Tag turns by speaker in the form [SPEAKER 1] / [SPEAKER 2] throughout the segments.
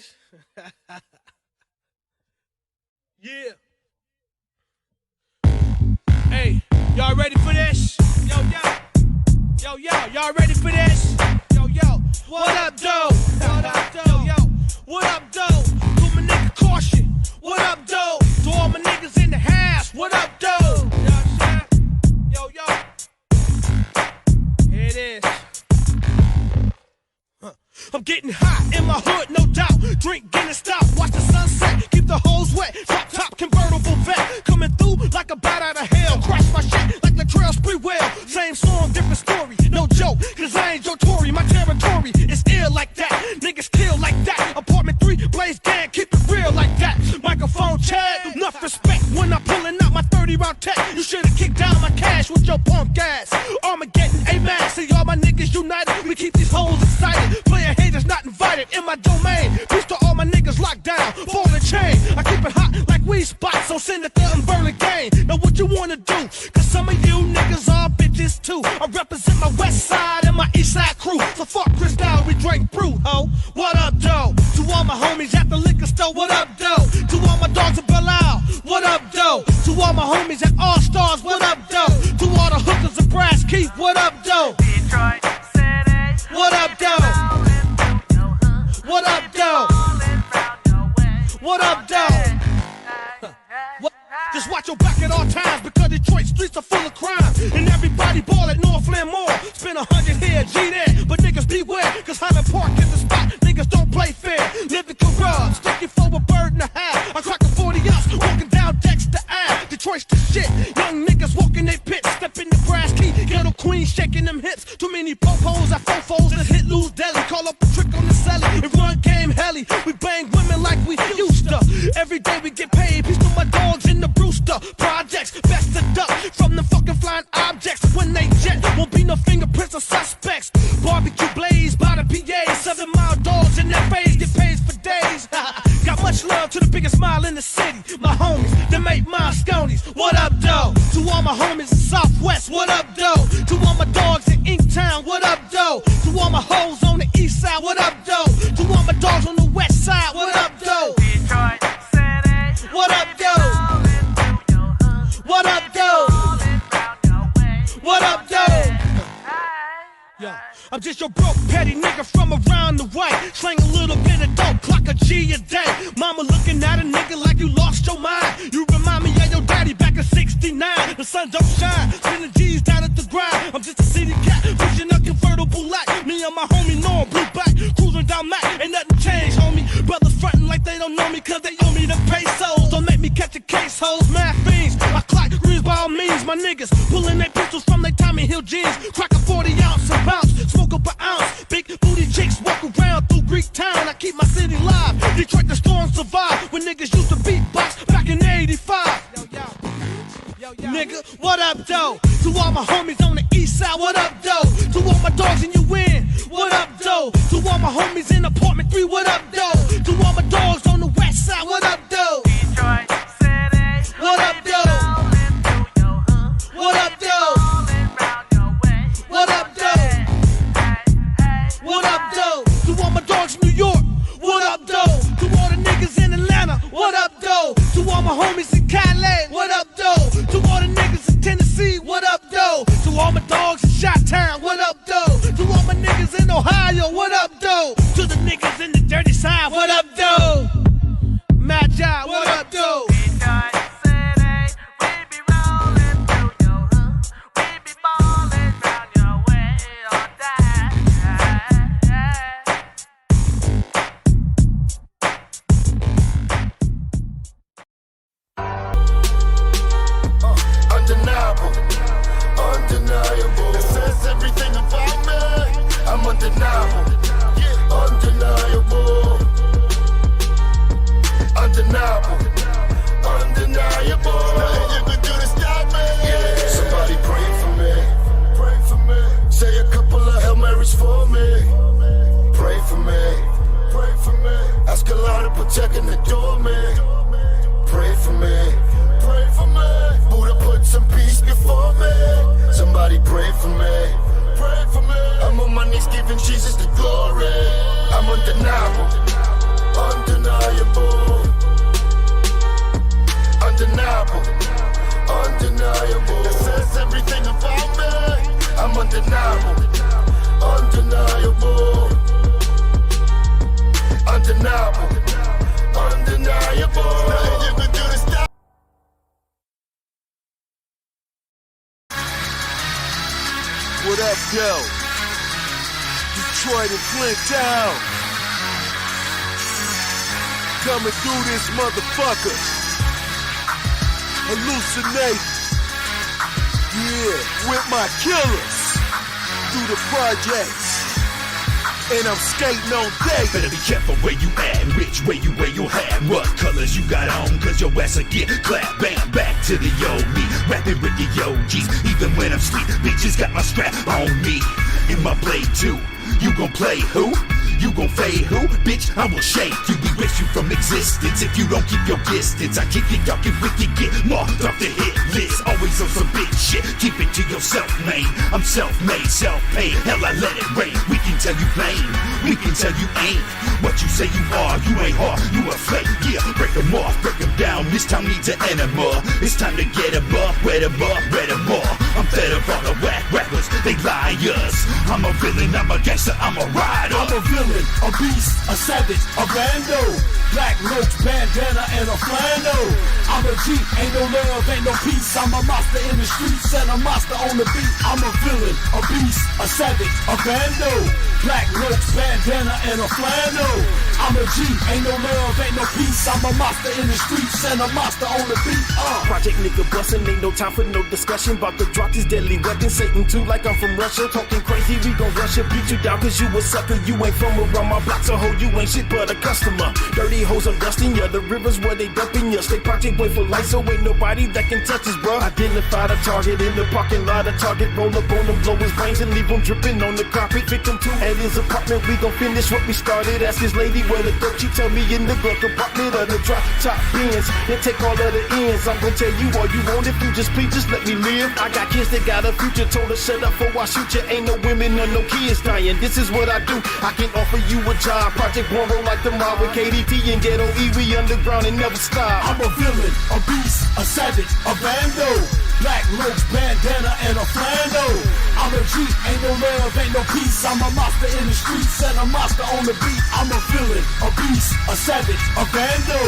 [SPEAKER 1] boys. Yeah. Hey, y'all ready for this? Yo, y'all ready for this? Yo, what up, though? What up, though? Yo, what up, though? To my nigga Caution, what up, though? To all my niggas in the house, what up, though? Yo, here it is. I'm getting hot in my hood, no doubt. Drink Guinness stop, watch the sunset, keep the hoes wet. Drop top convertible vet, coming through like a bat out of hell. Crash my shit like the trail spree well. Same song, different story, no joke. Cause I ain't Joe Tory, my territory is ill like that. Niggas kill like that. Apartment 3, blaze gang, keep it real like that. Microphone check, enough respect when I'm pulling out my 30-round tech. You should've kicked down my cash with your punk ass. Armageddon, amen. See all my niggas united, we keep these hoes excited. Player haters not invited in my domain. Peace to all my niggas locked down, ball and chain. I keep it hot like weed spots, so send it to and burn again. Now what you wanna do? Cause some of you niggas are bitches too. I represent my west side and my east side crew. So fuck Cristal, we drink brew, ho. What up, though? To all my homies at the liquor store, what up, though? To all my dogs at Belial, what up, though? To all my homies at All Stars, what up, though? To all the hookers at Brass Key, what up, though? Detroit City, what up, though? What up, though? What up, though? Just watch your back at all times because Detroit streets are full of crime. And everybody ball at Northland Mall. Spend 100 here, G there. But niggas beware, cause Highland Park is the spot. Niggas don't play fair. Live the corrupt, sticking for a bird and a half. I crack a 40 ounce, walking down Dexter Ave. Detroit's the shit. Young niggas walking they pits. Step in the Brass Key. Ghetto queen shaking them hips. Too many po-pos at fofos. Let's hit lose deli. Call up a trick on the celly. And run game heli. We bang women like we used to. Every day we get paid. Peace to my dogs in the Brewster projects. Best to duck from the fucking flying objects. When they jet, won't be no fingerprints or suspects. Barbecue blaze by the PA. 7 Mile dogs in their face. Get paid for days. Got much love to the biggest smile in the city. My homies, they make my sconies. What up, though? To all my homies in Southwest, what up, though? To all my dogs in Inktown, what up, though? To all my hoes on the east side, what up, though? To all my dogs on the west side, what up, though? Detroit City, what up, though? What up, though? What up, though? Yeah, I'm just your broke petty nigga from around the way. Slang a little bit of dope, clock a G a day. Mama looking at a nigga like you lost your mind. You remind me of your daddy back in '69. The sun don't shine, spinning G's down at the grind. I'm just a city cat, pushing a convertible light. Me and my homie Norm, blue back, cruising down Mac. Ain't nothing changed, homie. Brothers frontin' like they don't know me, cause they owe me the pesos. Don't make me catch a case, hoes, mad fiends. I clock reads by all means, my niggas pulling their pistols from their Tommy Hill jeans. Crack a 40 ounce and bounce, smoke up an ounce. Big booty chicks walk around through Greek town. I keep my city live. Detroit the storm survive when niggas used to beatbox back in '85. Nigga, what up, though? To all my homies on the east side, what up, though? To all my dogs in UN, what up, though? To all my homies in apartment 3, what up, though? To all my dogs on the west side, what up, though? Detroit City, what up, though? What up, though? What up, though? What up, though? To all my dogs in New York, what up, though? To all the niggas in Atlanta, what up, though? To all my homies in Cali, what up, though? To all the niggas in Tennessee, what up, though? To all my dogs in Chi-Town, what up, though? To all my niggas in Ohio, what up, though? To the niggas in the dirty side, what up, though? Magi, what up, though?
[SPEAKER 2] Undeniable. It says everything about me. I'm undeniable. Undeniable. Undeniable. Undeniable. Nothing you can do to stop me. Yeah. Somebody pray for me. Pray for me. Say a couple of Hail Marys for me. Pray for me. Pray for me. Ask Allah to protect and adore me. Pray for me. Pray for me. Buddha put some peace before me. Somebody pray for me. Pray for me. I'm on my knees giving Jesus the glory. I'm undeniable. undeniable, undeniable. Nothing you can do to stop.
[SPEAKER 3] What up, yo? Detroit and Flint Town. Coming through this motherfucker. Hallucinate. Yeah, with my killers. Through the projects. And I'm skating on day.
[SPEAKER 4] Better be careful where you at, which way you wear your hat, what colors you got on, cause your ass will get clapped. Bam, back to the old me, rapping with the OGs. Even when I'm sweet, bitches got my strap on me. In my blade too, you gon' play who? You gon' fade who? Bitch, I will shake you, erase you from existence. If you don't keep your distance, I kick it, y'all get wicked, get marked off the hit list. Always on some big shit, keep it to yourself, man. I'm self-made, self-paid, hell I let it rain. We can tell you plain, we can tell you ain't what you say you are. You ain't hard, you a flake, yeah. Break them off, break them down, this time needs an enema. It's time to get them up, wet them up, red them up. I'm fed up all the whack rappers, they liars. I'm a villain, I'm a gangster, I'm a rider.
[SPEAKER 1] I'm a villain, a beast, a savage, a bando. Black roach, bandana, and a flannel. I'm a G, ain't no love, ain't no peace. I'm a monster in the streets and a monster on the beat. I'm a villain, a beast, a savage, a bando. Black roach, bandana, and a flannel. I'm a G, ain't no love, ain't no peace. I'm a monster in the streets and a monster on the beat.
[SPEAKER 5] Project nigga bustin', ain't no time for no discussion. About to drop this deadly weapon, Satan too, like I'm from Russia. Talking crazy, we gon' rush it, beat you down cause you a sucker. You ain't from around my block, so ho, you ain't shit but a customer. Dirty hoes, I'm dusting ya, the rivers where they dumping ya. Stay project boy for life, so ain't nobody that can touch us, bruh. Identify the target in the parking lot, a target roll up on him, blow his brains and leave him dripping on the carpet. Victim to at his apartment, we gon' finish what we started. Ask this lady where the dope, she tell me in the glove compartment of the drop top bins. Then take all of the ends, I'm gon' tell you all you want. If you just please, just let me live. I got kids that got a future, told her shut up for I shoot ya. Ain't no women or no kids dying, this is what I do. I can offer you a job, Project One roll like the mob with KDT and Ghetto E, we underground and never stop.
[SPEAKER 1] I'm a villain, a beast, a savage, a bando. Black roach, bandana, and a flannel. I'm a G, ain't no love, ain't no peace. I'm a monster in the streets and a monster on the beat. I'm a villain, a beast, a savage, a bando.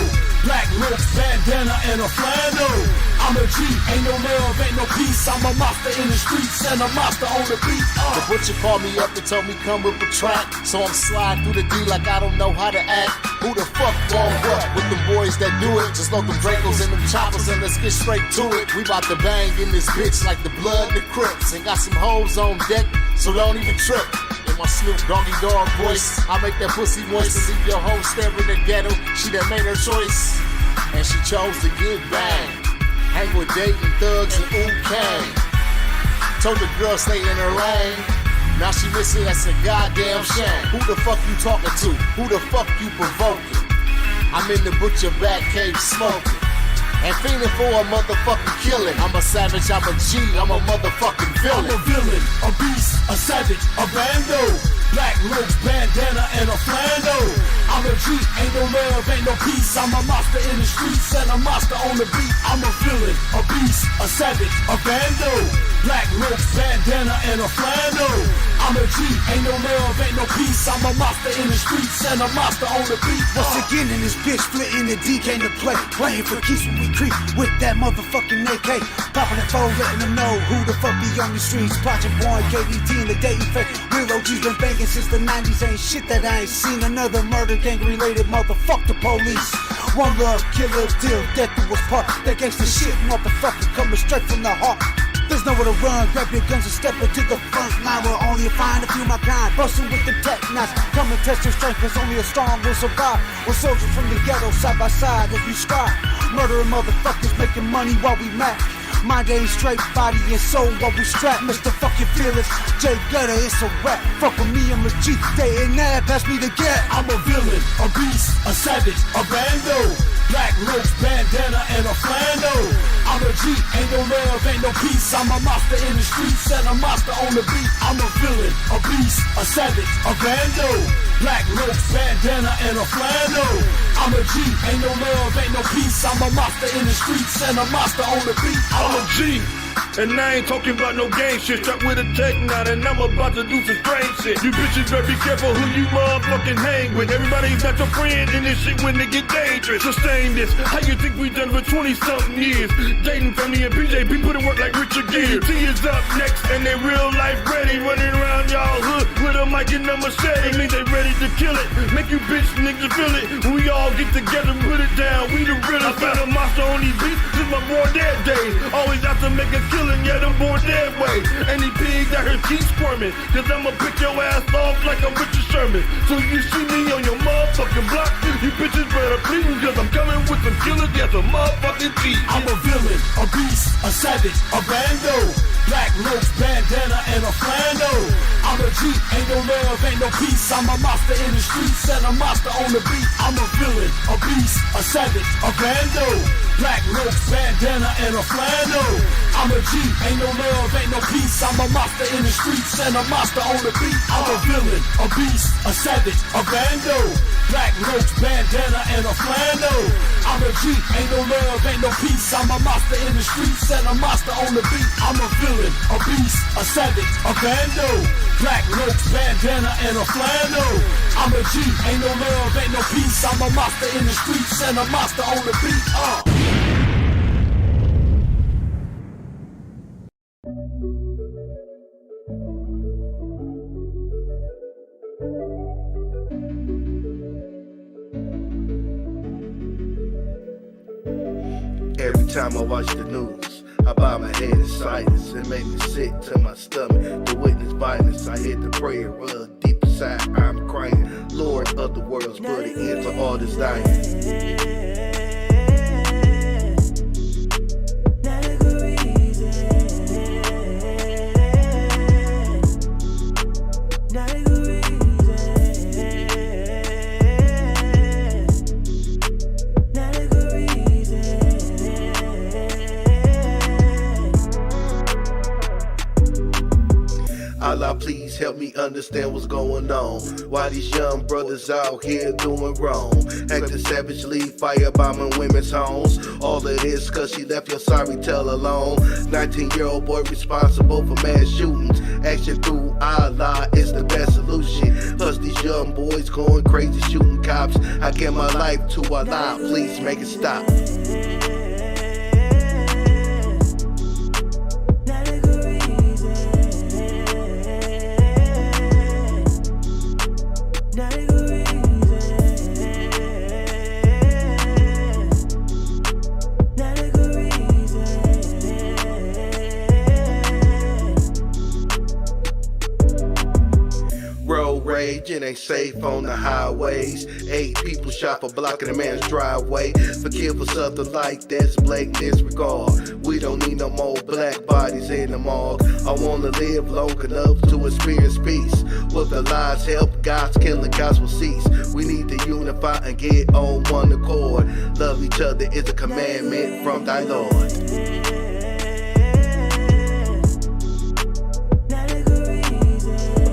[SPEAKER 1] Black roach, bandana, and a flannel. I'm a G, ain't no love, ain't no peace. I'm a monster in the streets and a monster on the beat.
[SPEAKER 6] The butcher called me up and told me come with a track. So I'm sliding through the D like I don't know how to act. Who the fuck won't what with them boys that do it? Just load them Dracos and them choppers and let's get straight to it. We bout to bang in this bitch like the blood and the Crips. And got some hoes on deck, so don't even trip. In my Snoop Doggy Dogg voice, I make that pussy moist and leave your hoe staring in the ghetto. She that made her choice, and she chose to get banged. Hang with dating thugs and ooh kang. Told the girl stay in her lane. Now she missing, that's a goddamn shame. Who the fuck you talking to? Who the fuck you provoking? I'm in the butcher back cave smoking and feeling for a motherfucking killing. I'm a savage, I'm a G, I'm a motherfucking villain.
[SPEAKER 1] I'm a villain, a beast, a savage, a bando. Black roach, bandana, and a flannel. I'm a G, ain't no love, ain't no peace. I'm a monster in the streets and a monster on the beat. I'm a villain, a beast, a savage, a bando. Black roach, bandana, and a flannel. I'm a G, ain't no love, ain't no peace. I'm a monster in the streets and a monster on the beat.
[SPEAKER 7] Once again in this bitch, splitting the D came to play. Playing for keeps when we creep with that motherfucking AK. Popping the phone, letting them know who the fuck be on the streets. Project One, KDT, and the dating fake. Real OGs been banging since the 90s. Ain't shit that I ain't seen. Another murder gang related motherfuck the police. One love, killer, deal, death do us part. That gangsta shit, motherfucker, coming straight from the heart. There's nowhere to run, grab your guns and step into the front line. Where only find a few my kind, bustin' with the tech knives. Come and test your strength, cause only a strong will survive. We're soldiers from the ghetto, side by side as we strive. Murdering motherfuckers, making money while we mac. Mind ain't straight, body and soul while we strap. Mr. Fucking Fearless, J Gutta, it's a rap. Fuck with me, I'm a G, stay in there, pass me the gap.
[SPEAKER 1] I'm a villain, a beast, a savage, a bando. Black roach, bandana, and a flannel. I'm a G, ain't no love, ain't no peace. I'm a monster in the streets and a monster on the beat. I'm a villain, a beast, a savage, a bando. Black roach, bandana, and a flannel. I'm a G, ain't no love, ain't no peace. I'm a monster in the streets and a monster on the beat.
[SPEAKER 3] I'm a G,
[SPEAKER 5] And I ain't talking about no game shit. Strapped with a tech nine and I'm about to do some strange shit. You bitches better be careful who you motherfucking hang with. Everybody's not your friend in this shit when they get dangerous. Sustain this. How you think we done for 20-something years? Dating family and PJP put in work like Richard Gere. T is up next and they real life ready. Running around y'all hood with a mic and a machete. Means they ready to kill it. Make you bitch niggas feel it. When we all get together and put it down, we the realest. I found a monster on these beats since my born dead days. Always out to make a killing, yeah, I'm born dead way. And these pigs out here keep squirming, cause I'ma pick your ass off like I'm Richard Sherman. So if you see me on your motherfucking block, you bitches better please, cause I'm coming with some killers, yeah, some motherfucking G's.
[SPEAKER 7] I'm a villain, a beast, a savage, a bando. Black ropes, bandana, and a flannel. I'm a G, ain't no love, ain't no peace. I'm a monster in the streets and a monster on the beat. I'm a villain, a beast, a savage, a bando. Black ropes, bandana, and a flannel. I'm a G, ain't no love, ain't no peace. I'm a monster in the streets and a monster on the beat. I'm a villain, a beast, a savage, a bando. Black ropes, bandana, and a flannel. I'm a G, ain't no love, ain't no peace. I'm a monster in the streets and a monster on the beat. I'm a villain, a beast, a savage, a bando. Black ropes, bandana, and a flannel. I'm a G, ain't no love, ain't no peace. I'm a monster in the streets and a monster on the beat.
[SPEAKER 3] Every time I watch the news, I bow my head in silence. It made me sick to my stomach to witness violence. I hit the prayer rug deep inside, I'm crying. Lord of the worlds, put an end to all this dying. Allah, please help me understand what's going on. Why these young brothers out here doing wrong, acting savagely, firebombing women's homes. All of this cause she left your sorry tale alone. 19-year-old boy responsible for mass shootings. Action through Allah is the best solution. Plus these young boys going crazy shooting cops. I give my life to Allah, please make it stop. It ain't safe on the highways. 8 people shot for blocking a man's driveway. Forgive for something like that's blatant disregard. We don't need no more black bodies in the morgue. I wanna live long enough to experience peace. With the lies help, God's killing gods will cease. We need to unify and get on one accord. Love each other is a commandment from thy Lord.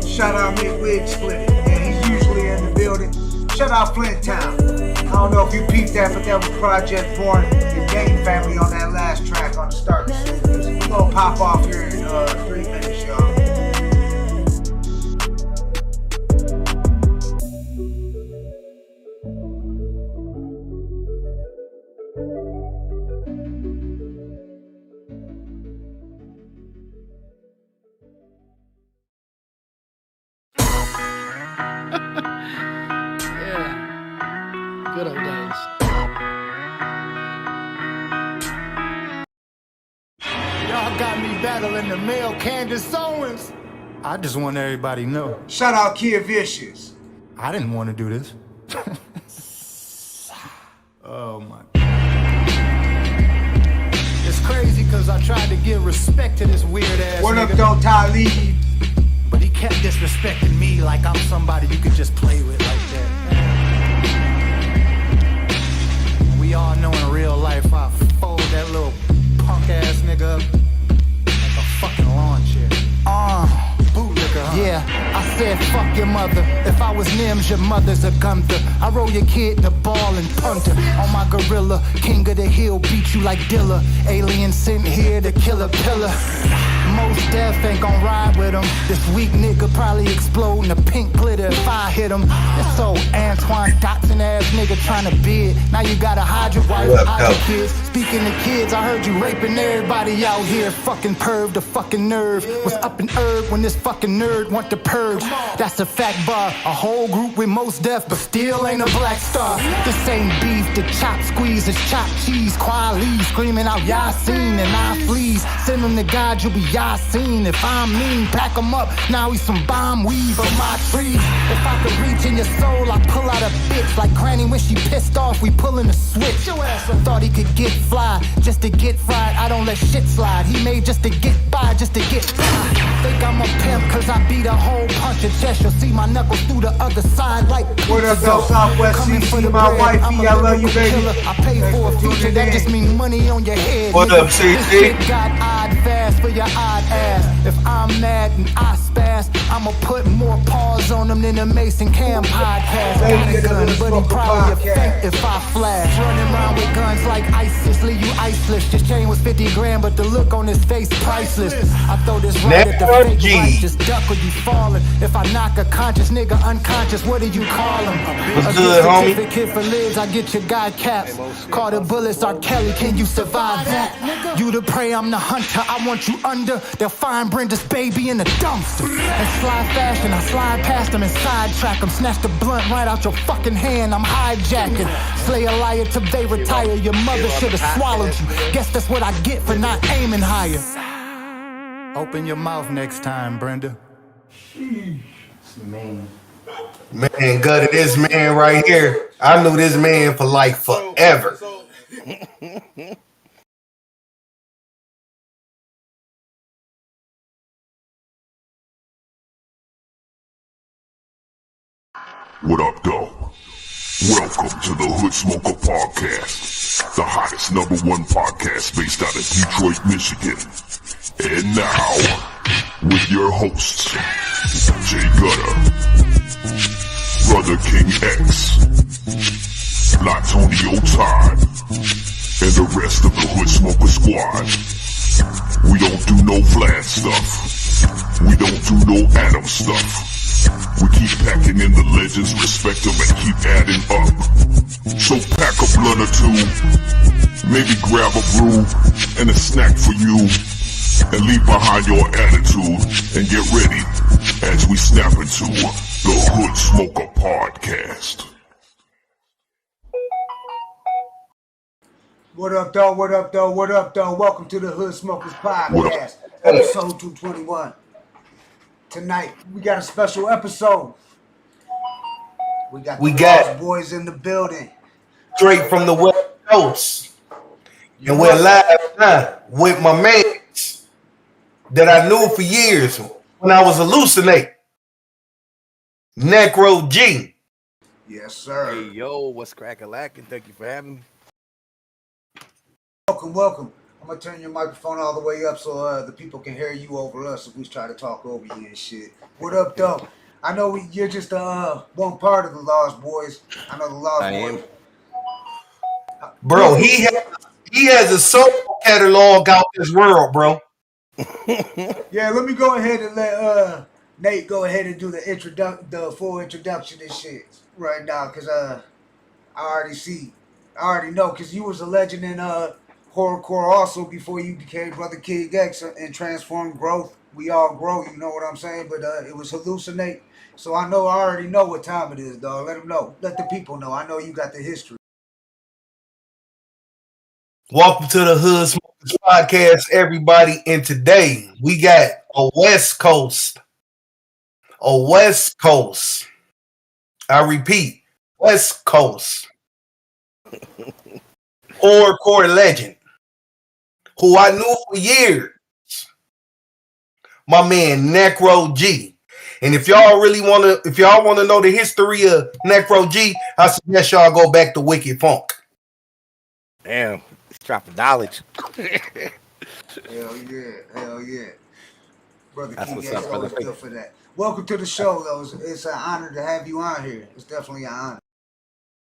[SPEAKER 8] Shout out Midwig Split. He's usually in the building. Shout out Flint Town. I don't know if you peeped that, but that was Project Born and Game Family on that last track on the start. We're gonna pop off here in 3 minutes, y'all.
[SPEAKER 9] Good old days.
[SPEAKER 7] Y'all got me battling the male Candace Owens. I just want everybody to know.
[SPEAKER 8] Shout out Kid Vicious.
[SPEAKER 7] I didn't want to do this. Oh my. It's crazy because I tried to give respect to this weird ass
[SPEAKER 8] What
[SPEAKER 7] nigga,
[SPEAKER 8] up, though, Talib?
[SPEAKER 7] but he kept disrespecting me like I'm somebody you could just play with like that. We all know in real life I fold that little punk ass nigga up like a fucking lawn chair. Bootlicker, huh?
[SPEAKER 10] Yeah, I said fuck your mother. If I was near him, confused, your mother's a gunther. I roll your kid the ball and punter. On my gorilla, king of the hill, beat you like Dilla. Alien sent here to kill a pillar. Most death ain't gon' ride with him. This weak nigga probably explode in the pink glitter if I hit him. This old Antoine Dotson ass nigga tryna bid. Now you gotta hide your wife, hide your kids. Speaking of kids, I heard you raping everybody out here. Fucking perv, the fucking nerve. Was up in herb when this fucking nerd want to purge. That's a fact bar. A whole group with most death, but still ain't a black star. This ain't beef, the chop squeeze is chopped cheese. Quali screaming out Yasin and I fleas. Send him to God, you'll be Yasin. If I'm mean, pack him up. Now he's some bomb weave on my tree. If I could reach in your soul, I pull out a bitch. Like Granny when she pissed off, we pulling a switch. Your ass thought he could get fly, just to get fried. I don't let shit slide. He made just to get by, just to get by. Think I'm a pimp cause I beat a whole punch of chest. You'll see my knuckles through the other side like
[SPEAKER 8] what up, though, Southwest CC, my wifey, I love you, baby.
[SPEAKER 10] I pay for a future, that just means money on your head.
[SPEAKER 3] What up, CC?
[SPEAKER 10] This shit got odd fast for your odd ass. If I'm mad and I spaz, I'ma put more paws on them than the Mason Cam podcast. Got a gun, but he probably a fake if I flash. Running around with guns like ISIS, leave you iceless. This chain was 50 grand, but the look on his face priceless. I throw this right at the fake right, just duck or you falling. If I knock a conscious nigga unconscious, what do you call him?
[SPEAKER 3] What's good, homie?
[SPEAKER 10] Certificate for lives, I get your guy caps. Call the bullets, R. Kelly, can you survive that? You the prey, I'm the hunter, I want you under. They'll find Brenda's baby in the dumpster. And slide fashion, I slide past them and sidetrack them. Snatch the blunt right out your fucking hand, I'm hijacking. Slay a liar till they retire, your mother should've swallowed you. Guess that's what I get for not aiming higher. Open your mouth next time, Brenda.
[SPEAKER 3] Man, Gutta, this man right here, I knew this man for like forever.
[SPEAKER 11] What up, though? Welcome to the Hood Smoker Podcast, the hottest #1 podcast based out of Detroit, Michigan. And now, with your hosts, Jay Gutta, Brother King X, Blatonio Todd, and the rest of the Hood Smoker Squad. We don't do no Vlad stuff. We don't do no Adam stuff. We keep packing in the legends, respect them, and keep adding up. So pack a blunt or two, maybe grab a brew and a snack for you, and leave behind your attitude, and get ready as we snap into the Hood Smoker Podcast.
[SPEAKER 8] What up, though? What up, though? What up, though? Welcome to the Hood Smokers Podcast, episode 221. Tonight, we got a special episode. We got the Lost Boys in the building.
[SPEAKER 3] Straight from the West Coast. And we're live now with my man that I knew for years when I was hallucinating. Necro G.
[SPEAKER 8] Yes, sir.
[SPEAKER 12] Hey, yo, what's crackalackin'? Thank you for having me.
[SPEAKER 8] Welcome. I'm gonna turn your microphone all the way up so the people can hear you over us if we try to talk over you and shit. What up, though? I know you're just one part of the Lost Boys. I know the Lost Boys.
[SPEAKER 3] Bro, he has a soul catalog out this world, bro.
[SPEAKER 8] Yeah, let me go ahead and let Nate go ahead and do the full introduction and shit right now, cause I already know, cause you was a legend in Horrorcore also before you became Brother King X and transformed growth. We all grow, you know what I'm saying? But it was hallucinate. So I already know what time it is, dog. Let them know. Let the people know. I know you got the history.
[SPEAKER 3] Welcome to the Hood Smokers Podcast, everybody. And today we got a West Coast. I repeat, West Coast. Horrorcore legend, who I knew for years. My man Necro G. And if y'all want to know the history of Necro G, I suggest y'all go back to Wicked Funk.
[SPEAKER 12] Damn, it's dropping knowledge.
[SPEAKER 8] Hell yeah. Brother
[SPEAKER 12] That's
[SPEAKER 8] King
[SPEAKER 12] what's
[SPEAKER 8] X
[SPEAKER 12] up, brother.
[SPEAKER 8] always good for that. welcome to the show, though. It's an honor to have you on here. It's definitely an honor.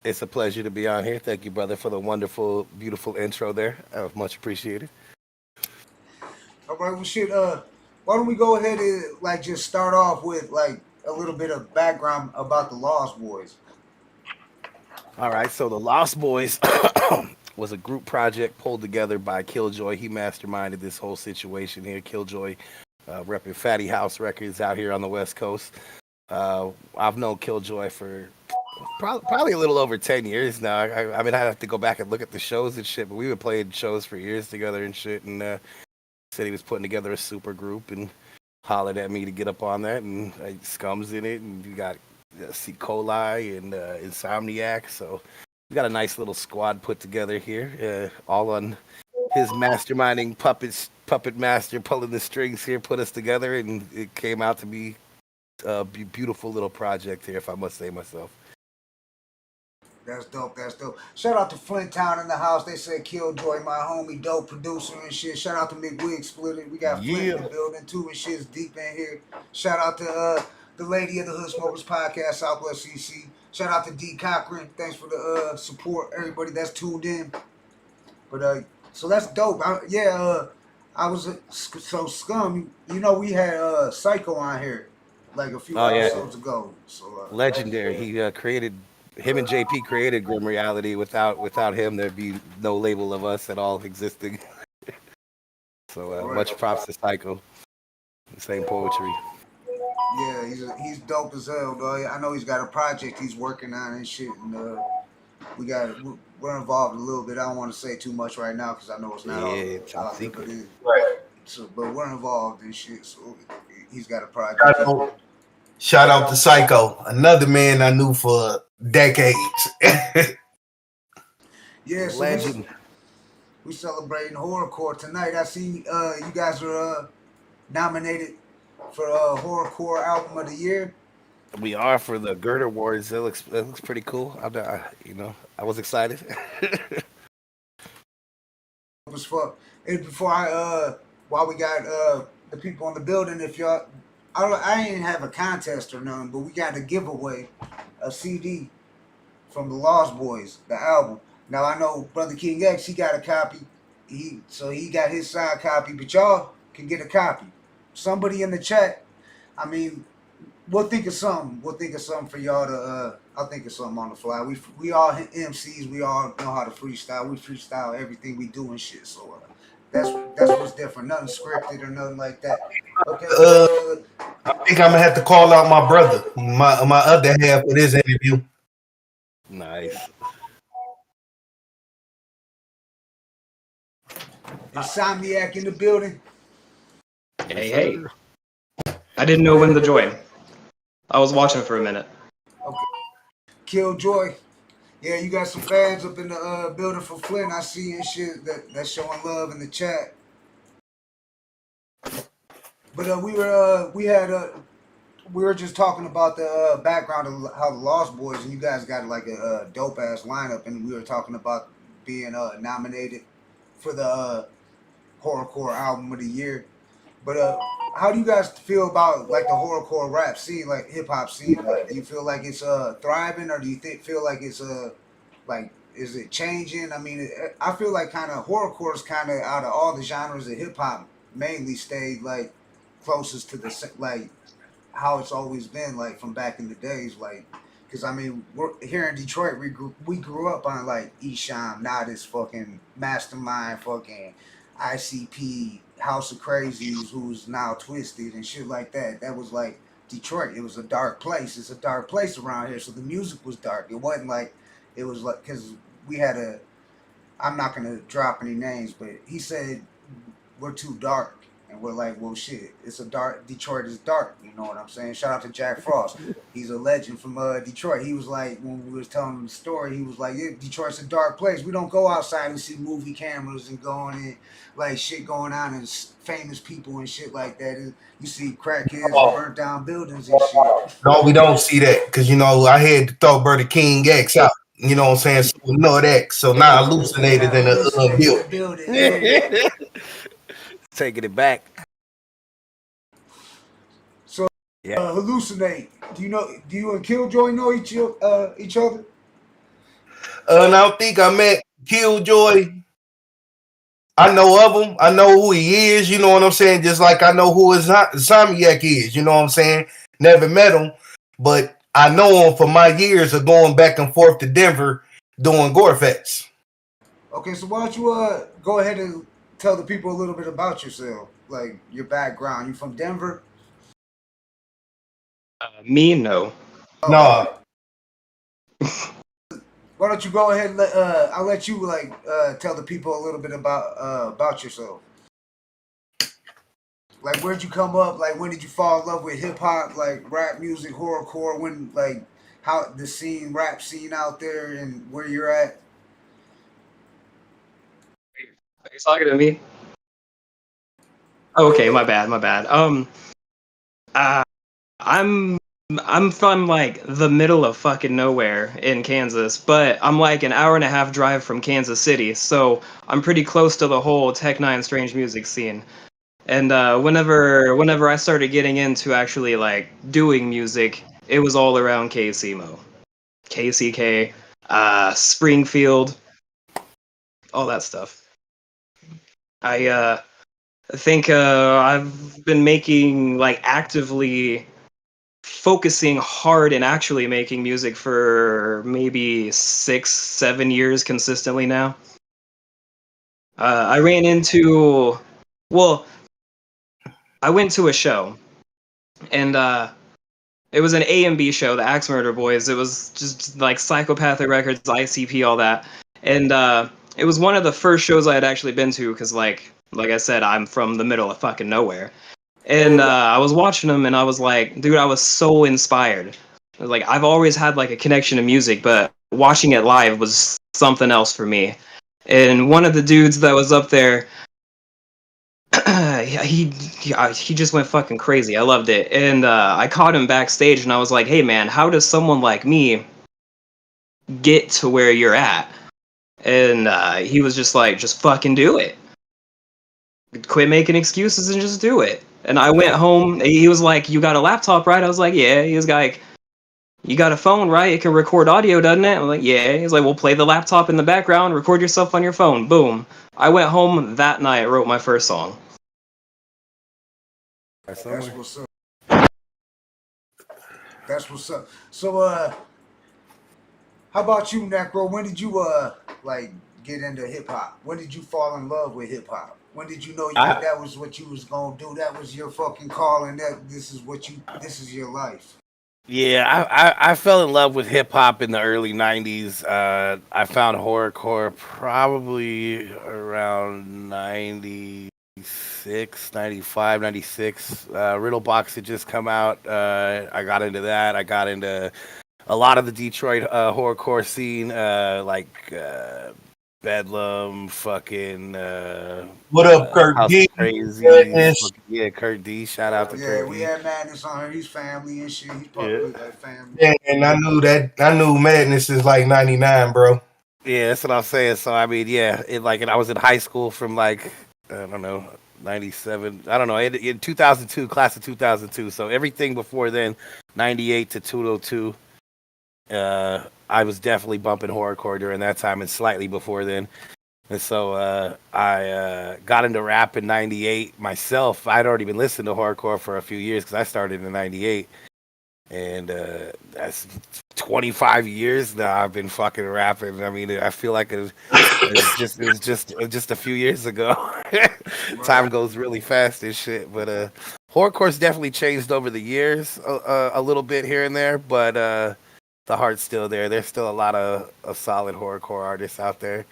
[SPEAKER 12] It's a pleasure to be on here. Thank you, brother, for the wonderful, beautiful intro there. Much appreciated.
[SPEAKER 8] All right, well, shit. Why don't we go ahead and like just start off with like a little bit of background about the Lost Boys.
[SPEAKER 12] All right, so the Lost Boys was a group project pulled together by Killjoy. He masterminded this whole situation here. Killjoy, repping Fatty House Records out here on the West Coast. I've known Killjoy for probably a little over 10 years now. I mean, I have to go back and look at the shows and shit, but we were playing shows for years together and shit. And said he was putting together a super group and hollered at me to get up on that. And Scum's in it, and you got C. coli and Insomniac. So we got a nice little squad put together here, all on his masterminding puppet master pulling the strings here, put us together, and it came out to be a beautiful little project here, if I must say myself.
[SPEAKER 8] That's dope. That's dope. Shout out to Flint Town in the house. They said Killjoy, my homie, dope producer and shit. Shout out to McWig Splitter. We got Flint in the building too, and shit's deep in here. Shout out to the lady of the Hood Smokers Podcast, Southwest CC. Shout out to D Cochran. Thanks for the support, everybody that's tuned in. But so that's dope. I was so Scum. You know, we had Psycho on here like a few episodes ago. So
[SPEAKER 12] legendary. He created. Him and JP created Grim Reality. Without him, there'd be no label of us at all existing. So much props to Psycho. Same poetry.
[SPEAKER 8] Yeah, he's dope as hell, though. I know he's got a project he's working on and shit, and we're involved a little bit. I don't want to say too much right now because I know it's not all top secret. Right. So, but we're involved in shit. So he's got a project.
[SPEAKER 13] Shout out to Psycho, another man I knew for decades.
[SPEAKER 8] Yeah, so we celebrating Horrorcore tonight. I see you guys are nominated for Horrorcore Album of the Year.
[SPEAKER 12] We are for the Gutta Awards. It looks pretty cool. I was excited.
[SPEAKER 8] It was fuck. While we got the people in the building, if y'all. I ain't have a contest or nothing, but we got to give away a CD from the Lost Boys, the album. Now I know Brother King X, he got a copy. He got his signed copy, but y'all can get a copy. Somebody in the chat, I mean, we'll think of something. We'll think of something for y'all to. I'll think of something on the fly. We all MCs. We all know how to freestyle. We freestyle everything we do and shit. So that's what's different. Nothing scripted or nothing like that. Okay.
[SPEAKER 13] I think I'm gonna have to call out my brother, my other half of this interview.
[SPEAKER 12] Nice.
[SPEAKER 8] Insomniac in the building.
[SPEAKER 14] Hey. I didn't know when to join. I was watching for a minute.
[SPEAKER 8] Okay. Killjoy. Yeah, you got some fans up in the building for Flint. I see and shit that's showing love in the chat. But we were just talking about the background of how the Lost Boys, and you guys got like a dope ass lineup, and we were talking about being nominated for the Horrorcore Album of the Year. But how do you guys feel about like the horrorcore rap scene, like hip hop scene? Like, do you feel like it's thriving, or do you feel like it's like is it changing? I mean, I feel like kind of horrorcore is kind of out of all the genres of hip hop mainly stayed like closest to the like how it's always been like from back in the days, like because I mean we're here in Detroit. We grew up on like Esham, Nodis, fucking Mastermind, fucking ICP, House of Crazies, who's now Twisted and shit like that. That was like Detroit. It was a dark place. It's a dark place around here. So the music was dark. It wasn't like, it was like, because we had I'm not going to drop any names, but he said, we're too dark. And we're like, well, shit, it's a dark, Detroit is dark. You know what I'm saying? Shout out to Jack Frost. He's a legend from Detroit. He was like, when we was telling him the story, he was like, yeah, Detroit's a dark place. We don't go outside and see movie cameras and going in, like shit going on and famous people and shit like that. You see crackheads and burnt down buildings and shit.
[SPEAKER 13] No, we don't see that because, you know, I had to throw Brother King X out. You know what I'm saying? So we know that. So now I hallucinated in a building.
[SPEAKER 12] Taking it back.
[SPEAKER 8] So Hallucinate. Do you and Killjoy know each other?
[SPEAKER 13] And I think I met Killjoy. I know of him. I know who he is. You know what I'm saying? Just like I know who his Zombiac is. You know what I'm saying? Never met him, but I know him for my years of going back and forth to Denver doing gore fest.
[SPEAKER 8] Okay, so why don't you go ahead and tell the people a little bit about yourself, like your background. You from Denver?
[SPEAKER 14] Me, no.
[SPEAKER 13] No.
[SPEAKER 8] Why don't you go ahead and I'll let you tell the people a little bit about yourself. Like, where'd you come up? Like, when did you fall in love with hip hop, like rap music, horrorcore? When, like, how the rap scene out there, and where you're at?
[SPEAKER 14] Are you talking to me? Oh, okay, my bad. I'm from like the middle of fucking nowhere in Kansas, but I'm like an hour and a half drive from Kansas City, so I'm pretty close to the whole Tech Nine strange music scene. And whenever I started getting into actually like doing music, it was all around KCMO, KCK, Springfield, all that stuff. I think I've been making like actively focusing hard and actually making music for maybe 6-7 years consistently now. I ran into, well, I went to a show, and it was an A&B show, the Axe Murder Boys. It was just like Psychopathic Records, ICP, all that. And it was one of the first shows I had actually been to, because like I said, I'm from the middle of fucking nowhere. And I was watching them, and I was like, dude, I was so inspired. Like, I've always had like a connection to music, but watching it live was something else for me. And one of the dudes that was up there, he just went fucking crazy. I loved it. And I caught him backstage, and I was like, hey man, how does someone like me get to where you're at? And he was just like, just fucking do it. Quit making excuses and just do it. And I went home. He was like, you got a laptop, right? I was like, yeah. He was like, you got a phone, right? It can record audio, doesn't it? I'm like, yeah. He's like, well, play the laptop in the background, record yourself on your phone. Boom. I went home that night, wrote my first song.
[SPEAKER 8] That's what's up. That's what's up. So, how about you, Necro? When did you like get into hip hop? When did you fall in love with hip hop? When did you know that was what you was gonna do? That was your fucking calling. This is your life.
[SPEAKER 12] Yeah, I fell in love with hip hop in the early '90s. I found horrorcore probably around 96, 95, 96. Riddlebox had just come out. I got into that. I got into a lot of the Detroit horrorcore scene, like Bedlam, fucking
[SPEAKER 13] what up, Kurt
[SPEAKER 12] House
[SPEAKER 13] D?
[SPEAKER 12] Crazy, yeah, Kurt D. Shout out to Kurt D.
[SPEAKER 8] We had Madness on her. He's family and shit. He's part of that family.
[SPEAKER 13] Yeah, and I knew Madness is like 99, bro.
[SPEAKER 12] Yeah, that's what I'm saying. So I mean, yeah, and I was in high school from like I don't know 97. I don't know in 2002, class of 2002. So everything before then, 98 to 202. I was definitely bumping horrorcore during that time and slightly before then. And so I got into rap in 98 myself. I'd already been listening to horrorcore for a few years because I started in 98. And that's 25 years now I've been fucking rapping. I mean, I feel like it was just a few years ago. Time goes really fast and shit. But horrorcore's definitely changed over the years a little bit here and there. But the heart's still there. There's still a lot of solid horrorcore artists out there.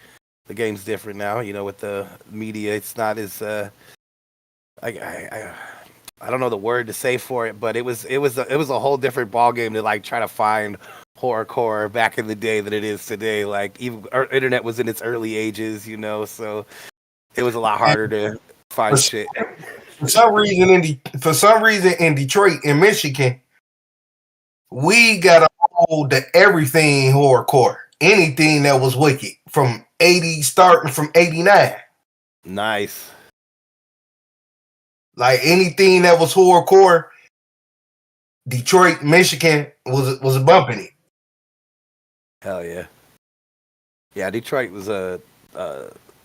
[SPEAKER 12] The game's different now, with the media. It's not as I don't know the word to say for it, but it was a whole different ballgame to like try to find horrorcore back in the day than it is today. Like even our internet was in its early ages, so it was a lot harder to find shit.
[SPEAKER 13] For some reason in Detroit, in Michigan, we got a hold to everything horrorcore. Anything that was wicked from 80, starting from 89.
[SPEAKER 12] Nice.
[SPEAKER 13] Like anything that was horrorcore, Detroit, Michigan was bumping it.
[SPEAKER 12] Hell yeah. Yeah, Detroit was an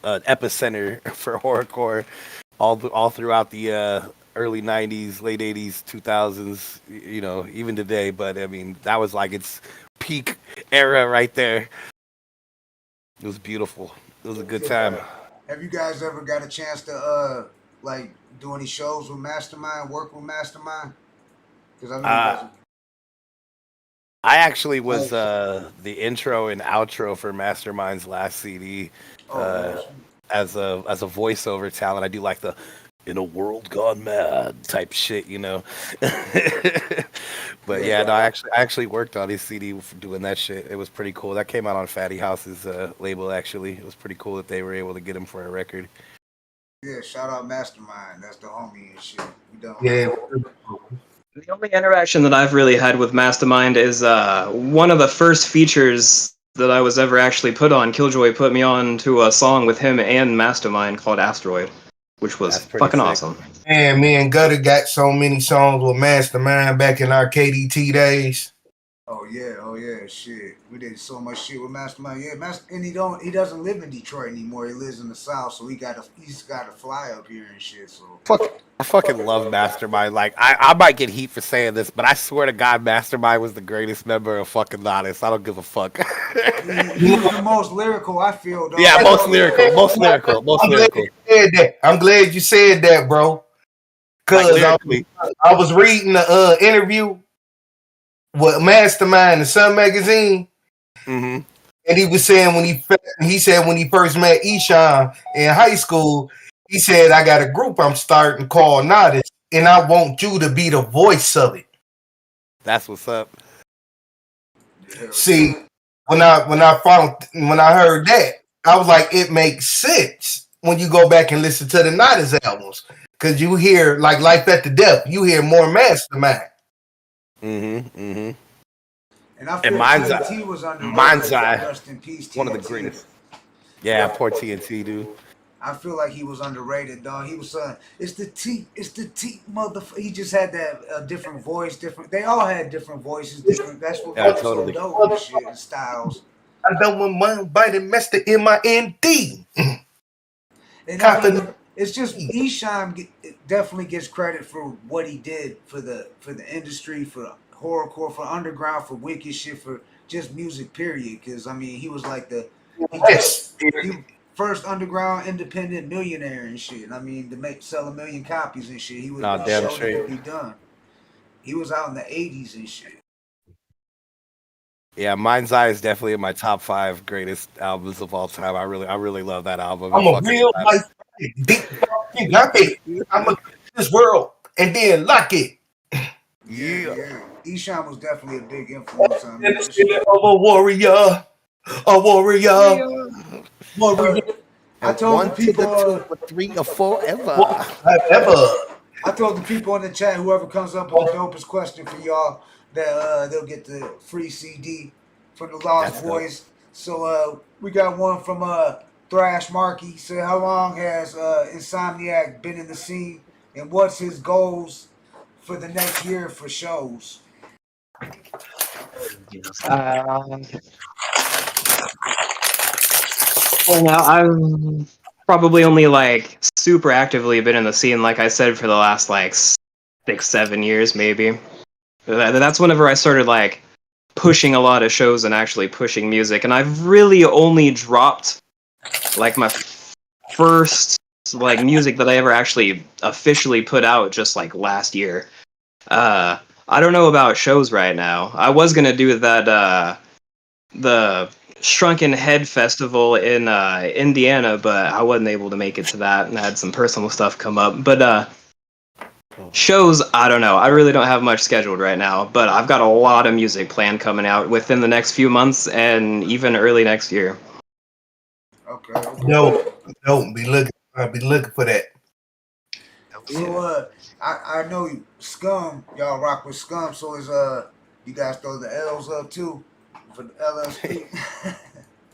[SPEAKER 12] epicenter for horrorcore all throughout the early 90s, late 80s, 2000s, you know, even today. But I mean, that was like its peak era right there. It was beautiful. It was a good time.
[SPEAKER 8] Have you guys ever got a chance to like do any shows with Mastermind, work with Mastermind? Because I know you guys.
[SPEAKER 12] I actually was the intro and outro for Mastermind's last CD as a voiceover talent. I do like the "In a World Gone Mad" type shit, you know. But yeah, no, I actually worked on his CD for doing that shit. It was pretty cool. That came out on Fatty House's label. Actually, it was pretty cool that they were able to get him for a record.
[SPEAKER 8] Yeah, shout out Mastermind. That's the homie and shit. We done.
[SPEAKER 13] Yeah.
[SPEAKER 14] The only interaction that I've really had with Mastermind is one of the first features that I was ever actually put on. Killjoy put me on to a song with him and Mastermind called Asteroid, which was fucking awesome.
[SPEAKER 13] Man, me and Gutta got so many songs with Mastermind back in our KDT days.
[SPEAKER 8] Oh yeah, shit. We did so much shit with Mastermind. Yeah, and he doesn't live in Detroit anymore. He lives in the South, so he's got to fly up here and shit. So
[SPEAKER 12] I fucking love Mastermind. Like I might get heat for saying this, but I swear to God, Mastermind was the greatest member of fucking Honest. I don't give a fuck.
[SPEAKER 8] He's the most lyrical, I feel. Though.
[SPEAKER 12] Yeah, most lyrical.
[SPEAKER 13] I'm glad you said that, bro. Cause I was reading the interview with Mastermind in Sun Magazine, and he was saying when he first met Eshawn in high school, he said, "I got a group I'm starting called Nottage, and I want you to be the voice of it."
[SPEAKER 12] That's what's up.
[SPEAKER 13] See, when I heard that, I was like, it makes sense when you go back and listen to the Nottage albums, because you hear like Life at the Death, you hear more Mastermind.
[SPEAKER 8] And I
[SPEAKER 12] And
[SPEAKER 8] feel TNT was
[SPEAKER 12] Mind's Eye,
[SPEAKER 8] rest in peace,
[SPEAKER 12] one of the
[SPEAKER 8] TNT.
[SPEAKER 12] greatest. Yeah, poor TNT, dude.
[SPEAKER 8] I feel like he was underrated, dog. He was it's the T, motherfucker. He just had that different voice, different. They all had different voices, different. That's what was
[SPEAKER 12] totally.
[SPEAKER 8] so dope and shit and styles.
[SPEAKER 13] I don't want my body Master M-I-N-D.
[SPEAKER 8] And it's just Eshawn definitely gets credit for what he did for the industry, for horrorcore, for underground, for wicked shit, for just music period. Because I mean, he was like he first underground independent millionaire and shit. I mean, to sell 1 million copies and shit. He was
[SPEAKER 12] damn straight.
[SPEAKER 8] Be done. He was out in the 80s and shit.
[SPEAKER 12] Yeah, Mind's Eye is definitely in my top 5 greatest albums of all time. I really love that album.
[SPEAKER 13] I'm a real life deep lock it. I'm a this world and then lock it.
[SPEAKER 8] Yeah. Eshawn was definitely a big influence on me.
[SPEAKER 13] Of a warrior.
[SPEAKER 8] I told the people
[SPEAKER 12] 3 or 4 ever.
[SPEAKER 8] I told the people in the chat, whoever comes up with the dopest question for y'all, that they'll get the free CD from the Lost Boys. So we got one from Thrash Markey. Said, how long has Insomniac been in the scene, and what's his goals for the next year for shows?
[SPEAKER 14] Well, now I've probably only like super actively been in the scene, like I said, for the last like 6-7 years, maybe. That's whenever I started like pushing a lot of shows and actually pushing music, and I've really only dropped like my first like music that I ever actually officially put out just like last year. I don't know about shows right now. I was gonna do that the Shrunken Head Festival in Indiana, but I wasn't able to make it to that, and I had some personal stuff come up. But shows, I don't know. I really don't have much scheduled right now, but I've got a lot of music planned coming out within the next few months and even early next year.
[SPEAKER 8] Okay.
[SPEAKER 13] Don't be looking. I'll be looking for that.
[SPEAKER 8] So I know Scum, y'all rock with Scum, so is you guys throw the L's up too for the LSP.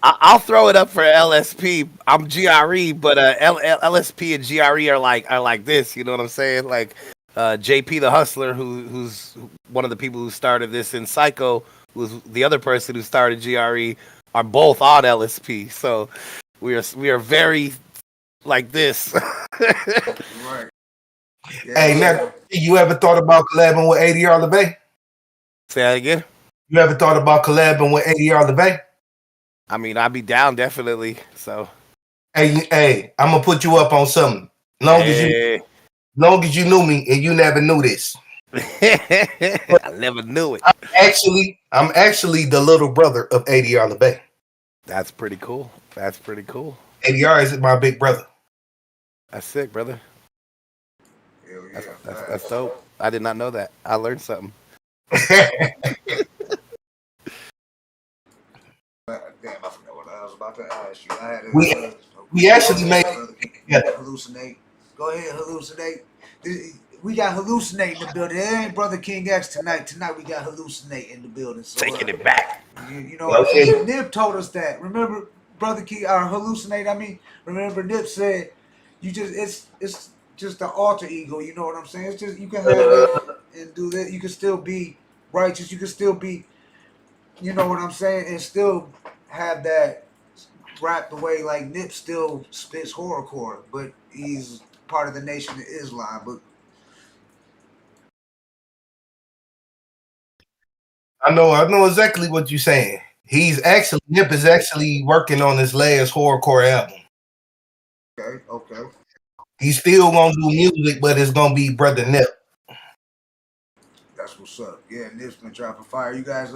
[SPEAKER 12] I'll throw it up for LSP. I'm GRE, but LSP and GRE are like this. You know what I'm saying? Like JP the Hustler, who's one of the people who started this, and Psycho, who's the other person who started GRE, are both on LSP. So we are very like this.
[SPEAKER 8] Right. Yeah,
[SPEAKER 13] Hey, now, you ever thought about collabing with ADR LeBay?
[SPEAKER 12] Say that again.
[SPEAKER 13] You ever thought about collabing with ADR LeBay?
[SPEAKER 12] I mean, I'd be down definitely. So,
[SPEAKER 13] hey, I'm gonna put you up on something. Long as you knew me and you never knew this.
[SPEAKER 12] I never knew it.
[SPEAKER 13] I'm actually the little brother of ADR LeBay.
[SPEAKER 12] That's pretty cool. That's pretty cool.
[SPEAKER 13] ADR is my big brother.
[SPEAKER 12] That's sick, brother.
[SPEAKER 8] Hell yeah,
[SPEAKER 12] that's dope. I did not know that. I learned something.
[SPEAKER 8] Damn, I forgot what I was about to ask you. I had
[SPEAKER 13] we actually made
[SPEAKER 8] hallucinate. Go ahead, hallucinate. We got hallucinate in the building. It ain't Brother King X tonight. Tonight we got hallucinate in the building. So,
[SPEAKER 12] taking it back.
[SPEAKER 8] You know, Nip told us that. Remember, Brother King or hallucinate. I mean, remember Nip said, it's just the alter ego. You know what I'm saying? It's just you can have that and do that. You can still be righteous. You can still be. You know what I'm saying? And still have that wrapped away like Nip still spits horrorcore, but he's part of the Nation of Islam. But
[SPEAKER 13] I know exactly what you're saying. Nip is actually working on his last horrorcore album.
[SPEAKER 8] Okay.
[SPEAKER 13] He's still gonna do music, but it's gonna be Brother Nip.
[SPEAKER 8] That's what's up. Yeah, Nip's been dropping fire. You guys,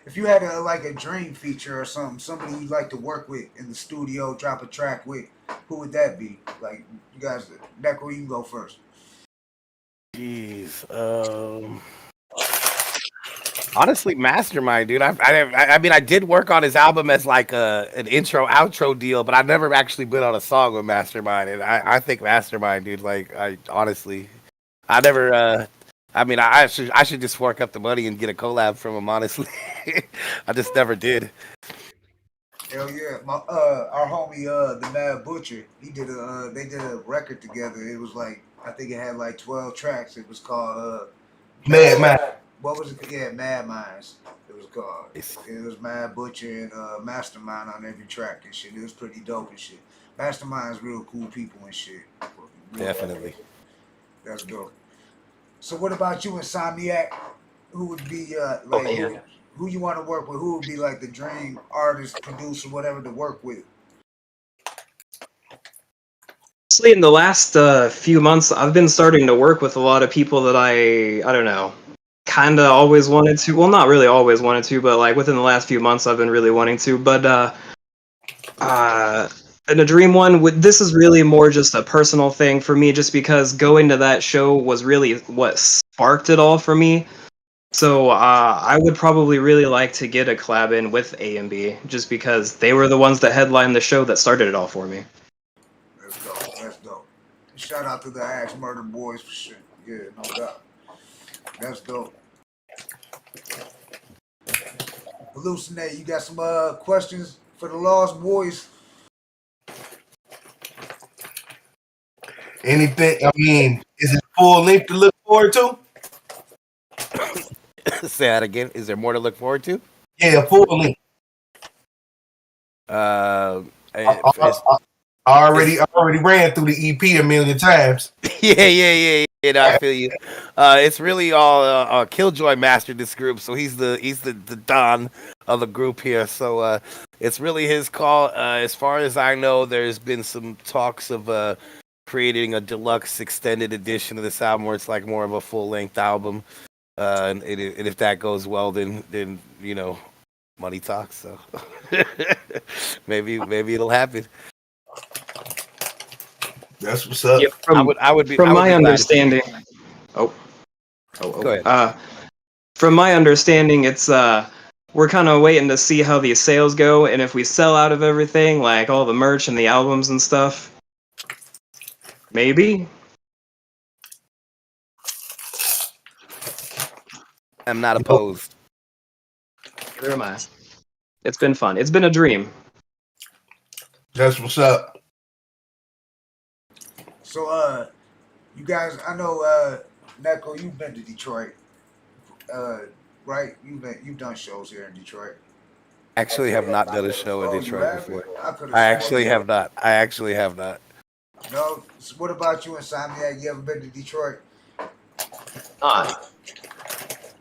[SPEAKER 8] if you had a dream feature or somebody you'd like to work with in the studio, drop a track with, who would that be? Like, you guys, Necro, you can go first.
[SPEAKER 12] Jeez. Honestly, Mastermind, dude. I mean, I did work on his album as like an intro outro deal, but I've never actually been on a song with Mastermind, and I think Mastermind, dude. Like, I never. I mean, I should just fork up the money and get a collab from him. Honestly, I just never did.
[SPEAKER 8] Hell yeah, our homie the Mad Butcher, they did a record together. It was like, I think it had like 12 tracks. It was called
[SPEAKER 13] Mad.
[SPEAKER 8] What was it? Yeah, Mad Minds. It was called. It was Mad Butcher and Mastermind on every track and shit. It was pretty dope and shit. Mastermind's real cool people and shit.
[SPEAKER 12] Definitely.
[SPEAKER 8] That's dope. So what about you, Insomniac? Who would be who you want to work with? Who would be like the dream artist, producer, whatever to work with?
[SPEAKER 14] Honestly, in the last few months, I've been starting to work with a lot of people that I don't know, kind of always wanted to. Well, not really always wanted to, but like within the last few months, I've been really wanting to. But and a dream one, this is really more just a personal thing for me, just because going to that show was really what sparked it all for me. So I would probably really like to get a collab in with A&B, just because they were the ones that headlined the show that started it all for me.
[SPEAKER 8] That's dope. Shout out to the Axe Murder Boys for sure. Yeah, no doubt. That's dope. Hallucinate, you got some questions for the Lost Boys?
[SPEAKER 13] Anything? I mean, is it full length to look forward to?
[SPEAKER 12] Say that again. Is there more to look forward to?
[SPEAKER 13] Yeah, full length.
[SPEAKER 12] I
[SPEAKER 13] already ran through the EP a million times.
[SPEAKER 12] Yeah. I feel you. It's really all Killjoy mastered this group, so he's the don of the group here. So it's really his call. As far as I know, there's been some talks of creating a deluxe extended edition of this album, where it's like more of a full length album. And if that goes well, then you know, money talks. So maybe it'll happen.
[SPEAKER 13] That's what's up.
[SPEAKER 14] Yeah, from my understanding. Go ahead. From my understanding, it's we're kind of waiting to see how these sales go, and if we sell out of everything, like all the merch and the albums and stuff, maybe.
[SPEAKER 12] I'm not opposed.
[SPEAKER 14] Neither am I. It's been fun. It's been a dream.
[SPEAKER 13] That's what's up.
[SPEAKER 8] So, you guys, I know Neko, you've been to Detroit, right? You've done shows here in Detroit.
[SPEAKER 12] Actually, have not done a show in
[SPEAKER 8] Oh, you
[SPEAKER 12] Detroit
[SPEAKER 8] haven't?
[SPEAKER 12] before.
[SPEAKER 8] I could
[SPEAKER 12] I
[SPEAKER 8] have sworn
[SPEAKER 12] actually
[SPEAKER 8] you.
[SPEAKER 12] have not. I actually have not.
[SPEAKER 8] No. So what about you, Insomniac? You ever been to Detroit?
[SPEAKER 15] Not.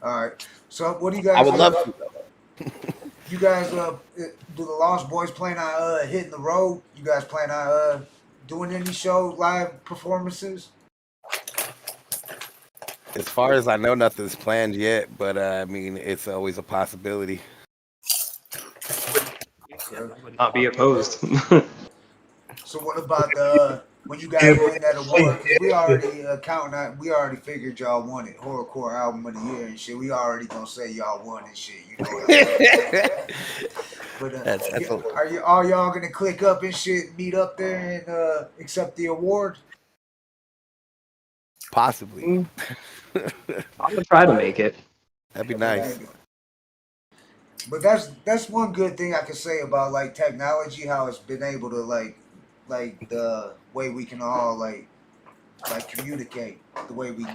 [SPEAKER 8] All right. So what do you
[SPEAKER 12] I
[SPEAKER 8] guys?
[SPEAKER 12] would love to.
[SPEAKER 8] You guys do the Lost Boys plan on hitting the road? You guys plan on doing any show live performances?
[SPEAKER 12] As far as I know, nothing's planned yet, but I mean, it's always a possibility.
[SPEAKER 14] Would not be opposed.
[SPEAKER 8] So what about the when you guys win that award? 'Cause we already counting out. We already figured y'all won it. Horrorcore album of the year and shit. We already gonna say y'all won and shit. You know what I'm saying? But
[SPEAKER 12] That's
[SPEAKER 8] are you all y'all gonna click up and shit, meet up there and accept the award?
[SPEAKER 12] Possibly.
[SPEAKER 14] I'm gonna try to make it.
[SPEAKER 12] That'd be nice.
[SPEAKER 8] But that's one good thing I can say about like technology, how it's been able to like the way we can all like communicate, the way we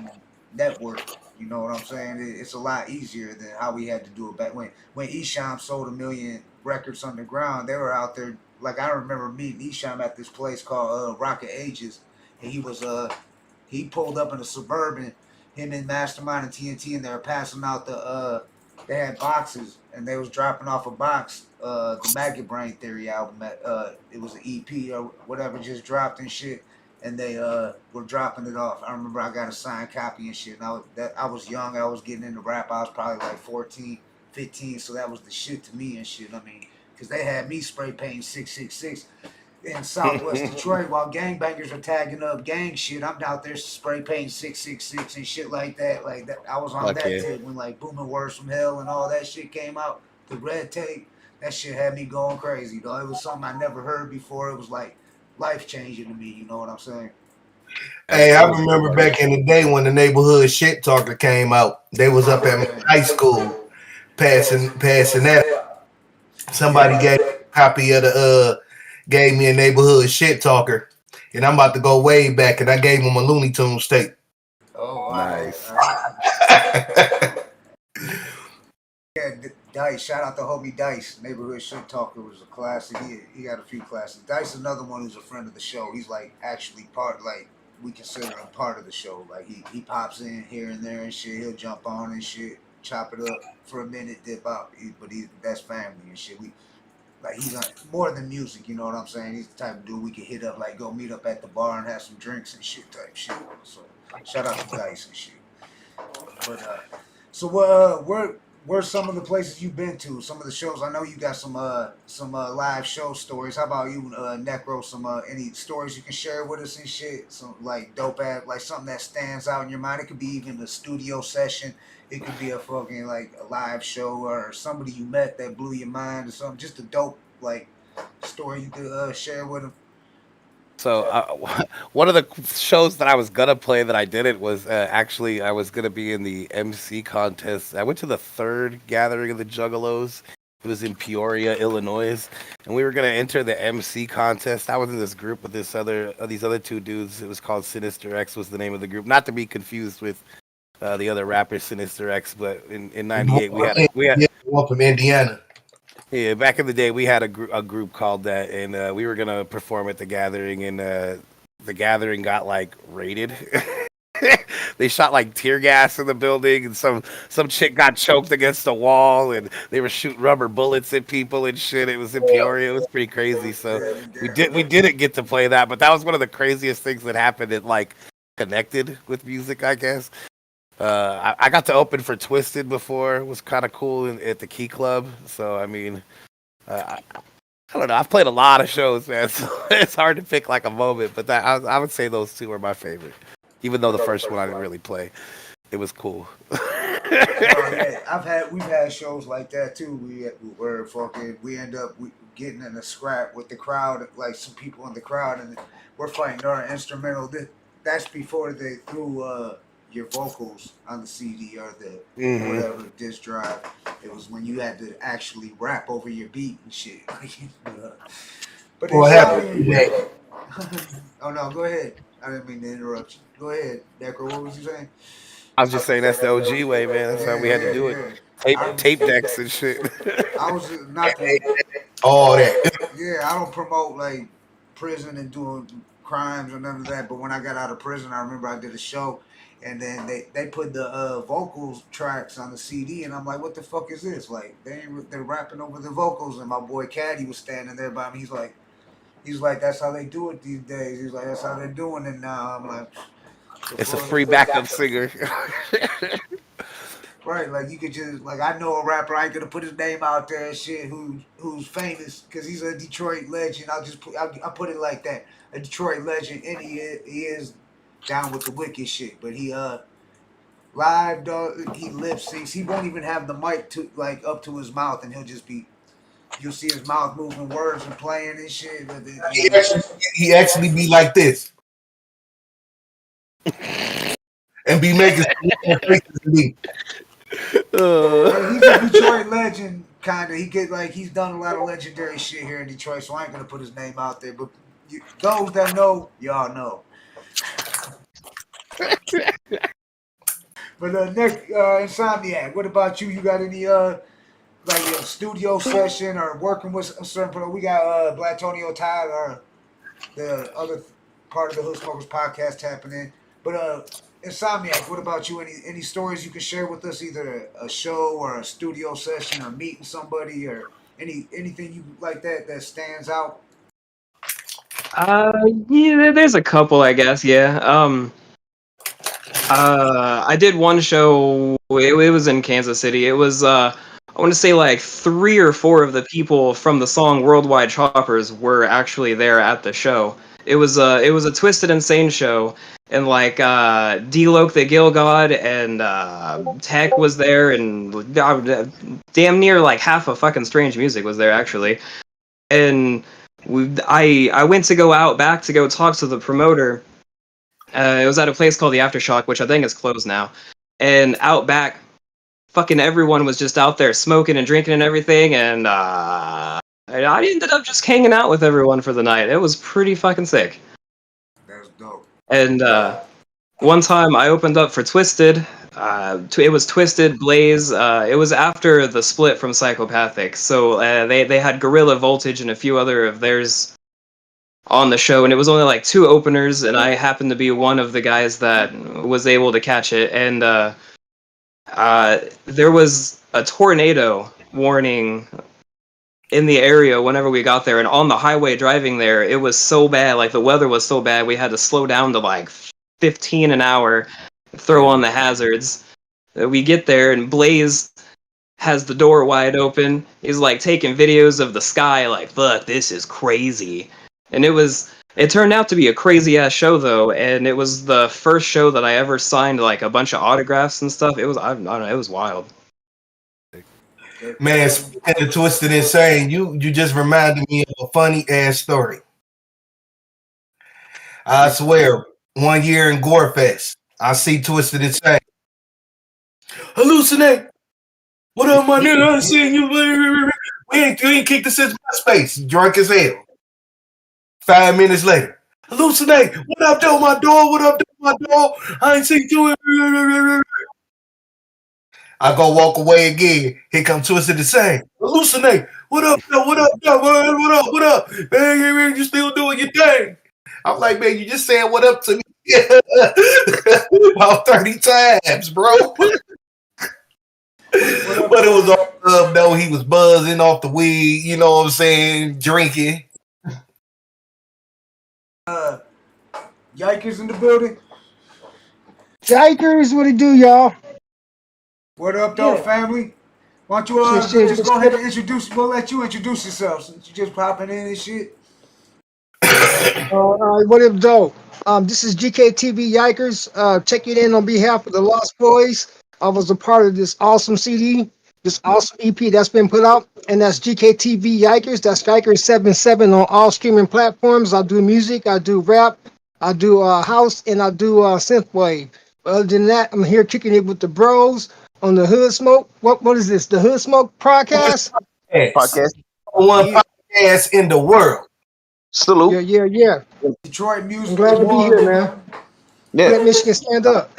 [SPEAKER 8] network. You know what I'm saying? It's a lot easier than how we had to do it back when Esham sold 1 million records underground. They were out there. Like I remember meeting Esham at this place called Rocket Ages, and he pulled up in a Suburban, him and Mastermind and TNT, and they were passing out they had boxes, and they was dropping off a box, the Maggot Brain Theory album. It was an EP or whatever, just dropped and shit, and they were dropping it off. I remember I got a signed copy and shit, and I was young, I was getting into rap, I was probably like 14, 15, so that was the shit to me and shit. I mean, because they had me spray painting 666 in Southwest Detroit while gangbangers are tagging up gang shit. I'm out there spray painting 666 and shit like that. Like that, I was on that tip when like Booming Words from Hell and all that shit came out. The red tape, that shit had me going crazy, though. It was something I never heard before. It was like life changing to me. You know what I'm saying?
[SPEAKER 13] Hey, I remember back in the day when the neighborhood shit talker came out. They was up at my high school passing that. Somebody gave a copy of gave me a neighborhood shit talker, and I'm about to go way back, and I gave him a Looney Tunes tape.
[SPEAKER 8] Oh,
[SPEAKER 12] nice.
[SPEAKER 8] Yeah, Dice. Shout out to homie Dice. Neighborhood shit talker was a classic. He got a few classics. Dice is another one who's a friend of the show. He's like actually we consider him part of the show. Like he pops in here and there and shit. He'll jump on and shit, chop it up for a minute, dip out. But that's family and shit. He's more than music, you know what I'm saying? He's the type of dude we can hit up, like go meet up at the bar and have some drinks and shit type shit. So shout out to Dice and shit. But so where's some of the places you've been to? Some of the shows. I know you got some live show stories. How about you, Necro? Some any stories you can share with us and shit? Some like dope ass, like something that stands out in your mind. It could be even a studio session. It could be a fucking like a live show or somebody you met that blew your mind or something. Just a dope like story you could share with them.
[SPEAKER 12] So one of the shows that I was gonna play that I didn't was actually I was gonna be in the MC contest. I went to the 3rd gathering of the Juggalos. It was in Peoria, Illinois, and we were gonna enter the MC contest. I was in this group with these other 2 dudes. It was called Sinister X was the name of the group, not to be confused with the other rapper Sinister X. But in '98 we had
[SPEAKER 13] one from Indiana.
[SPEAKER 12] Yeah, back in the day, we had a group called that, and we were gonna perform at the gathering, and the gathering got like raided. They shot like tear gas in the building, and some chick got choked against the wall, and they were shooting rubber bullets at people and shit. It was in Peoria. It was pretty crazy. So we didn't get to play that, but that was one of the craziest things that happened. It like connected with music, I guess. I got to open for Twisted before. It was kind of cool at the Key Club. So, I mean, I don't know. I've played a lot of shows, man. So it's hard to pick like a moment. But I would say those 2 are my favorite. Even though the first one I didn't really play. It was cool.
[SPEAKER 8] We've had shows like that too. We end up getting in a scrap with the crowd, like some people in the crowd, and we're fighting our instrumental. That's before they threw your vocals on the CD or the whatever disc drive. It was when you had to actually rap over your beat and shit. But
[SPEAKER 13] what happened?
[SPEAKER 8] Oh no, go ahead. I didn't mean to interrupt you. Go ahead, Necro. What was you saying?
[SPEAKER 12] I was just saying that's the OG way, man. That's how we had to do it. Tape decks and shit.
[SPEAKER 8] I was not to.
[SPEAKER 13] All that.
[SPEAKER 8] Yeah, I don't promote like prison and doing crimes or none of that. But when I got out of prison, I remember I did a show, and then they put the vocals tracks on the CD, and I'm like, what the fuck is this? Like they're rapping over the vocals, and my boy Caddy was standing there by me. He's like, that's how they do it these days. He's like, that's how they're doing it now. I'm like,
[SPEAKER 12] It's a free backup singer.
[SPEAKER 8] right, like you could just like I know a rapper. I ain't gonna put his name out there and shit. Who's famous because he's a Detroit legend. I put it like that, a Detroit legend, and he is down with the wicked shit. But he live dog. He lip syncs. He won't even have the mic to like up to his mouth, and he'll just be. You'll see his mouth moving words and playing and shit. But
[SPEAKER 13] He actually be like this. And be making faces to me.
[SPEAKER 8] He's a Detroit legend, kind of. He's done a lot of legendary shit here in Detroit, so I ain't gonna put his name out there. But those that know, y'all know. But Nick, Insomniac, what about you? You got any like a studio session or working with a certain person? We got Blatonio, Todd, or the other part of the Hood Smokers podcast happening. But Insomniac, what about you? Any stories you can share with us? Either a show or a studio session or meeting somebody or anything you like that stands out?
[SPEAKER 14] Yeah, there's a couple, I guess. Yeah. I did one show. It was in Kansas City. It was I want to say like 3 or 4 of the people from the song Worldwide Choppers were actually there at the show. It was a Twisted Insane show, and like D-Loke the Gill God and Tech was there, and damn near like half of fucking Strange Music was there actually. And I went to go out back to go talk to the promoter. It was at a place called the Aftershock, which I think is closed now. And out back, fucking everyone was just out there smoking and drinking and everything, and I ended up just hanging out with everyone for the night. It was pretty fucking sick.
[SPEAKER 8] That's dope.
[SPEAKER 14] And one time I opened up for Twisted. It was Twisted, Blaze. It was after the split from Psychopathic, so they had Gorilla Voltage and a few other of theirs on the show, and it was only like 2 openers, and I happened to be one of the guys that was able to catch it. And there was a tornado warning in the area whenever we got there, and on the highway driving there, it was so bad, like the weather was so bad, we had to slow down to like 15 an hour, throw on the hazards. We get there, and Blaze has the door wide open. He's like taking videos of the sky, like, fuck, this is crazy. And it turned out to be a crazy ass show though, and it was the first show that I ever signed like a bunch of autographs and stuff. It was, I don't know, it was wild.
[SPEAKER 13] Man, speaking of Twisted Insane, you just reminded me of a funny ass story. I swear, one year in Gorefest, I see Twisted Insane. Hallucinate. What up, my nigga? I seen you. We ain't kicked us since MySpace. Drunk as hell. 5 minutes later, hallucinate. What up, though, my dog? What up, though, my dog? I ain't seen you. I go walk away again. Here come Twisted Insane. Hallucinate. What up, though? What up, though? What up? What up? Man, you still doing your thing. I'm like, man, you just said what up to me about 30 times, bro. But it was all love, though. He was buzzing off the weed, you know what I'm saying, drinking.
[SPEAKER 8] Yikers in the building.
[SPEAKER 9] Yikers, what it do, y'all?
[SPEAKER 8] What up, though, family? Why don't you just go ahead and introduce? We'll let you introduce yourself since you just popping in and shit.
[SPEAKER 9] All right, what up, though? This is GKTV Yikers. Checking in on behalf of the Lost Boys. I was a part of this awesome CD, this awesome EP that's been put out, and that's GKTV Yikers. That's Yikers77 on all streaming platforms. I do music, I do rap, I do house, and I do synthwave. Other than that, I'm here kicking it with the bros on the Hood Smoke. What is this? The Hood Smoke podcast?
[SPEAKER 13] Podcast. One podcast in the world.
[SPEAKER 16] Salute.
[SPEAKER 9] Yeah.
[SPEAKER 8] Detroit Music
[SPEAKER 9] I'm glad to be
[SPEAKER 8] Award.
[SPEAKER 9] here, man.
[SPEAKER 16] Yeah.
[SPEAKER 9] Let Michigan stand up.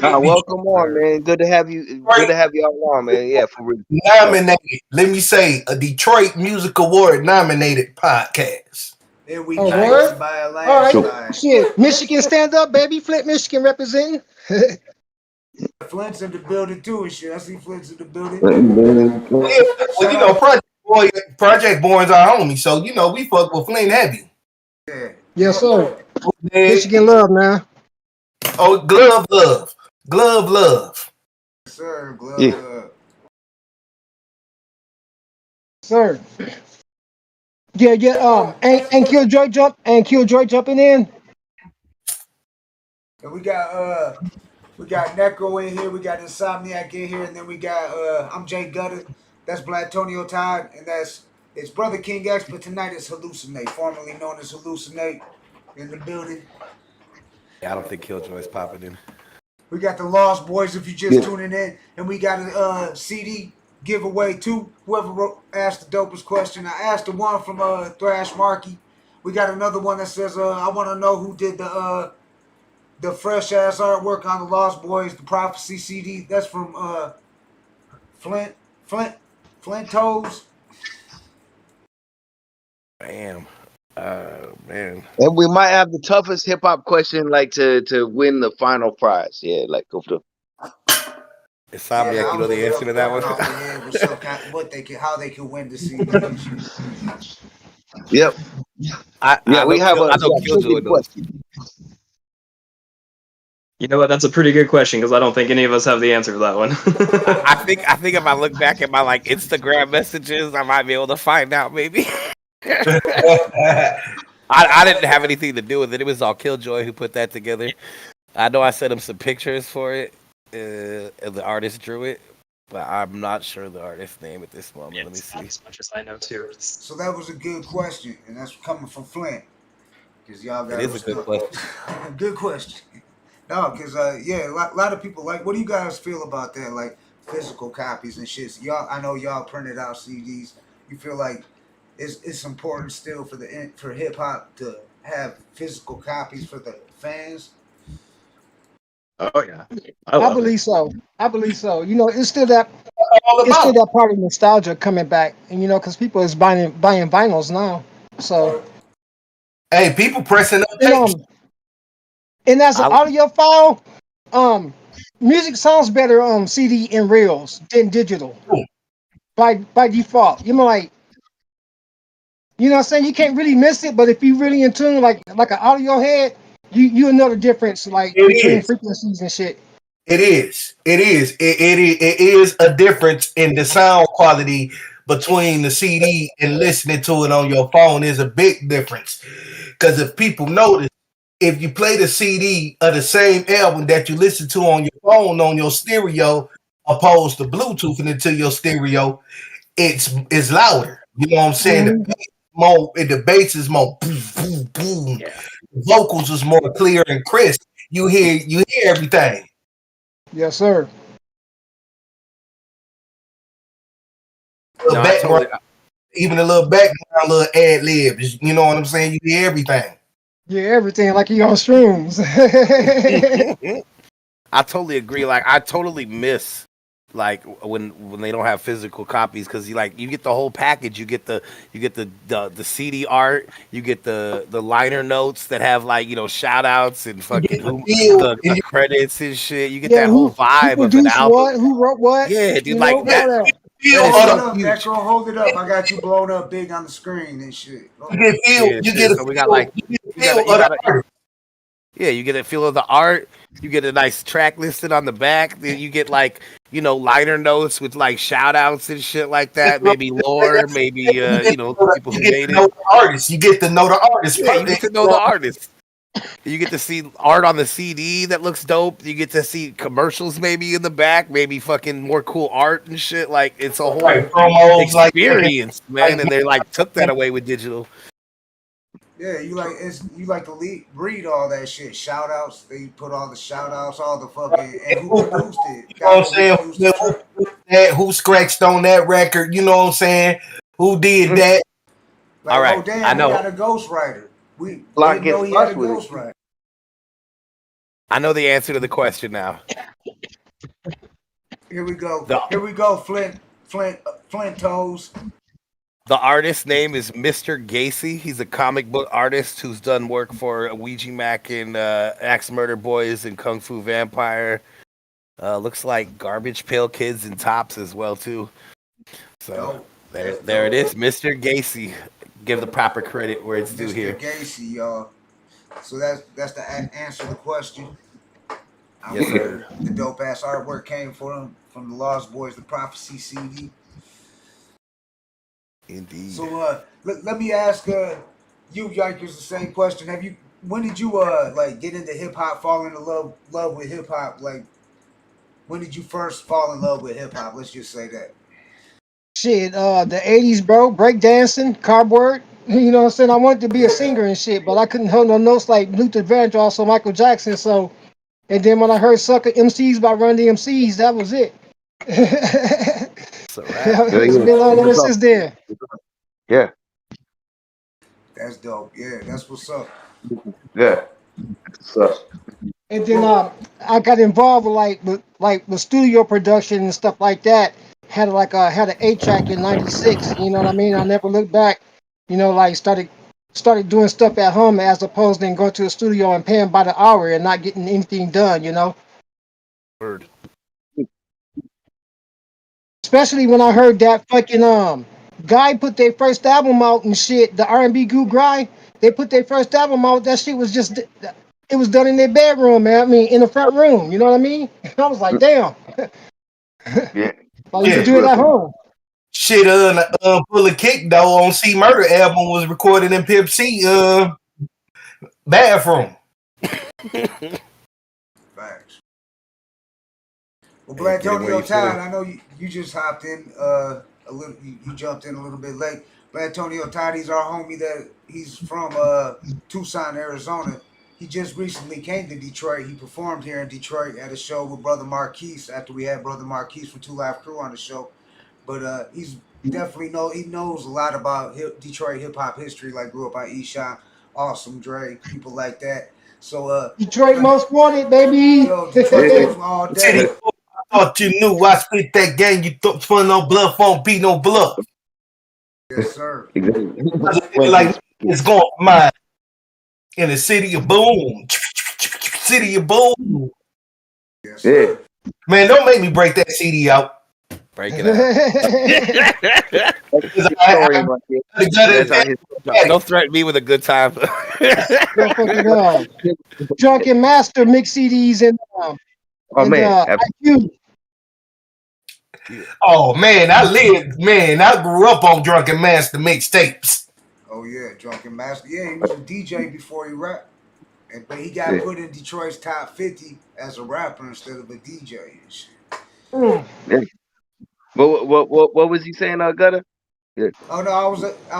[SPEAKER 16] Welcome on, man. Good to have you. Good to have y'all on, man. Yeah, for real.
[SPEAKER 13] Nominated. Let me say a Detroit Music Award nominated podcast.
[SPEAKER 8] And we
[SPEAKER 9] Oh,
[SPEAKER 8] nice
[SPEAKER 9] word?
[SPEAKER 8] by a
[SPEAKER 9] All right.
[SPEAKER 8] landslide.
[SPEAKER 9] Shit. Michigan stand up, baby. Flint, Michigan representing.
[SPEAKER 8] Flint's in the building too and shit. I see Flint's in the building.
[SPEAKER 13] Yeah, well, you know, Project Born's our homie, so you know we fuck with Flint heavy.
[SPEAKER 8] Yeah.
[SPEAKER 9] Yes, sir. Michigan love, man.
[SPEAKER 13] Oh, glove love.
[SPEAKER 8] Yes, sir, glove
[SPEAKER 16] Yeah.
[SPEAKER 8] love.
[SPEAKER 9] Sir. Yeah. And Killjoy jumping in.
[SPEAKER 8] And we got Necro in here, we got Insomniac in here, and then we got I'm Jay Gutta, that's Blatonio Todd, and it's Brother King X, but tonight it's Hallucinate, formerly known as Hallucinate, in the building.
[SPEAKER 12] Yeah, I don't think Killjoy's popping in.
[SPEAKER 8] We got the Lost Boys if you just tuning in, and we got a CD giveaway too. Whoever asked the dopest question, I asked the one from Thrash Marky. We got another one that says I want to know who did the fresh ass artwork on the Lost Boys, the Prophecy CD. That's from Flint Toes.
[SPEAKER 12] Damn. Man.
[SPEAKER 16] And we might have the toughest hip hop question, like to win the final prize. Yeah, like go for the.
[SPEAKER 12] Insomniac, you know the answer to that one?
[SPEAKER 8] How they can win the CD.
[SPEAKER 16] Yep.
[SPEAKER 12] I know Killjoy knows.
[SPEAKER 14] You know what? That's a pretty good question because I don't think any of us have the answer for that one.
[SPEAKER 12] I think if I look back at my like Instagram messages, I might be able to find out maybe. I didn't have anything to do with it. It was all Killjoy who put that together. I know I sent him some pictures for it, and the artist drew it, but I'm not sure the artist's name at this moment.
[SPEAKER 14] Yeah,
[SPEAKER 12] Let me see.
[SPEAKER 14] as much as I know too.
[SPEAKER 8] So that was a good question, and that's coming from Flint, because y'all got.
[SPEAKER 12] It is a good question.
[SPEAKER 8] Good question. No, because a lot of people like. What do you guys feel about that? Like physical copies and shit. So I know y'all printed out CDs. You feel like it's important still for hip hop to have physical copies for the fans.
[SPEAKER 14] Oh yeah,
[SPEAKER 9] I believe so. You know, it's still that part of nostalgia coming back, and you know, because people is buying vinyls now. So,
[SPEAKER 13] hey, people pressing up.
[SPEAKER 9] And as an audio file, music sounds better on CD and reels than digital. By default, you know, like, you know what I'm saying? You can't really miss it, but if you really in tune, like an audio head, you know the difference, like between frequencies and shit.
[SPEAKER 13] It is a difference in the sound quality between the CD and listening to it on your phone is a big difference. Because if people notice, if you play the CD of the same album that you listen to on your phone on your stereo, opposed to Bluetooth into your stereo, it's louder. You know what I'm saying? The bass is more boom, boom, boom. Yeah. The vocals is more clear and crisp. You hear everything.
[SPEAKER 9] Yes, sir.
[SPEAKER 13] Even a little background, a little ad libs. You know what I'm saying? You hear everything.
[SPEAKER 9] Yeah, everything like you on shrooms.
[SPEAKER 12] I totally agree. Like I totally miss like when they don't have physical copies because you get the whole package. You get the CD art. You get the liner notes that have like shout outs and fucking the credits and shit. You get that whole vibe of an album.
[SPEAKER 9] Who wrote what?
[SPEAKER 12] Yeah, dude. Like that.
[SPEAKER 8] Hold it up. I got you blown up big on the screen and shit.
[SPEAKER 12] You get a feel of the art. You get a nice track listed on the back. Then you get liner notes with like shout outs and shit like that. Maybe lore, maybe people who made it.
[SPEAKER 13] Artists. You get to know the artist.
[SPEAKER 12] Yeah, you get to know the artist. You get to see art on the CD that looks dope. You get to see commercials maybe in the back, maybe fucking more cool art and shit. Like it's a whole experience, man. And they took that away with digital.
[SPEAKER 8] Yeah, you like to read all that shit. Shout outs, they put all the shout outs, all the fucking and who produced it.
[SPEAKER 13] You know what I'm saying? Who scratched on that record? You know what I'm saying? Who did that?
[SPEAKER 8] Like,
[SPEAKER 12] All right,
[SPEAKER 8] oh damn,
[SPEAKER 12] I
[SPEAKER 8] he
[SPEAKER 12] know.
[SPEAKER 8] got a ghostwriter. We
[SPEAKER 16] Block
[SPEAKER 8] didn't know
[SPEAKER 16] gets
[SPEAKER 8] he had a
[SPEAKER 16] us with it.
[SPEAKER 8] ghostwriter.
[SPEAKER 12] I know the answer to the question now.
[SPEAKER 8] Here we go.
[SPEAKER 12] The,
[SPEAKER 8] Here we go. Flint toes.
[SPEAKER 12] the artist's name is Mr. Gacy. He's a comic book artist who's done work for Ouija Mac and Axe Murder Boys and Kung Fu Vampire. Looks like Garbage Pail Kids and Tops as well too. So there it is, Mr. Gacy. Give the proper credit where it's due
[SPEAKER 8] Mr.
[SPEAKER 12] here.
[SPEAKER 8] Gacy, y'all. So that's the answer to the question.
[SPEAKER 12] Yes, sir.
[SPEAKER 8] The dope ass artwork came from the Lost Boys, the Prophecy CD.
[SPEAKER 12] Indeed.
[SPEAKER 8] So let me ask you Yikers the same question. When did you like get into hip hop, fall into love with hip hop? Like when did you first fall in love with hip hop? Let's just say that.
[SPEAKER 9] Shit, the 80s, bro, breakdancing, cardboard. You know what I'm saying? I wanted to be a singer and shit, but I couldn't hold no notes like Luther Vandross or Michael Jackson. So, and then when I heard Sucker MCs by Run DMCs, that was it.
[SPEAKER 12] It's a wrap.
[SPEAKER 9] It's been on ever since then.
[SPEAKER 16] Yeah.
[SPEAKER 8] That's dope. Yeah, that's what's up.
[SPEAKER 16] Yeah. What's up?
[SPEAKER 9] And then I got involved with studio production and stuff like that. Had an 8-track in '96. You know what I mean? I never looked back. You know, like started doing stuff at home as opposed to going to a studio and paying by the hour and not getting anything done. You know.
[SPEAKER 12] Word.
[SPEAKER 9] Especially when I heard that fucking guy put their first album out and shit. The R&B group guy, they put their first album out. That shit was just. It was done in their bedroom, man. I mean, in the front room. You know what I mean? I was like, damn.
[SPEAKER 16] Yeah.
[SPEAKER 9] Like, you could do it at home.
[SPEAKER 13] Shit, Pull a Kick though on C Murder album was recorded in Pip C bathroom.
[SPEAKER 8] Facts. Well, Blatonio, Todd, I know you just hopped in a little. You jumped in a little bit late. Blatonio, Todd, he's our homie he's from Tucson, Arizona. He just recently came to Detroit. He performed here in Detroit at a show with Brother Marquise after we had Brother Marquise from Two Live Crew on the show. But he's definitely he knows a lot about Detroit hip hop history. Like grew up on Esham, Awesome Dre, people like that. So
[SPEAKER 9] Detroit Most Wanted, baby.
[SPEAKER 8] Yo, Detroit all day.
[SPEAKER 13] I thought you knew I spit that game. You thought fun no bluff won't be no bluff.
[SPEAKER 8] Yes, sir.
[SPEAKER 13] Like it's going mine in the city of boom, city of boom.
[SPEAKER 8] Yes, sir.
[SPEAKER 13] Man, don't make me break that CD out.
[SPEAKER 12] Break it out. Don't threaten me with a good time.
[SPEAKER 9] Drunken Master mix CDs and IQ.
[SPEAKER 13] Oh man, I grew up on Drunken Master mixtapes.
[SPEAKER 8] Oh yeah, Drunken Master. Yeah, he was a DJ before he rapped. But he got put in Detroit's top 50 as a rapper instead of a DJ and shit.
[SPEAKER 16] Yeah. What was he saying, Gutta? Yeah.
[SPEAKER 8] Oh no, I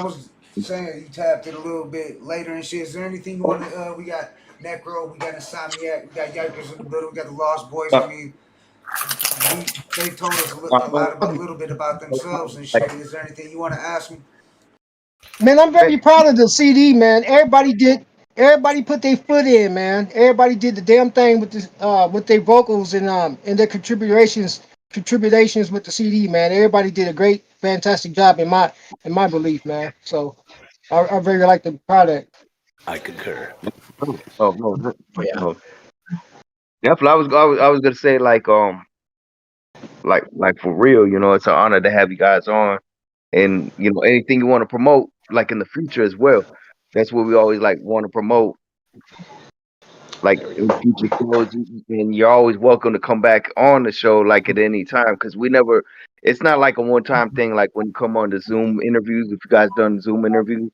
[SPEAKER 8] was saying you tapped it a little bit later and shit. Is there anything you want to? We got Necro, we got Insomniac, we got Yikers in the middle, we got the Lost Boys. I mean, they told us a little bit about themselves and shit. Is there anything you want to ask me?
[SPEAKER 9] Man, I'm very proud of the CD, man. Everybody put their foot in, man. Everybody did the damn thing with their vocals and their contributions with the CD, man. Everybody did a great, fantastic job in my belief, man. So I very like the product.
[SPEAKER 12] I concur.
[SPEAKER 16] Oh no, yeah. Definitely, I was gonna say like for real, you know, it's an honor to have you guys on, and you know anything you want to promote, like in the future as well. That's what we always like want to promote, like in future shows, and you're always welcome to come back on the show like at any time because it's not like a one-time thing. Like when you come on the Zoom interviews, if you guys done Zoom interviews,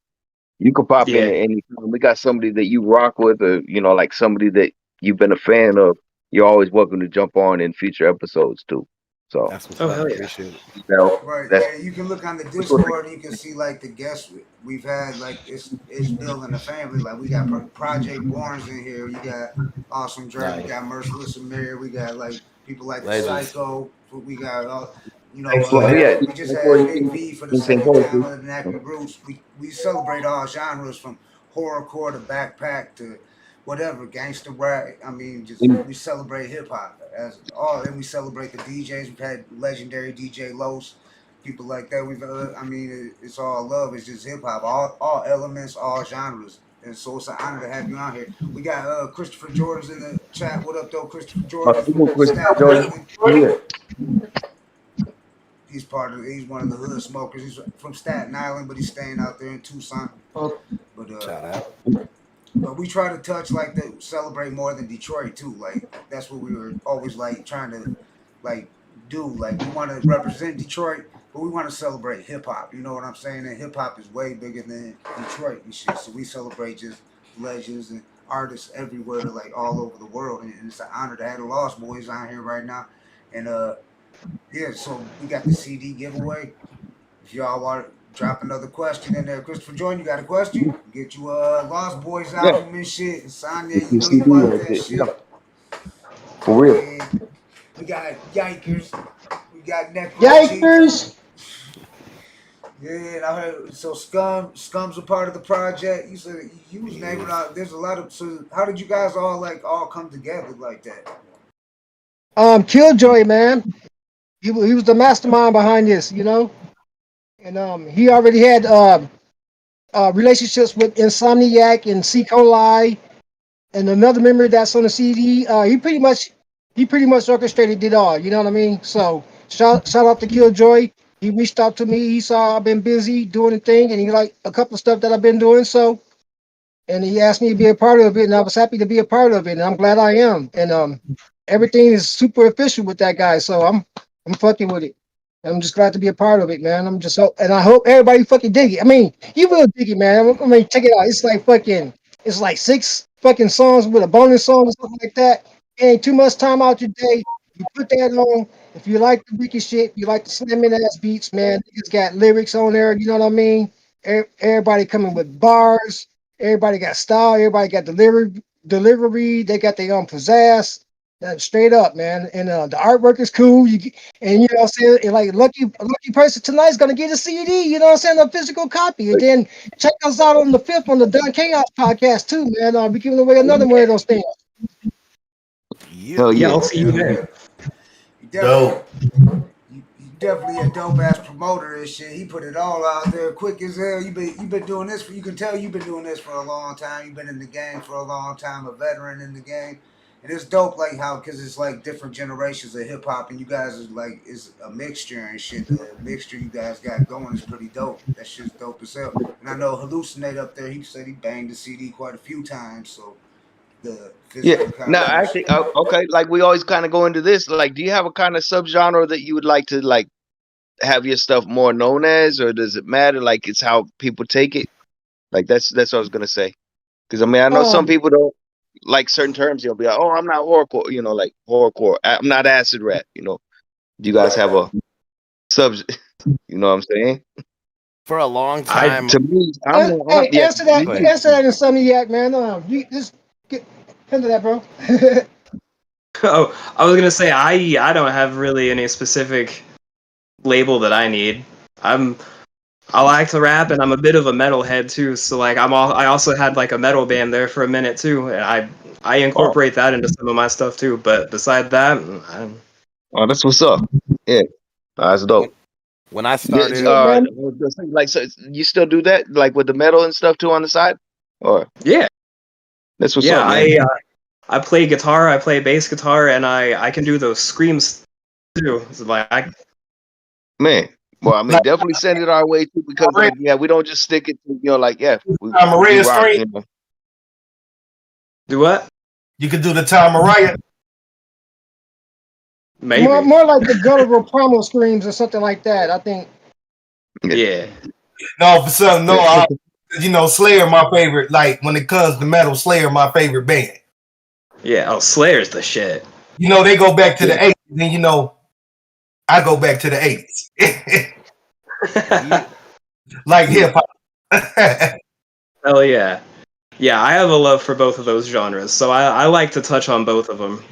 [SPEAKER 16] you can pop in at any time. We got somebody that you rock with, or you know, like somebody that you've been a fan of. You're always welcome to jump on in future episodes too. So
[SPEAKER 12] that's what's I appreciate it.
[SPEAKER 8] Right, yeah, you can look on the Discord and you can see like the guests we've had. Like it's building a family. Like we got Project Borns in here. You got Awesome Dre. We got Merciless Amir. We got like people like the Psycho. We got You know,
[SPEAKER 16] Well, yeah,
[SPEAKER 8] we just
[SPEAKER 16] that's
[SPEAKER 8] had
[SPEAKER 16] what
[SPEAKER 8] Big V for the
[SPEAKER 16] you think
[SPEAKER 8] second time
[SPEAKER 16] poetry.
[SPEAKER 8] of the Active Roots. We celebrate all genres from horrorcore to backpack to whatever gangster rap. I mean, just we celebrate hip hop as all, and we celebrate the DJs. We've had legendary DJ Los, people like that. I mean, it's all love. It's just hip hop, all elements, all genres. And so it's an honor to have you on here. We got Christopher Jordan's in the chat. What up, though, Christopher Jordan from Staten Island? He's one of the hood smokers. He's from Staten Island, but he's staying out there in Tucson. But we try to touch like the celebrate more than Detroit too. Like that's what we were always like trying to like do. Like we want to represent Detroit, but we want to celebrate hip hop. You know what I'm saying? And hip hop is way bigger than Detroit and shit. So we celebrate just legends and artists everywhere, like all over the world. And it's an honor to have the Lost Boys on here right now. And yeah, so we got the CD giveaway. If y'all want to drop another question in there, Christopher Jordan, you got a question? Get you Lost Boys album and shit, and sign there. You know you like that shit.
[SPEAKER 16] For real.
[SPEAKER 8] And we got Yikers. We got
[SPEAKER 9] Yikers.
[SPEAKER 8] Yeah, and I heard so Scum's a part of the project. You said you was naming out. There's a lot of. So how did you guys all come together like that?
[SPEAKER 9] Killjoy, man. He was the mastermind behind this, you know, and he already had relationships with Insomniac and C. coli, and another member that's on the CD. He pretty much orchestrated it all. You know what I mean? So shout out to Killjoy. He reached out to me. He saw I've been busy doing the thing, and he liked a couple of stuff that I've been doing. So, and he asked me to be a part of it, and I was happy to be a part of it, and I'm glad I am. And everything is super official with that guy. So I'm fucking with it. I'm just glad to be a part of it, man. And I hope everybody fucking dig it. I mean, you will dig it, man. I mean, check it out. It's like 6 fucking songs with a bonus song or something like that. Ain't too much time out your day. You put that on. If you like the wicked shit, if you like the slamming ass beats, man, it's got lyrics on there. You know what I mean? Everybody coming with bars. Everybody got style. Everybody got delivery. They got their own pizzazz. That's straight up, man. And the artwork is cool. And you know what I'm saying? And like lucky person tonight's gonna get a CD, you know what I'm saying? A physical copy. And then check us out on the 5th on the Don Chaos podcast too, man. I'll be giving away another one of those things.
[SPEAKER 16] Hell yeah.
[SPEAKER 14] I'll see you there.
[SPEAKER 8] Dope. You definitely a dope ass promoter and shit. He put it all out there quick as hell. You been doing this you can tell you've been doing this for a long time. You've been in the game for a long time, a veteran in the game. And it's dope, like how, because it's like different generations of hip hop, and you guys is like, it's a mixture and shit. The mixture you guys got going is pretty dope. That shit's dope as hell. And I know Hallucinate up there, he said he banged the CD quite a few times, so the physical
[SPEAKER 16] Now actually, okay, like we always kind of go into this. Like, do you have a kind of subgenre that you would like to like have your stuff more known as, or does it matter? Like, it's how people take it. Like that's what I was gonna say. Because I mean, I know some people don't like certain terms. You'll be like, "Oh, I'm not horrorcore," you know, like horrorcore. I'm not acid rap. You know, do you guys have a sub? You know what I'm saying?
[SPEAKER 12] For a long time,
[SPEAKER 16] to me,
[SPEAKER 9] answer that Insomniac, man. You just get into that, bro.
[SPEAKER 14] Oh, I was gonna say I don't have really any specific label that I need. I like to rap, and I'm a bit of a metalhead too. So like I also had like a metal band there for a minute too, and I incorporate that into some of my stuff too. But beside that,
[SPEAKER 16] oh, that's what's up. Yeah, that's dope.
[SPEAKER 12] When I started,
[SPEAKER 16] like, so you still do that, like with the metal and stuff too on the side, or
[SPEAKER 14] yeah,
[SPEAKER 16] that's what's up, man.
[SPEAKER 14] I play guitar, I play bass guitar, and I can do those screams too. So like
[SPEAKER 16] man. Well, I mean, definitely send it our way too, because like, we don't just stick it to, you know, like we rock, you know.
[SPEAKER 14] Do what?
[SPEAKER 13] You could do the Tom Mariah.
[SPEAKER 14] Maybe
[SPEAKER 9] more like the guttural promo screams or something like that. I think.
[SPEAKER 14] Yeah.
[SPEAKER 13] No, for some, no. You know, Slayer, my favorite. Like when it comes to metal, Slayer, my favorite band.
[SPEAKER 14] Yeah. Oh, Slayer's the shit.
[SPEAKER 13] You know, they go back to the 80s, and you know, I go back to the 80s. Like hip hop.
[SPEAKER 14] Hell yeah. Yeah, I have a love for both of those genres, so I like to touch on both of them.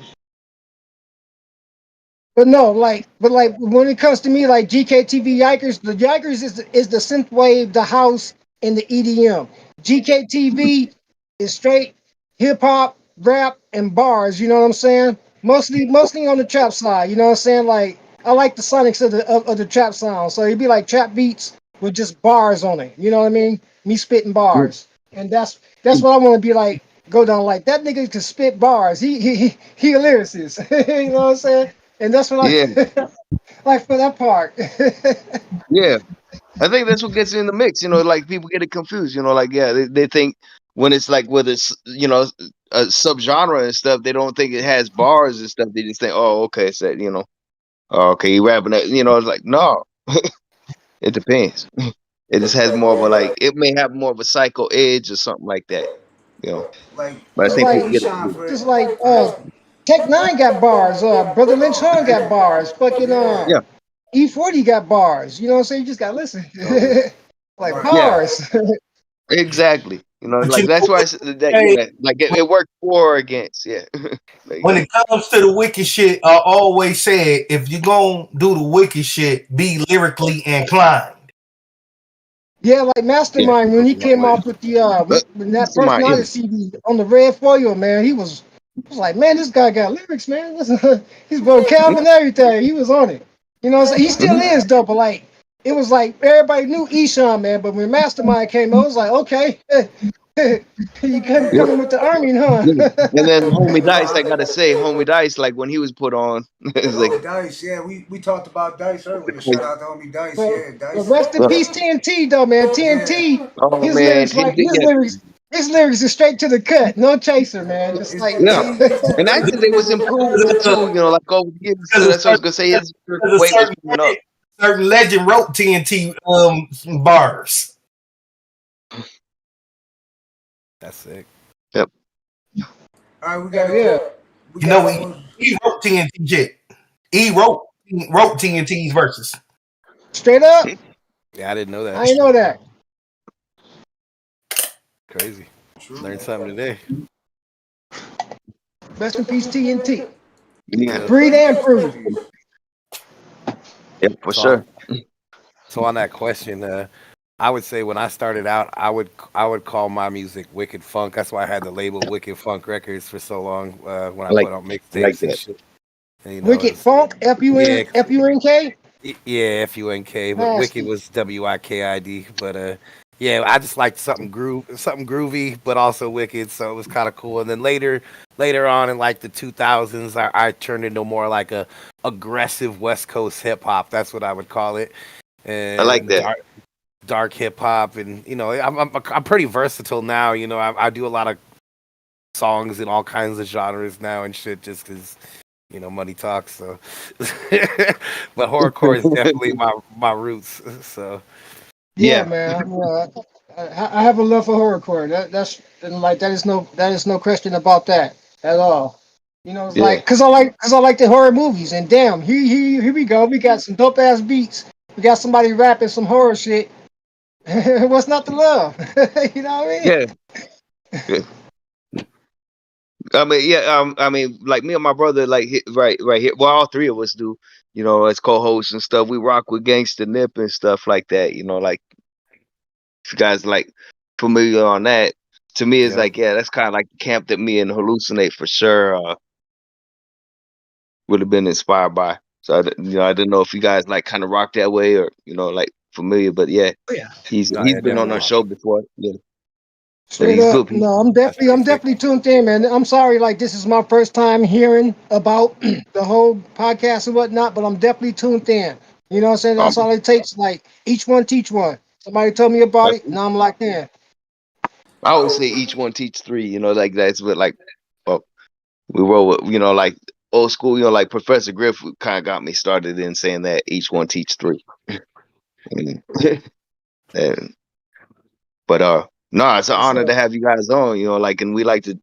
[SPEAKER 9] But no, but when it comes to me, like GKTV Yikers, the Yikers is the synth wave, the house, and the EDM. GKTV is straight hip hop, rap, and bars. You know what I'm saying? Mostly on the trap side. You know what I'm saying? Like I like the sonics of the trap sound. So it'd be like trap beats with just bars on it. You know what I mean? Me spitting bars, and that's what I want to be like. Go down like that nigga can spit bars. He a lyricist. You know what I'm saying? And that's what
[SPEAKER 16] Yeah,
[SPEAKER 9] I like for that part.
[SPEAKER 16] yeah. I think that's what gets in the mix. Like people get it confused. Like yeah, they think when it's like whether it's a subgenre and stuff, they don't think it has bars and stuff. They just think, oh, okay, so oh, okay, he rapping that. It's like no, it depends. It just has more of a like. It may have more of a psycho edge or something like that.
[SPEAKER 8] Like
[SPEAKER 16] But I
[SPEAKER 9] just
[SPEAKER 16] think
[SPEAKER 9] like
[SPEAKER 16] people get it
[SPEAKER 8] Eshawn
[SPEAKER 16] confused.
[SPEAKER 8] for
[SPEAKER 9] just like Tech Nine got bars. Brother Lynch Horn got bars. Fucking
[SPEAKER 16] Yeah,
[SPEAKER 9] E40 got bars. You know what I'm saying? You just gotta listen. Like
[SPEAKER 8] right.
[SPEAKER 16] yeah,
[SPEAKER 9] bars.
[SPEAKER 16] exactly.
[SPEAKER 13] But
[SPEAKER 16] Like that's why I said that.
[SPEAKER 13] hey,
[SPEAKER 16] Yeah, like it worked for or against. Yeah, there you
[SPEAKER 13] when
[SPEAKER 16] go.
[SPEAKER 13] it comes to the wicked shit, I always said if you're gonna do the wicked shit, be lyrically inclined.
[SPEAKER 9] Yeah, like
[SPEAKER 16] Yeah,
[SPEAKER 9] Mastermind when he came off with the with that
[SPEAKER 16] that's my
[SPEAKER 9] personality CD on the red foil, man, he was like, man, this guy got lyrics, man. Listen, his vocab and everything. He was on it. You know what I'm saying? He still is though, but like it was like everybody knew Eshawn, man. But when Mastermind came, I was like, okay, you couldn't
[SPEAKER 16] yeah.
[SPEAKER 9] come in with the army, huh?
[SPEAKER 16] Yeah. And then Homie Dice, I gotta say, Homie Dice, like when he was put on, it's like,
[SPEAKER 8] Dice, yeah, we talked about Dice earlier. Shout out to homie Dice,
[SPEAKER 9] But,
[SPEAKER 8] yeah,
[SPEAKER 9] but
[SPEAKER 8] Dice.
[SPEAKER 9] rest in peace, TNT though, man. TNT,
[SPEAKER 16] oh
[SPEAKER 9] his
[SPEAKER 16] man,
[SPEAKER 9] lyrics
[SPEAKER 16] he
[SPEAKER 9] like
[SPEAKER 16] did, yeah,
[SPEAKER 9] his lyrics is straight to the cut, no chaser, man. Just like
[SPEAKER 16] yeah. And actually, they was improving too, like over the years. So that's what I was gonna say. His
[SPEAKER 13] Because a
[SPEAKER 16] weight was coming up.
[SPEAKER 13] certain legend wrote TNT bars.
[SPEAKER 12] That's sick.
[SPEAKER 16] Yep.
[SPEAKER 8] All right, we got
[SPEAKER 9] yeah.
[SPEAKER 13] You know, he wrote TNT shit. He wrote TNT's verses.
[SPEAKER 9] Straight up.
[SPEAKER 12] Yeah, I didn't know that.
[SPEAKER 9] I didn't know that.
[SPEAKER 12] Crazy. Learned something today.
[SPEAKER 9] Rest in peace, TNT.
[SPEAKER 16] Yeah.
[SPEAKER 9] Breathe and prove.
[SPEAKER 16] Yeah, for
[SPEAKER 12] So,
[SPEAKER 16] sure.
[SPEAKER 12] So on that question, I would say when I started out, I would call my music Wicked Funk. That's why I had the label Wicked Funk Records for so long. When I
[SPEAKER 16] Like,
[SPEAKER 12] put out
[SPEAKER 16] like
[SPEAKER 12] mixtapes and
[SPEAKER 16] that.
[SPEAKER 12] shit. And,
[SPEAKER 9] Wicked Funk,
[SPEAKER 12] yeah,
[SPEAKER 9] FUNK.
[SPEAKER 12] yeah, FUNK, but
[SPEAKER 9] Nasty.
[SPEAKER 12] Wicked was WIKID. But yeah, I just liked something groovy, but also wicked. So it was kind of cool. And then later on in like the 2000s, I turned into more like a aggressive West Coast hip hop. That's what I would call it. And
[SPEAKER 16] I like that.
[SPEAKER 12] dark hip hop, and I'm pretty versatile now. I do a lot of songs in all kinds of genres now and shit, just because money talks. So, but horrorcore is definitely my roots. So,
[SPEAKER 9] Yeah, man. I have a love for horrorcore. That is no question about that at all. It's
[SPEAKER 16] Yeah.
[SPEAKER 9] like cause I like the horror movies, and damn, here we go. We got some dope ass beats. We got somebody rapping some horror shit. What's not to love? You know what I mean?
[SPEAKER 16] Yeah. I mean, yeah. I mean, like me and my brother, like right here. Well, all three of us do. As co-hosts and stuff. We rock with Gangsta Nip and stuff like that. Like if you guys like familiar on that. To me, it's like, yeah, that's kind of like the camp that me and Hallucinate for sure would have been inspired by. So I didn't know if you guys like kind of rock that way or like familiar, but yeah, he's been on our show before. Yeah, and
[SPEAKER 9] Straight
[SPEAKER 16] he's
[SPEAKER 9] up.
[SPEAKER 16] good.
[SPEAKER 9] No, I'm definitely tuned in, man. I'm sorry, like this is my first time hearing about the whole podcast and whatnot, but I'm definitely tuned in. You know what I'm saying? That's all it takes. Like each one teach one. Somebody told me about it, now I'm locked in.
[SPEAKER 16] I always say each one teach three. Like that's what like we roll with. Like old school. Like Professor Griff kind of got me started in saying that each one teach three. and, but no, it's an honor to have you guys on. Like, and we like to,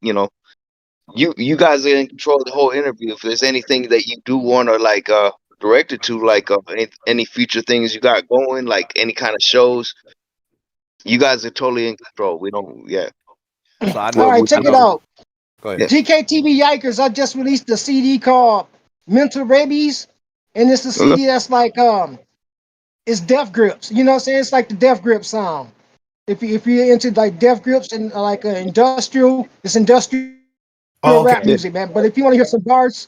[SPEAKER 16] you guys are in control of the whole interview. If there's anything that you do want to like direct it to, like any future things you got going, like any kind of shows, you guys are totally in control. We don't, yeah.
[SPEAKER 12] So
[SPEAKER 9] All right, check it out.
[SPEAKER 12] Go ahead.
[SPEAKER 9] GKTV Yikers, I just released a CD called Mental Rabies. and it's a CD that's like it's Death Grips. You know what I'm saying? It's like the Death Grip sound. If you're into like Death Grips and like industrial, it's industrial rap
[SPEAKER 13] Okay.
[SPEAKER 9] music, man. But if you want to hear some bars,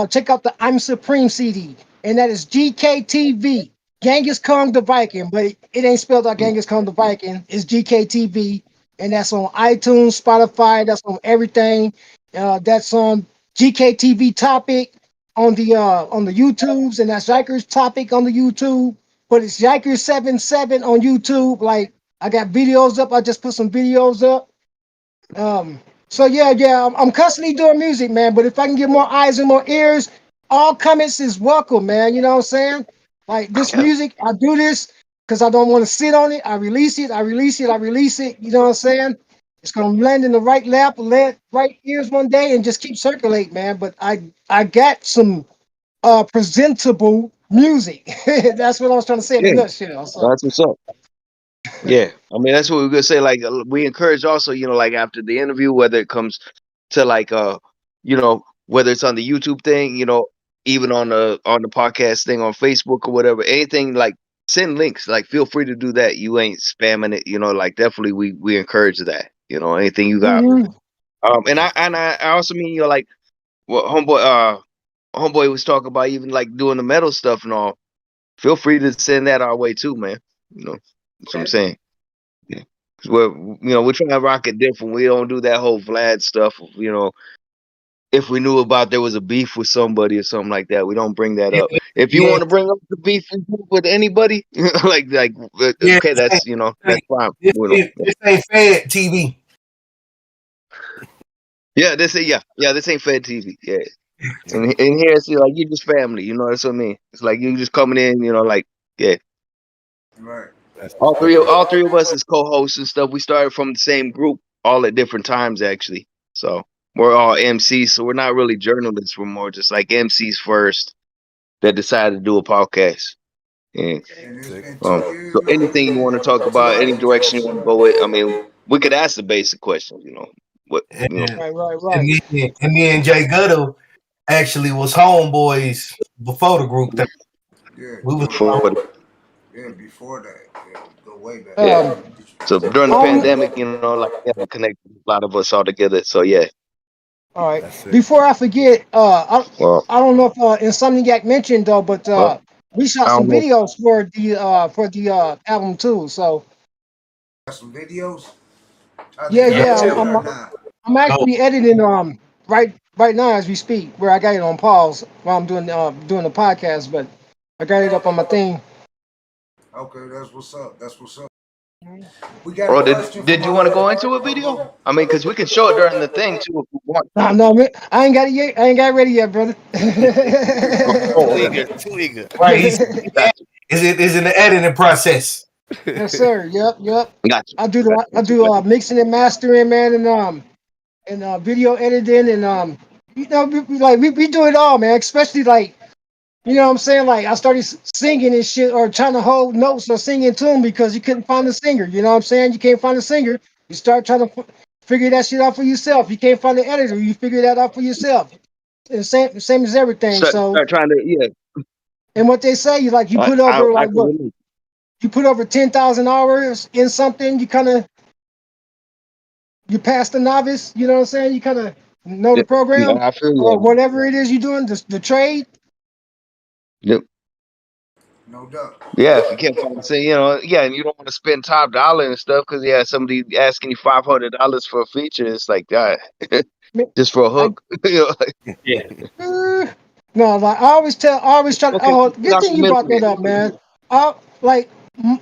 [SPEAKER 9] check out the I'm Supreme CD, and that is GKTV. Genghis Khan the Viking, but it ain't spelled out Genghis Khan the Viking. It's GKTV, and that's on iTunes, Spotify. That's on everything. That's on GKTV Topic on the YouTubes, and that's Yikers Topic on the YouTube. But it's Yikers 77 on YouTube. Like I got videos up. I just put some videos up. So yeah, I'm constantly doing music, man. But if I can get more eyes and more ears, all comments is welcome, man. You know what I'm saying? Like this music, I do this because I don't want to sit on it. I release it, I release it, I release it. You know what I'm saying? It's gonna land in the right lap, right ears one day, and just keep circulating, man. But I got some presentable music. That's what I was trying to say in a
[SPEAKER 16] Yeah,
[SPEAKER 9] nutshell. So.
[SPEAKER 16] that's what's up. Yeah, I mean that's what we're gonna say. Like we encourage also, like after the interview, whether it comes to like whether it's on the YouTube thing, even on the podcast thing on Facebook or whatever, anything like send links. Like feel free to do that. You ain't spamming it, like definitely we encourage that. Anything you got.
[SPEAKER 9] Mhm.
[SPEAKER 16] And I also mean, like what homeboy was talking about, even like doing the metal stuff and all. Feel free to send that our way too, man. That's what I'm saying. Yeah. 'Cause we're trying to rock it different. We don't do that whole Vlad stuff. If we knew about there was a beef with somebody or something like that, we don't bring that up. If you
[SPEAKER 13] Yeah,
[SPEAKER 16] want to bring up the beef with anybody,
[SPEAKER 13] yeah.
[SPEAKER 16] okay, that's that's fine.
[SPEAKER 13] This ain't Fed TV.
[SPEAKER 16] Yeah, this ain't Fed TV. Yeah, and here it's like you just family. That's what I mean. It's like you just coming in. Like yeah.
[SPEAKER 8] Right.
[SPEAKER 16] All three of us as co-hosts and stuff. We started from the same group, all at different times actually. So we're all MCs. So we're not really journalists. We're more just like MCs first that decided to do a podcast. And so anything you want to talk about, any direction you want to go with, I mean, we could ask the basic questions. What
[SPEAKER 13] And,
[SPEAKER 9] Right.
[SPEAKER 13] and me and Jay Gutta actually was homeboys before the group thing.
[SPEAKER 8] Yeah.
[SPEAKER 13] We was
[SPEAKER 16] before.
[SPEAKER 8] Yeah, before that. Yeah, go way back.
[SPEAKER 16] Yeah. So during the
[SPEAKER 9] Um,
[SPEAKER 16] pandemic, like we had to connect a lot of us all together. So yeah.
[SPEAKER 9] All right. Before I forget,
[SPEAKER 16] Well,
[SPEAKER 9] I don't know if Insomniac mentioned though, but we shot
[SPEAKER 16] I
[SPEAKER 9] some
[SPEAKER 16] don't know.
[SPEAKER 9] videos for the album too. So
[SPEAKER 8] Got some videos. I
[SPEAKER 9] yeah,
[SPEAKER 8] think I
[SPEAKER 9] yeah,
[SPEAKER 8] got
[SPEAKER 9] I'm
[SPEAKER 8] it
[SPEAKER 9] I'm,
[SPEAKER 8] now.
[SPEAKER 9] I'm actually editing right now as we speak, where I got it on pause while I'm doing the podcast, but I got it up on my thing.
[SPEAKER 8] Okay, that's what's up. That's what's up. We got a
[SPEAKER 16] Bro,
[SPEAKER 8] question
[SPEAKER 16] did
[SPEAKER 8] from
[SPEAKER 16] you want to go into a video? I mean, because we can show it during the thing too if we want.
[SPEAKER 9] No, man, I ain't got it yet. I ain't got it ready yet, brother.
[SPEAKER 16] Oh,
[SPEAKER 12] Too eager.
[SPEAKER 13] right.
[SPEAKER 16] Gotcha.
[SPEAKER 13] Is in the editing process.
[SPEAKER 9] Yes, sir. Yep.
[SPEAKER 16] Gotcha.
[SPEAKER 9] I do mixing and mastering, man, and video editing, and we do it all, man. Especially like what I'm saying. Like I started singing and shit, or trying to hold notes or singing to them because you couldn't find a singer. You know what I'm saying? You can't find a singer. You start trying to figure that shit out for yourself. You can't find an editor. You figure that out for yourself. And same as everything.
[SPEAKER 16] Start
[SPEAKER 9] So,
[SPEAKER 16] trying to
[SPEAKER 9] and what they say, you put
[SPEAKER 16] I
[SPEAKER 9] over like
[SPEAKER 16] can
[SPEAKER 9] what
[SPEAKER 16] relate.
[SPEAKER 9] you put over 10,000 hours in something, you pass the novice. You know what I'm saying? You kind of know the
[SPEAKER 16] Yeah,
[SPEAKER 9] program
[SPEAKER 16] I feel
[SPEAKER 9] or
[SPEAKER 16] you.
[SPEAKER 9] whatever it is you're doing, the trade.
[SPEAKER 16] Yep.
[SPEAKER 8] No doubt.
[SPEAKER 16] Yeah, if you can't find say, yeah, and you don't want to spend top dollar and stuff because somebody asking you $500 for a feature. It's like God, just for a
[SPEAKER 9] I,
[SPEAKER 16] hook.
[SPEAKER 13] Yeah.
[SPEAKER 9] no, like I always try.
[SPEAKER 16] Okay,
[SPEAKER 9] Oh, good thing you brought that up, man. Like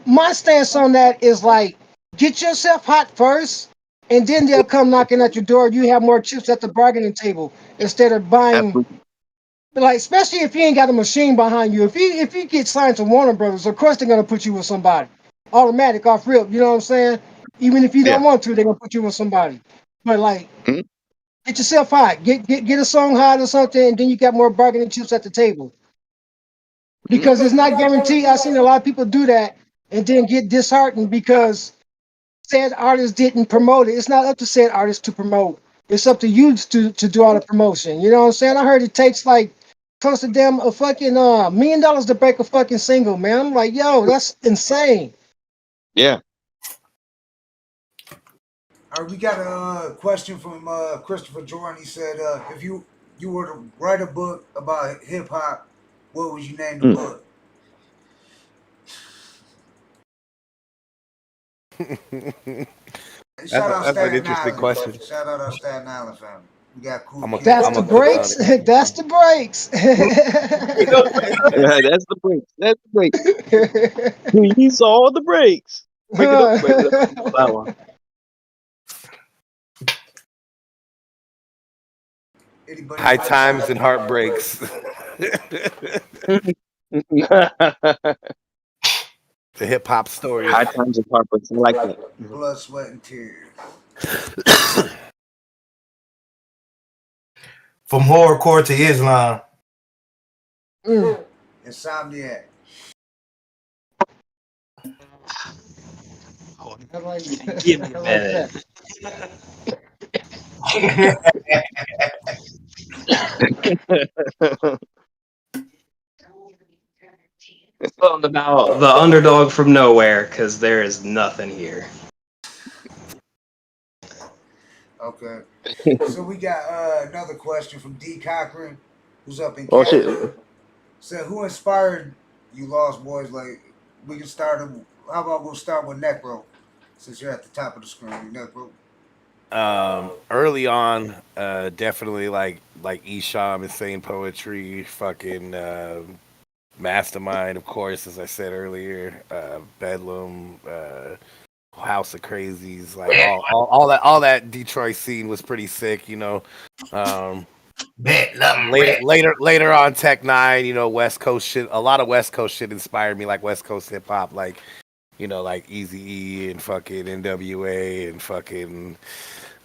[SPEAKER 9] my stance on that is like get yourself hot first, and then they'll come knocking at your door. You have more chips at the bargaining table instead of buying.
[SPEAKER 16] Absolutely.
[SPEAKER 9] Like especially if you ain't got a machine behind you. If you get signed to Warner Brothers, of course they're gonna put you with somebody, automatic off rip. You know what I'm saying? Even if you
[SPEAKER 16] Yeah.
[SPEAKER 9] don't want to, they're gonna put you with somebody. But like.
[SPEAKER 16] Mhm.
[SPEAKER 9] Get yourself hot. Get a song hot or something, and then you got more bargaining chips at the table.
[SPEAKER 16] Mhm.
[SPEAKER 9] Because it's not guaranteed. I've seen a lot of people do that and then get disheartened because said artist didn't promote it. It's not up to said artist to promote. It's up to you to do all the promotion. You know what I'm saying? I heard it takes like Cost a damn a fucking $1 million to break a fucking single, man. I'm like, yo, that's insane.
[SPEAKER 16] Yeah.
[SPEAKER 8] All right, we got a question from Christopher Jordan. He said, if you were to write a book about hip hop, what would you name the book? Shout out
[SPEAKER 12] That's an
[SPEAKER 8] Staten
[SPEAKER 12] interesting
[SPEAKER 8] Island.
[SPEAKER 12] question.
[SPEAKER 8] Shout out our Staten Island family. We got cool
[SPEAKER 12] I'm a,
[SPEAKER 8] kids.
[SPEAKER 9] That's
[SPEAKER 12] I'm
[SPEAKER 9] the
[SPEAKER 12] a click on
[SPEAKER 9] breaks.
[SPEAKER 12] it.
[SPEAKER 9] That's the breaks.
[SPEAKER 16] Yeah, that's the break. That's the break.
[SPEAKER 15] He saw the breaks. Break it up, break it up. That one.
[SPEAKER 8] Anybody
[SPEAKER 12] High
[SPEAKER 8] want
[SPEAKER 12] times and heartbreaks. The hip hop story.
[SPEAKER 16] High times and heartbreaks. I like that.
[SPEAKER 8] blood, sweat, and tears?
[SPEAKER 13] From horrorcore to Islam.
[SPEAKER 8] Insomniac.
[SPEAKER 14] Give me a minute. Something about the underdog from nowhere, because there is nothing here.
[SPEAKER 8] Okay. So we got another question from D. Cochran, who's up in
[SPEAKER 16] Oh shit.
[SPEAKER 8] Canada. Said, who inspired you Lost Boys? Like, we can start. How about we'll start with Necro, since you're at the top of the screen, Necro.
[SPEAKER 12] Early on, definitely like Isham, Insane Poetry, fucking Mastermind, of course, as I said earlier, Bedlam, House of Crazies, like all that Detroit scene was pretty sick, you know. Later on, Tech Nine, you know, West Coast shit. A lot of West Coast shit inspired me, like West Coast hip hop, like, you know, like Eazy-E and fucking NWA and fucking,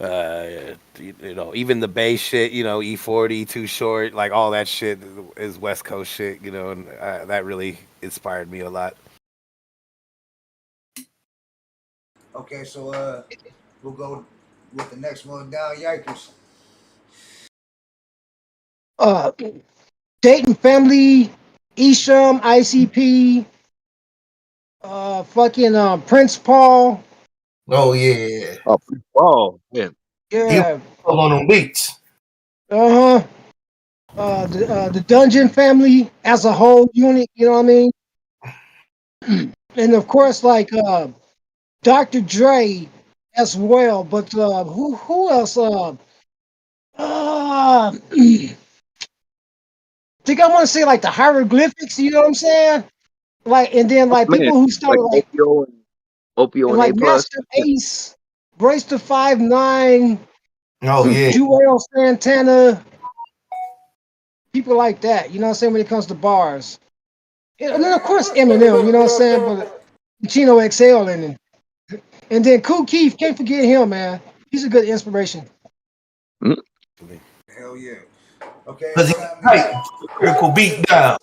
[SPEAKER 12] you know, even the Bay shit, you know, E40, Too Short, like all that shit is West Coast shit, you know, and that really inspired me a lot.
[SPEAKER 8] Okay, so we'll go with the next one down. Yikers.
[SPEAKER 9] Dayton Family, Isham, ICP, fucking Prince Paul.
[SPEAKER 13] Oh yeah.
[SPEAKER 16] Oh yeah.
[SPEAKER 9] Yeah.
[SPEAKER 13] On them beats.
[SPEAKER 9] The Dungeon Family as a whole unit, you know what I mean? And of course, like Dr. Dre as well. But who else? Think I want to say like the hieroglyphics, you know what I'm saying? Like, and then like
[SPEAKER 16] Man,
[SPEAKER 9] people who started like
[SPEAKER 16] Opio
[SPEAKER 9] and
[SPEAKER 16] and
[SPEAKER 9] like
[SPEAKER 16] A plus.
[SPEAKER 9] Master Ace, Brace to 5'9",
[SPEAKER 13] Oh yeah.
[SPEAKER 9] Joel Santana, people like that, you know what I'm saying, when it comes to bars. And then of course Eminem, you know what I'm saying, but Chino XL in it. And then Kool Keith, can't forget him, man. He's a good inspiration.
[SPEAKER 8] Hell yeah. Okay.
[SPEAKER 13] Cause
[SPEAKER 8] Insomniac.
[SPEAKER 13] critical beat down.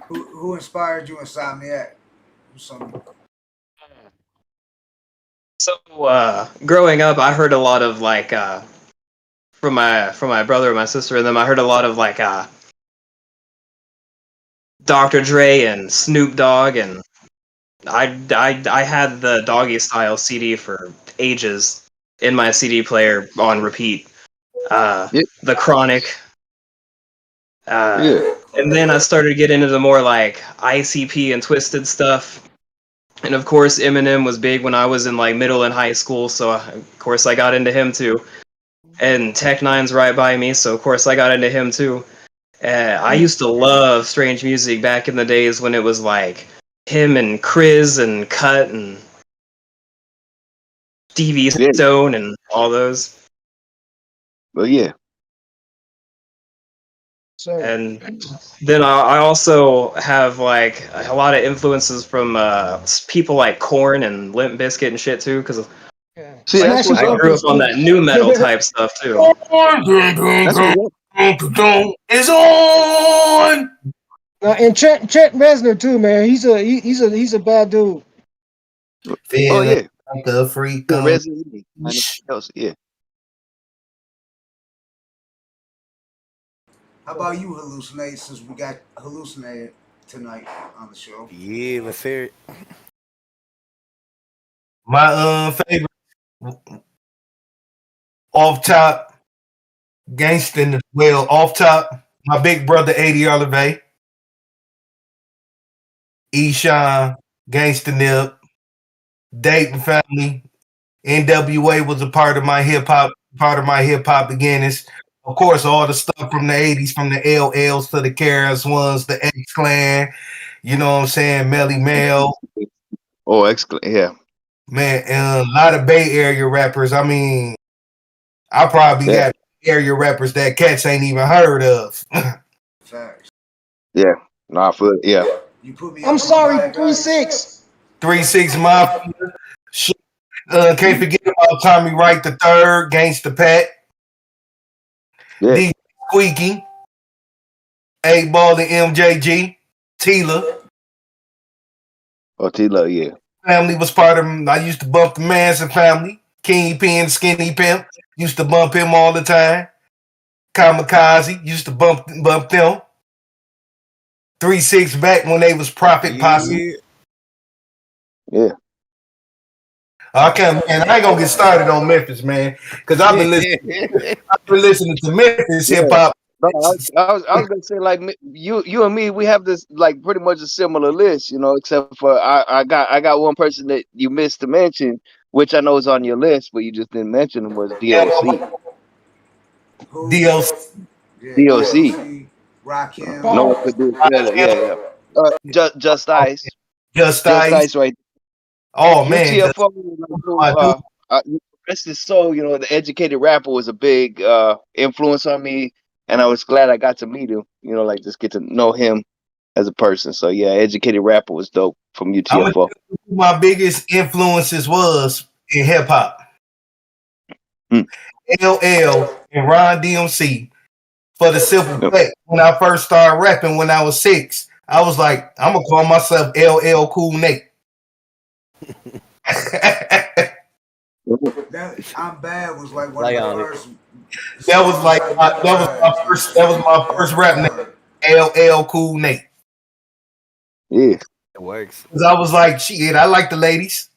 [SPEAKER 8] Who inspired you, Insomniac? Some.
[SPEAKER 14] So, growing up, I heard a lot of like from my brother and my sister and them. I heard a lot of like Dr. Dre and Snoop Dogg, and I had the Doggy Style CD for ages in my CD player on repeat. The Chronic. And then I started getting into the more like ICP and Twisted stuff. And of course, Eminem was big when I was in like middle and high school, so of course I got into him too. And Tech Nine's right by me, so of course I got into him too. I used to love Strange Music back in the days when it was like him and Kriz and Cut and Stevie Stone and all those.
[SPEAKER 16] Well, yeah.
[SPEAKER 14] And then I also have like a lot of influences from people like Korn and Limp Bizkit and shit too, because
[SPEAKER 16] See,
[SPEAKER 14] I grew up on that new metal type stuff too.
[SPEAKER 13] It's on.
[SPEAKER 9] And Trent Reznor too, man. He's a bad dude.
[SPEAKER 16] Oh yeah.
[SPEAKER 13] Like a freak.
[SPEAKER 16] Else, yeah.
[SPEAKER 8] How about you hallucinate, since we got hallucinated tonight on the show?
[SPEAKER 12] Yeah, let's hear it.
[SPEAKER 13] My favorite off top Gangston, well, off top, my big brother 80 Olive, Eshawn, Gangsta Nip, Dayton family, NWA was a part of my hip hop beginnings. Of course, all the stuff from the 80s, from the LLs to the Karas ones, the X Clan, you know what I'm saying, Melly Mel.
[SPEAKER 16] Oh, yeah.
[SPEAKER 13] Man, and a lot of Bay Area rappers. I mean, I probably got area rappers that cats ain't even heard of.
[SPEAKER 8] Facts.
[SPEAKER 16] Yeah. Nah, for yeah.
[SPEAKER 8] You put me.
[SPEAKER 9] I'm sorry, 3-6.
[SPEAKER 13] 3-6 Mafia. Can't forget about Tommy Wright the Third, Gangsta Pat.
[SPEAKER 16] Yeah.
[SPEAKER 13] D Squeaky, 8Ball and MJG, Tila.
[SPEAKER 16] Oh, Tila, yeah.
[SPEAKER 13] Family was part of him. I used to bump the Manson family. Kingpin, Skinny Pimp. Used to bump him all the time. Kamikaze. Used to bump them. 3-6 back when they was Profit Posse.
[SPEAKER 16] Yeah.
[SPEAKER 13] I can't, man. I ain't gonna get started on Memphis, man, because I've been listening to Memphis hip hop.
[SPEAKER 16] No, I was gonna say, like, you and me, we have this like pretty much a similar list, you know, except for I got one person that you missed to mention, which I know is on your list, but you just didn't mention, was DOC. DOC.
[SPEAKER 8] Rakim.
[SPEAKER 16] No one could do it better. Yeah. Just Ice.
[SPEAKER 13] Just Ice,
[SPEAKER 16] right?
[SPEAKER 13] Oh man,
[SPEAKER 16] UTFO. Rest his soul. You know, the Educated Rapper was a big influence on me, and I was glad I got to meet him. You know, like just get to know him as a person. So yeah, Educated Rapper was dope from UTFO.
[SPEAKER 13] My biggest influences was in hip hop. LL and Ron DMC. For the simple fact, when I first started rapping when I was 6, I was like, I'm gonna call myself LL Cool Nate.
[SPEAKER 8] I'm Bad was like one of the first.
[SPEAKER 13] That was my first rap name. LL Cool Nate.
[SPEAKER 16] Yeah,
[SPEAKER 12] it works.
[SPEAKER 13] Because I was like, shit, I like the ladies.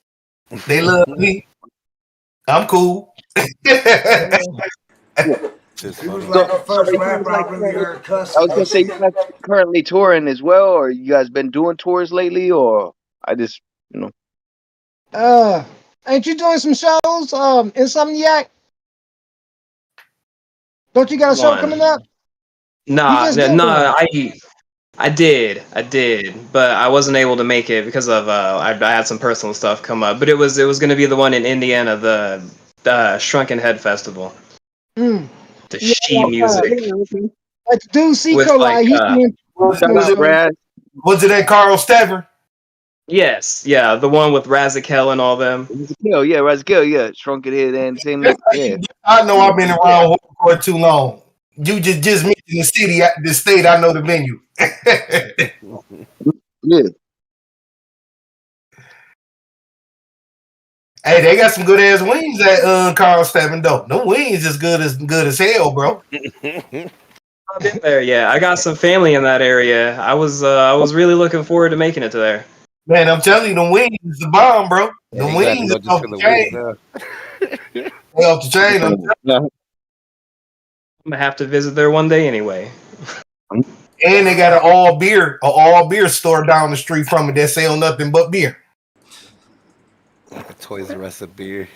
[SPEAKER 13] They love me. I'm cool.
[SPEAKER 8] He was like the first rapper I really heard cuss.
[SPEAKER 16] I was gonna say, you guys currently touring as well, or you guys been doing tours lately, or I just, you know.
[SPEAKER 9] Ain't you doing some shows? Insomniac? Don't you got a show coming up?
[SPEAKER 14] Nah, I did, but I wasn't able to make it because of I had some personal stuff come up. But it was gonna be the one in Indiana, the Shrunken Head Festival. The she music.
[SPEAKER 9] Like dude, Seco,
[SPEAKER 14] like,
[SPEAKER 13] was it at Carl Staver?
[SPEAKER 14] Yes, yeah, the one with Razakel and all them.
[SPEAKER 16] Razakel, yeah, Shrunken Head Entertainment. Yeah,
[SPEAKER 13] I know I've been around for too long. You just mentioned the city, the state. I know the venue.
[SPEAKER 16] Yeah.
[SPEAKER 13] Hey, they got some good ass wings at Carl Staven though. No wings is good as hell, bro.
[SPEAKER 14] I've been there, yeah. I got some family in that area. I was really looking forward to making it to there.
[SPEAKER 13] Man, I'm telling you, the wings is the bomb, bro. The wings is off the chain. They off the chain.
[SPEAKER 14] I'm gonna have to visit there one day anyway.
[SPEAKER 13] And they got an all beer store down the street from it that sell nothing but beer.
[SPEAKER 12] Toys R Us of beer.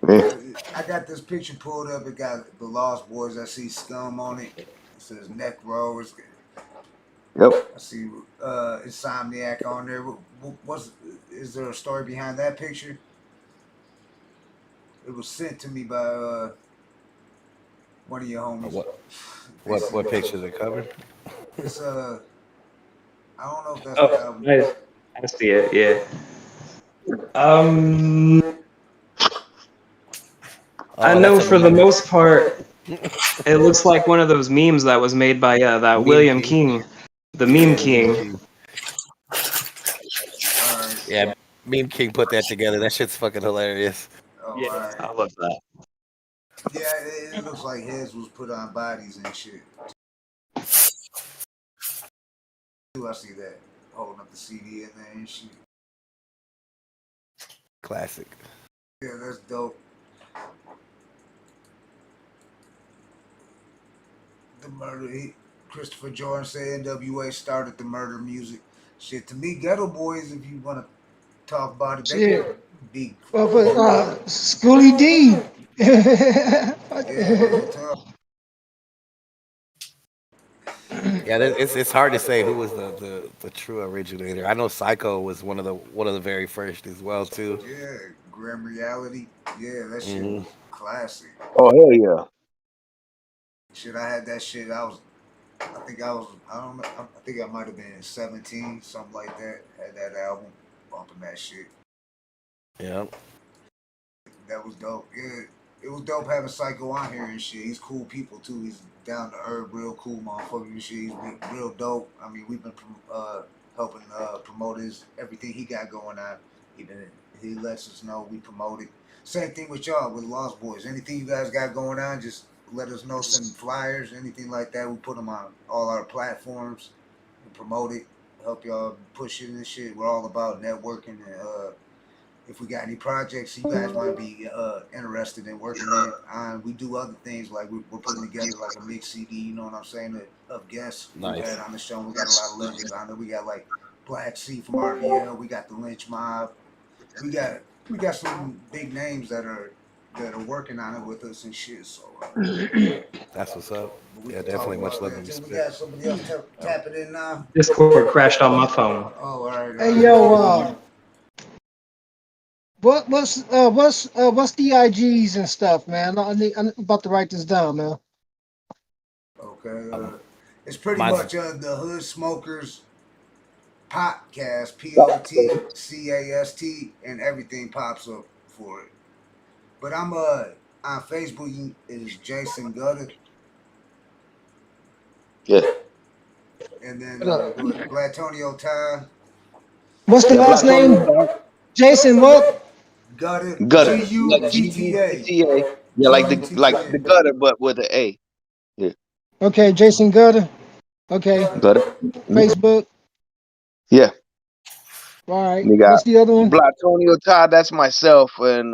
[SPEAKER 8] I got this picture pulled up. It got the Lost Boys. I see Scum on it. It says Neck Rovers.
[SPEAKER 16] Yep.
[SPEAKER 8] I see Insomniac on there. Is there a story behind that picture? It was sent to me by one of your homies.
[SPEAKER 12] What picture they covered?
[SPEAKER 8] It's I don't know if that's the album.
[SPEAKER 14] I see it, yeah. I know for the most part, it looks like one of those memes that was made by that William King, the Meme King.
[SPEAKER 12] Yeah, Meme King put that together. That shit's fucking hilarious.
[SPEAKER 14] Yeah, I love that.
[SPEAKER 8] Yeah, it looks like heads was put on bodies and shit. I see that holding up the CD in there and shit.
[SPEAKER 12] Classic.
[SPEAKER 8] Yeah, that's dope. The murder. Christopher Jordan said NWA started the murder music. Shit, to me, Ghetto Boys, if you want to talk about it, they
[SPEAKER 9] Shit.
[SPEAKER 8] could be.
[SPEAKER 9] Well, but Schoolie D.
[SPEAKER 8] Yeah, tough.
[SPEAKER 12] Yeah, it's hard to say who was the true originator. I know Psycho was one of the very first as well too.
[SPEAKER 8] Yeah, Grim Reality. Yeah, that shit
[SPEAKER 12] Hmm.
[SPEAKER 8] was classic.
[SPEAKER 16] Oh hell yeah.
[SPEAKER 8] Shit, I had that shit. I was, I don't know, I think I might have been 17, something like that. Had that album, bumping that shit.
[SPEAKER 12] Yeah.
[SPEAKER 8] That was dope. Yeah, it was dope having Psycho on here and shit. He's cool people too. He's down to earth, real cool motherfucker and shit. He's been real dope. I mean, we've been helping promote his everything he got going on. He lets us know, we promote it. Same thing with y'all with Lost Boys. Anything you guys got going on, just let us know. Send flyers, anything like that. We put them on all our platforms. We promote it. Help y'all push it and shit. We're all about networking and if we got any projects you guys might be interested in working on, we do other things like we're putting together like a mix CD. You know what I'm saying? Of guests we've
[SPEAKER 12] Nice.
[SPEAKER 8] had on the show. We got a lot of legends on there. We got like Black Sea from RVL. We got the Lynch Mob. We got some big names that are working on it with us and shit. So
[SPEAKER 12] That's what's up.
[SPEAKER 8] we
[SPEAKER 12] Yeah,
[SPEAKER 8] can talk
[SPEAKER 12] definitely much
[SPEAKER 8] about
[SPEAKER 12] love
[SPEAKER 8] that
[SPEAKER 12] to
[SPEAKER 8] too. We
[SPEAKER 12] spit.
[SPEAKER 8] got somebody else tap it in now.
[SPEAKER 14] Discord crashed on my phone.
[SPEAKER 8] Oh, all right.
[SPEAKER 9] Hey yo, what's the IGs and stuff, man? I'm about to write this down, man.
[SPEAKER 8] Okay. It's pretty
[SPEAKER 12] Mine's
[SPEAKER 8] much the Hood Smokers Potcast, Potcast, and everything pops up for it. But I'm on Facebook is Jason Gutta,
[SPEAKER 16] Yeah.
[SPEAKER 8] and then
[SPEAKER 9] What up?
[SPEAKER 8] Blatonio Todd,
[SPEAKER 9] What's the
[SPEAKER 16] Yeah,
[SPEAKER 9] last
[SPEAKER 16] Blatonio
[SPEAKER 9] name?
[SPEAKER 16] Todd.
[SPEAKER 9] Jason what?
[SPEAKER 8] Gutta,
[SPEAKER 16] Gutter. Like
[SPEAKER 8] Gutta,
[SPEAKER 16] Gutta. Yeah, like the gutter but with an A. Yeah.
[SPEAKER 9] Okay, Jason Gutter. Okay,
[SPEAKER 16] Gutter. Mhm.
[SPEAKER 9] Facebook.
[SPEAKER 16] Yeah.
[SPEAKER 9] All right.
[SPEAKER 16] You got
[SPEAKER 9] What's the other one?
[SPEAKER 16] Blatonio Todd, that's myself, and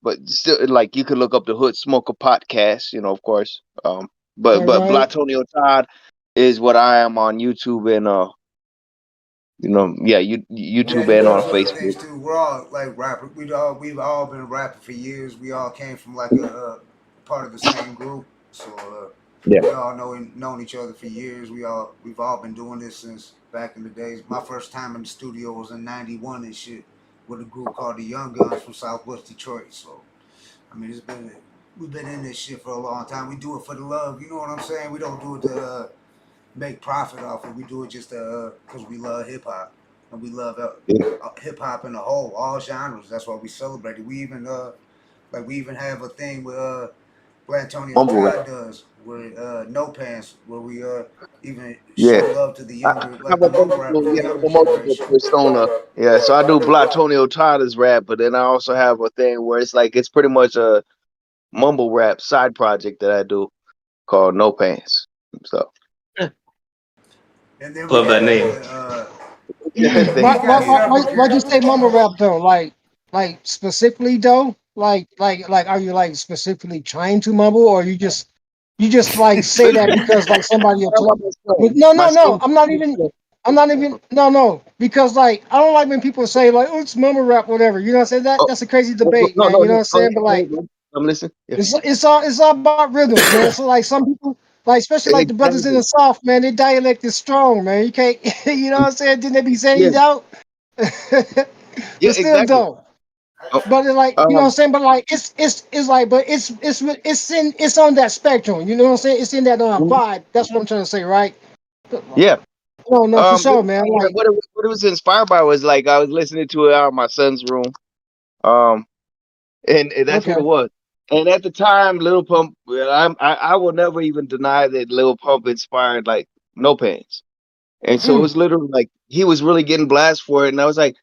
[SPEAKER 16] but still like you could look up the Hood Smoker podcast, of course.
[SPEAKER 9] Right,
[SPEAKER 16] But
[SPEAKER 9] right.
[SPEAKER 16] Blatonio Todd is what I am on YouTube and yeah,
[SPEAKER 8] Yeah,
[SPEAKER 16] YouTube
[SPEAKER 8] he
[SPEAKER 16] and on
[SPEAKER 8] does other
[SPEAKER 16] Facebook.
[SPEAKER 8] things too. We're all like rappers. We've all been rapping for years. We all came from like a part of the same group, so
[SPEAKER 16] Yeah.
[SPEAKER 8] we all known each other for years. We've all been doing this since back in the days. My first time in the studio was in '91 and shit with a group called the Young Guns from Southwest Detroit. So I mean, we've been in this shit for a long time. We do it for the love. You know what I'm saying? We don't do it to make profit off it. We do it just because we love hip hop and we love hip hop in the whole, all genres. That's why we celebrate it. We even we even have a thing with Blatonio
[SPEAKER 16] Mumble rap.
[SPEAKER 8] Todd does with No Pants, where we even show
[SPEAKER 16] Yeah.
[SPEAKER 8] love to the
[SPEAKER 16] I
[SPEAKER 8] younger,
[SPEAKER 16] have
[SPEAKER 8] like the
[SPEAKER 16] a
[SPEAKER 8] mumble rappers, the
[SPEAKER 16] yeah, I have
[SPEAKER 8] younger
[SPEAKER 16] a multiple
[SPEAKER 8] generation.
[SPEAKER 16] persona. Yeah, so I do Blatonio Todd's rap, but then I also have a thing where it's pretty much a mumble rap side project that I do called No Pants. So
[SPEAKER 8] And then we
[SPEAKER 14] Love that
[SPEAKER 8] got
[SPEAKER 14] name.
[SPEAKER 8] he's
[SPEAKER 16] thank
[SPEAKER 8] got several
[SPEAKER 9] Why'd you say mumble
[SPEAKER 8] characters.
[SPEAKER 9] rap though? Like specifically though? Like are you like specifically trying to mumble, or you just like say that because like somebody
[SPEAKER 16] How about
[SPEAKER 9] no,
[SPEAKER 16] my
[SPEAKER 9] no, no.
[SPEAKER 16] son?
[SPEAKER 9] I'm not even no, because like I don't like when people say like, oh, it's mumble rap, whatever. You know what I'm saying?
[SPEAKER 16] Oh,
[SPEAKER 9] That's a crazy
[SPEAKER 16] no,
[SPEAKER 9] debate,
[SPEAKER 16] no,
[SPEAKER 9] man.
[SPEAKER 16] no,
[SPEAKER 9] You know what
[SPEAKER 16] no,
[SPEAKER 9] I'm
[SPEAKER 16] go
[SPEAKER 9] saying?
[SPEAKER 16] ahead,
[SPEAKER 9] But
[SPEAKER 16] go
[SPEAKER 9] like
[SPEAKER 16] ahead, bro. I'm listening. Yeah.
[SPEAKER 9] it's all about rhythms, man. So like some people, like especially like the brothers in
[SPEAKER 16] Exactly.
[SPEAKER 9] the South, man, their dialect is strong, man. You can't you know what I'm saying? Then they be saying
[SPEAKER 16] Yeah,
[SPEAKER 9] he's out.
[SPEAKER 16] yeah,
[SPEAKER 9] But still
[SPEAKER 16] exactly.
[SPEAKER 9] don't.
[SPEAKER 16] Oh,
[SPEAKER 9] But it's like, you know what I'm saying? But like it's like, but it's on that spectrum. You know what I'm saying? It's in that vibe. That's what I'm trying to say, right?
[SPEAKER 16] yeah.
[SPEAKER 9] No, for sure, man. Like,
[SPEAKER 16] What it was inspired by was like I was listening to it out of my son's room. Um, and that's what
[SPEAKER 9] okay.
[SPEAKER 16] it was. And at the time, Lil Pump, well, I will never even deny that Lil Pump inspired like No Pants. And so it
[SPEAKER 9] Mm,
[SPEAKER 16] was literally like he was really getting blast for it. And I was like,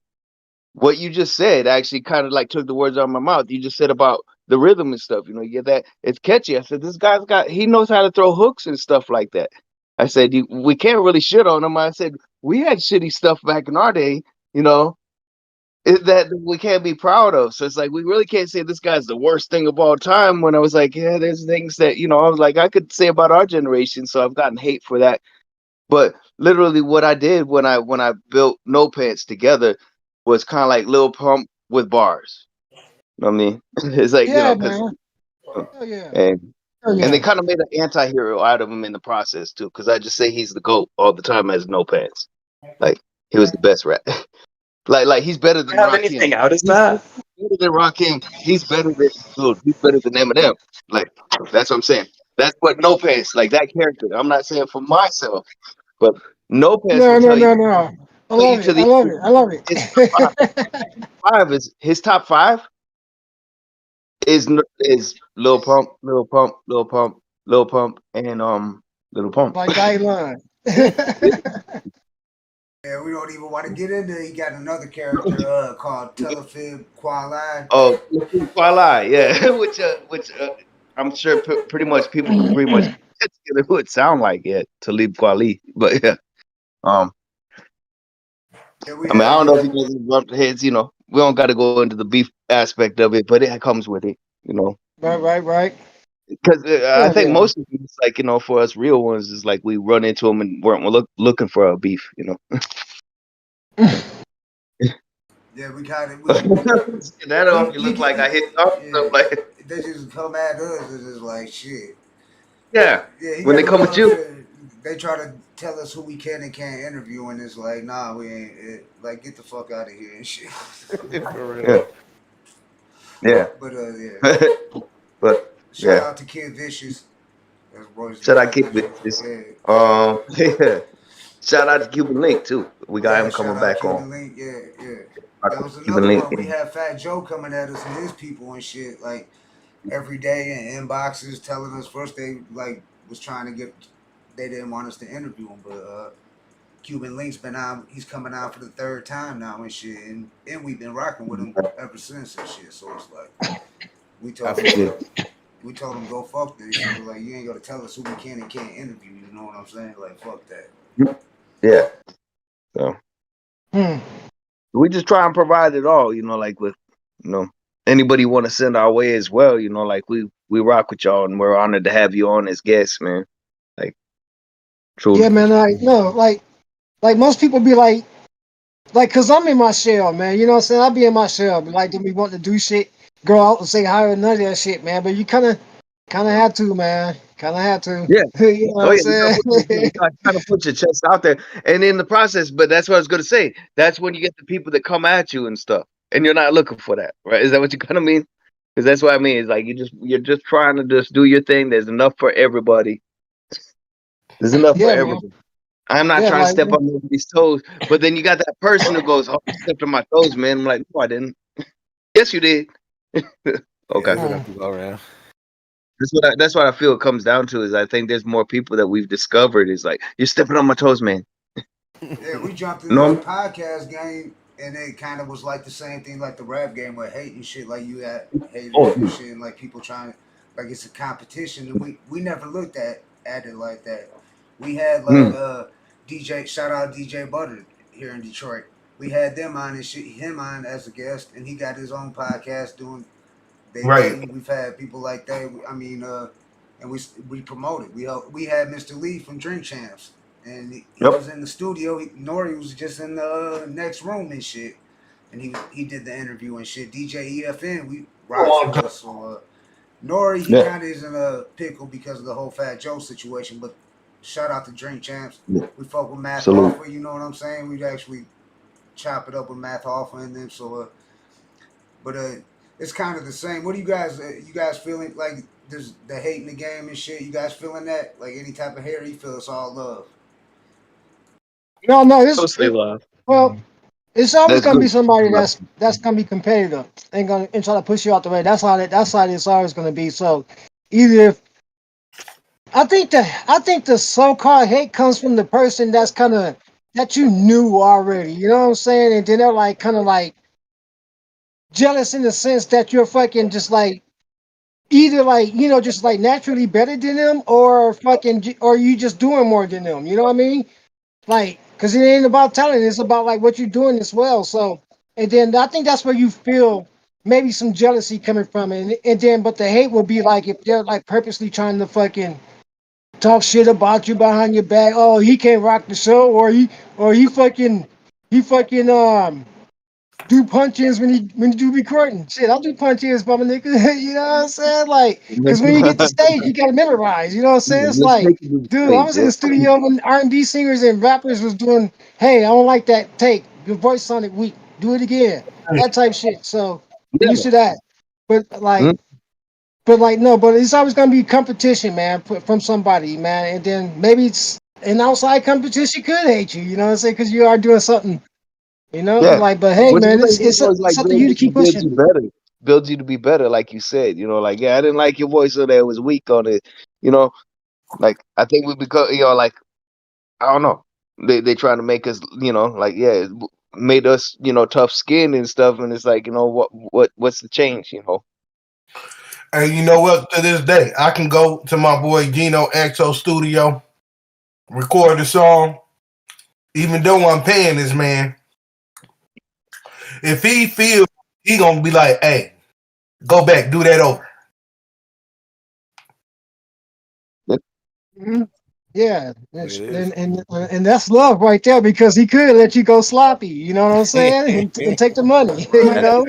[SPEAKER 16] what you just said actually kind of like took the words out of my mouth. You just said about the rhythm and stuff. You know, you get that it's catchy. I said, this guy's he knows how to throw hooks and stuff like that. I said, we can't really shit on him. I said, we had shitty stuff back in our day, you know, that we can't be proud of. So it's like, we really can't say this guy's the worst thing of all time. When I was like, yeah, there's things that, you know, I was like, I could say about our generation. So I've gotten hate for that. But literally what I did when I built No Pants together was kind of like Lil Pump with bars. You know what I mean? It's like, you
[SPEAKER 9] Yeah,
[SPEAKER 16] know, because
[SPEAKER 9] man. Oh yeah.
[SPEAKER 16] and
[SPEAKER 9] Oh
[SPEAKER 16] and they
[SPEAKER 9] yeah.
[SPEAKER 16] kind of made an anti-hero out of him in the process too, because I just say he's the GOAT all the time as No Pants. Like he was the best rap. like he's better
[SPEAKER 14] Do
[SPEAKER 16] than
[SPEAKER 14] you have
[SPEAKER 16] Rakim.
[SPEAKER 14] anything out as
[SPEAKER 16] He's
[SPEAKER 14] that?
[SPEAKER 16] better than Rakim. He's better than dude, he's better than Eminem. Like that's what I'm saying. That's what No Pants, like that character. I'm not saying for myself, but No Pants
[SPEAKER 9] No,
[SPEAKER 16] will
[SPEAKER 9] no,
[SPEAKER 16] tell you
[SPEAKER 9] no, no. I love it.
[SPEAKER 16] to
[SPEAKER 9] I
[SPEAKER 16] the
[SPEAKER 9] love it. I love
[SPEAKER 16] his top
[SPEAKER 9] it.
[SPEAKER 16] five is his top five is Lil Pump, Lil Pump, Lil Pump, Lil Pump, and Lil Pump.
[SPEAKER 9] Like Dylan.
[SPEAKER 8] Yeah, we don't even want to get into it. He got another character called Telefib Quali.
[SPEAKER 16] Oh, Kuala, yeah, which I'm sure pretty much people could pretty much get together who it sound like, yeah, Talib Kweli, but yeah, um,
[SPEAKER 8] Yeah, we
[SPEAKER 16] I mean, I
[SPEAKER 8] had
[SPEAKER 16] don't know if you guys bumped heads, you know, we don't got to go into the beef aspect of it, but it comes with it, you know,
[SPEAKER 9] right.
[SPEAKER 16] because I
[SPEAKER 9] Oh
[SPEAKER 16] think
[SPEAKER 9] yeah.
[SPEAKER 16] most of it's like, you know, for us real ones, is like we run into them and weren't looking for a beef, you know.
[SPEAKER 8] yeah, we kind of
[SPEAKER 16] That don't look like I hit up stuff
[SPEAKER 8] yeah.
[SPEAKER 16] like
[SPEAKER 8] They just come at us. It's just like shit.
[SPEAKER 16] yeah.
[SPEAKER 8] Yeah, he
[SPEAKER 16] When they
[SPEAKER 8] got
[SPEAKER 16] come
[SPEAKER 8] a
[SPEAKER 16] at you,
[SPEAKER 8] they try to tell us who we can and can't interview, and it's like, nah, we ain't. Like, get the fuck out of here and shit.
[SPEAKER 12] For
[SPEAKER 16] yeah,
[SPEAKER 12] real.
[SPEAKER 16] yeah.
[SPEAKER 8] But yeah,
[SPEAKER 16] But
[SPEAKER 8] shout
[SPEAKER 16] yeah,
[SPEAKER 8] out to Kid Vicious. That's Roy's
[SPEAKER 16] shout out
[SPEAKER 8] dad.
[SPEAKER 16] Kid Bitches.
[SPEAKER 8] Yeah,
[SPEAKER 16] Yeah. Shout out to Cuban Link too. We got
[SPEAKER 8] yeah.
[SPEAKER 16] him
[SPEAKER 8] Shout
[SPEAKER 16] coming
[SPEAKER 8] out
[SPEAKER 16] back on.
[SPEAKER 8] Cuban Link. Yeah.
[SPEAKER 16] Rock
[SPEAKER 8] That
[SPEAKER 16] with
[SPEAKER 8] was
[SPEAKER 16] Cuban
[SPEAKER 8] another
[SPEAKER 16] Link.
[SPEAKER 8] one. We had Fat Joe coming at us and his people and shit like every day in inboxes telling us first they like was trying to get they didn't want us to interview him, but Cuban Link's been on. He's coming out for the third time now and shit, and we've been rocking with him ever since and shit. So it's like we
[SPEAKER 12] I
[SPEAKER 8] told him
[SPEAKER 12] feel
[SPEAKER 8] we told him go fuck this shit. We're like you ain't gonna tell us who we can and can't interview. You know what I'm saying? Like fuck that.
[SPEAKER 16] Yeah. So
[SPEAKER 9] Hmm.
[SPEAKER 16] we just try and provide it all, you know, like with you know anybody want to send our way as well, you know, like we rock with y'all and we're honored to have you on as guests, man. Like
[SPEAKER 9] Yeah,
[SPEAKER 16] truly.
[SPEAKER 9] man. No, like most people be like, cause I'm in my shell, man. You know what I'm saying? I be in my shell, but like, don't be wanting to do shit, go out and say hi or none of that shit, man. But you kind of have to, man. Kind of have to.
[SPEAKER 16] Yeah.
[SPEAKER 9] You know what
[SPEAKER 16] Oh
[SPEAKER 9] I'm
[SPEAKER 16] yeah, you
[SPEAKER 9] saying?
[SPEAKER 16] gotta put your chest out there, and in the process. But that's what I was gonna say. That's when you get the people that come at you and stuff, and you're not looking for that, right? Is that what you kind of mean? Because that's what I mean. It's like you're just trying to just do your thing. There's enough for everybody. There's enough for
[SPEAKER 9] Yeah, man.
[SPEAKER 16] everybody. I'm not
[SPEAKER 9] Yeah,
[SPEAKER 16] trying to
[SPEAKER 9] like
[SPEAKER 16] step on nobody's toes, but then you got that person who goes, "Oh, you stepped on my toes, man." I'm like, "No, I didn't." Yes, you did. Okay.
[SPEAKER 12] we have to go around.
[SPEAKER 16] That's what I feel it comes down to is I think there's more people that we've discovered is like you're stepping on my toes, man.
[SPEAKER 8] Yeah, we jumped in this
[SPEAKER 16] No,
[SPEAKER 8] podcast game, and it kind of was like the same thing like the rap game with hate and shit. Like you had haters
[SPEAKER 16] oh,
[SPEAKER 8] and shit, and like people trying, like it's a competition, and we never looked at it like that. We had like
[SPEAKER 16] mm,
[SPEAKER 8] DJ, shout out DJ Butter here in Detroit. We had them on and shit, him on as a guest, and he got his own podcast doing they
[SPEAKER 13] Right.
[SPEAKER 8] thing. We've had people like that. I mean, and we promoted. We had Mr. Lee from Drink Champs, and he
[SPEAKER 16] yep.
[SPEAKER 8] was in the studio. Nori was just in the next room and shit, and he did the interview and shit. DJ EFN, we rocks with us. So Nori, he
[SPEAKER 16] Yeah.
[SPEAKER 8] kind of is in a pickle because of the whole Fat Joe situation. But shout out to Drink Champs.
[SPEAKER 16] Yeah.
[SPEAKER 8] We fuck with Math
[SPEAKER 16] Salute.
[SPEAKER 8] Hoffa. You know what I'm saying? We'd actually chop it up with Math Hoffa and them. So but it's kind of the same. What do you guys feeling like? There's the hate in the game and shit. You guys feeling that? Like any type of hater, you feel it's all love.
[SPEAKER 9] no, it's
[SPEAKER 14] Mostly love.
[SPEAKER 9] well, it's always
[SPEAKER 16] That's
[SPEAKER 9] gonna be
[SPEAKER 16] good.
[SPEAKER 9] somebody that's gonna be competitive and try to push you out the way. That's how it's always gonna be. So either if, I think the so-called hate comes from the person that's kind of that you knew already. You know what I'm saying? And then they're like kind of like jealous in the sense that you're fucking just like either like just like naturally better than them, or or you just doing more than them. You know what I mean? Like, because it ain't about talent, it's about like what you're doing as well. So, and then I think that's where you feel maybe some jealousy coming from, and then but the hate will be like if they're like purposely trying to fucking talk shit about you behind your back. Oh, he can't rock the show, or he fucking do punch-ins when you do recording. Shit, I'll do punch-ins, my nigga. You know what I'm saying? Like, because when you get to stage, you gotta memorize. You know what I'm saying? It's
[SPEAKER 16] Let's
[SPEAKER 9] like,
[SPEAKER 16] take it to the
[SPEAKER 9] dude, I
[SPEAKER 16] stage.
[SPEAKER 9] was in the studio when R&B singers and rappers was doing, hey, I don't like that take. Your voice sounded weak. Do it again. That type shit. So I'm used to that. But like,
[SPEAKER 16] Mm,
[SPEAKER 9] no, but it's always gonna be competition, man, from somebody, man, and then maybe it's an outside competition could hate you. You know what I'm saying? Because you are doing something.
[SPEAKER 16] yeah,
[SPEAKER 9] Like, but hey,
[SPEAKER 16] which is
[SPEAKER 9] man,
[SPEAKER 16] like
[SPEAKER 9] it's
[SPEAKER 16] always like
[SPEAKER 9] up to you to keep
[SPEAKER 16] builds
[SPEAKER 9] pushing.
[SPEAKER 16] you better, builds you to be better, like you said. Like yeah, I didn't like your voice, so that it was weak on it. You know, like I think we become, like I don't know, they trying to make us, like yeah, made us, tough skin and stuff, and it's like what's the change.
[SPEAKER 13] And you know what? To this day, I can go to my boy Gino Exo studio, record the song, even though I'm paying this man. If he feels he gonna be like, hey, go back, do that over.
[SPEAKER 9] Mhm. Yeah,
[SPEAKER 12] It is.
[SPEAKER 9] and that's love right there because he could let you go sloppy. You know what I'm saying? And take the money. You
[SPEAKER 16] Right.
[SPEAKER 9] know.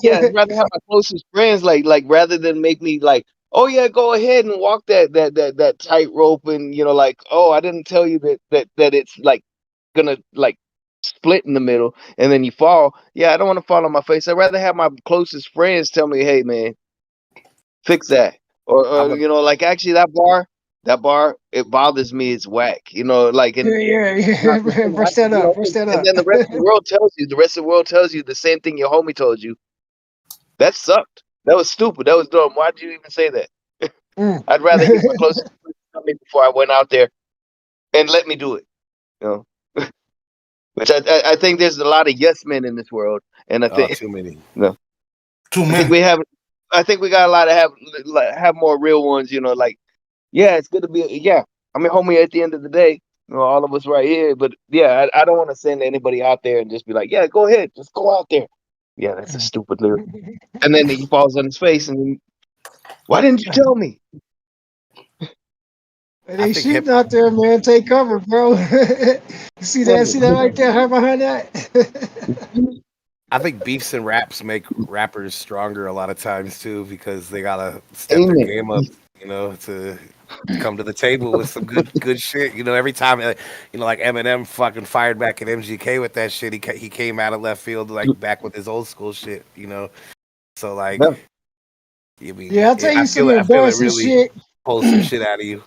[SPEAKER 16] Yeah, I'd rather have my closest friends like rather than make me like, oh yeah, go ahead and walk that tightrope, and like, oh, I didn't tell you that it's like gonna like split in the middle and then you fall. Yeah, I don't want to fall on my face. I'd rather have my closest friends tell me, hey man, fix that. Or
[SPEAKER 12] I'm a
[SPEAKER 16] like actually that bar, it bothers me, it's whack. Like and
[SPEAKER 9] Yeah,
[SPEAKER 16] not
[SPEAKER 9] yeah.
[SPEAKER 16] for some,
[SPEAKER 9] Brush that up. Brush that
[SPEAKER 16] and
[SPEAKER 9] up.
[SPEAKER 16] then the rest of the world tells you the same thing your homie told you. That sucked. That was stupid. That was dumb. Why'd you even say that?
[SPEAKER 9] Mm.
[SPEAKER 16] I'd rather hear my closest friends tell me before I went out there and let me do it. You know, which I think there's a lot of yes men in this world, and I
[SPEAKER 12] oh,
[SPEAKER 16] think
[SPEAKER 12] too many.
[SPEAKER 16] no,
[SPEAKER 13] Too
[SPEAKER 16] I think
[SPEAKER 13] many.
[SPEAKER 16] we have. I think we got a lot of have more real ones. Like yeah, it's good to be. Yeah, I mean, homie. At the end of the day, all of us right here. But yeah, I don't want to send anybody out there and just be like, yeah, go ahead, just go out there. Yeah, that's a stupid lyric. And then he falls on his face, and why didn't you tell me?
[SPEAKER 12] I
[SPEAKER 9] They
[SPEAKER 12] think hip
[SPEAKER 9] shooting out there, man. Take cover, bro. You see that? See that right there? Right behind that?
[SPEAKER 12] I think beefs and raps make rappers stronger a lot of times too because they gotta step their
[SPEAKER 16] Amen.
[SPEAKER 12] game up, to come to the table with some good shit. Every time, like Eminem fucking fired back at MGK with that shit. He came out of left field like back with his old school shit. So like,
[SPEAKER 16] Yeah.
[SPEAKER 12] I mean,
[SPEAKER 9] Yeah, I'll tell
[SPEAKER 12] I
[SPEAKER 9] you some
[SPEAKER 12] feel it. I feel it
[SPEAKER 9] embarrassing
[SPEAKER 12] really
[SPEAKER 9] shit.
[SPEAKER 12] pulls some shit out of you.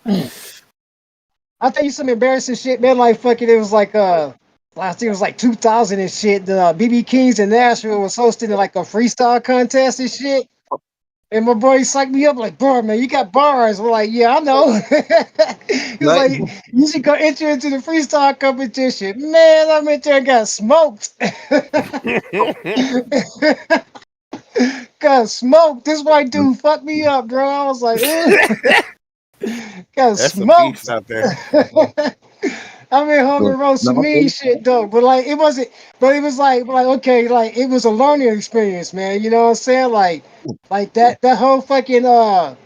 [SPEAKER 9] I'll tell you some embarrassing shit, man. Like fucking, it was like last year was like 2000 and shit. The BB Kings in Nashville was hosting like a freestyle contest and shit. And my boy psyched me up like, bro, man, you got bars. We're like, yeah, I know. He was
[SPEAKER 16] Right.
[SPEAKER 9] like, you should go enter into the freestyle competition. Man, I went there and got smoked. Got smoked. This white dude fucked me up, bro. I was like, got
[SPEAKER 12] There's some beefs
[SPEAKER 9] smoked.
[SPEAKER 12] out there.
[SPEAKER 9] I mean, homie wrote some
[SPEAKER 16] No,
[SPEAKER 9] mean shit though, but like it wasn't. But it was like okay, like it was a learning experience, man. You know what I'm saying? Like that whole fucking that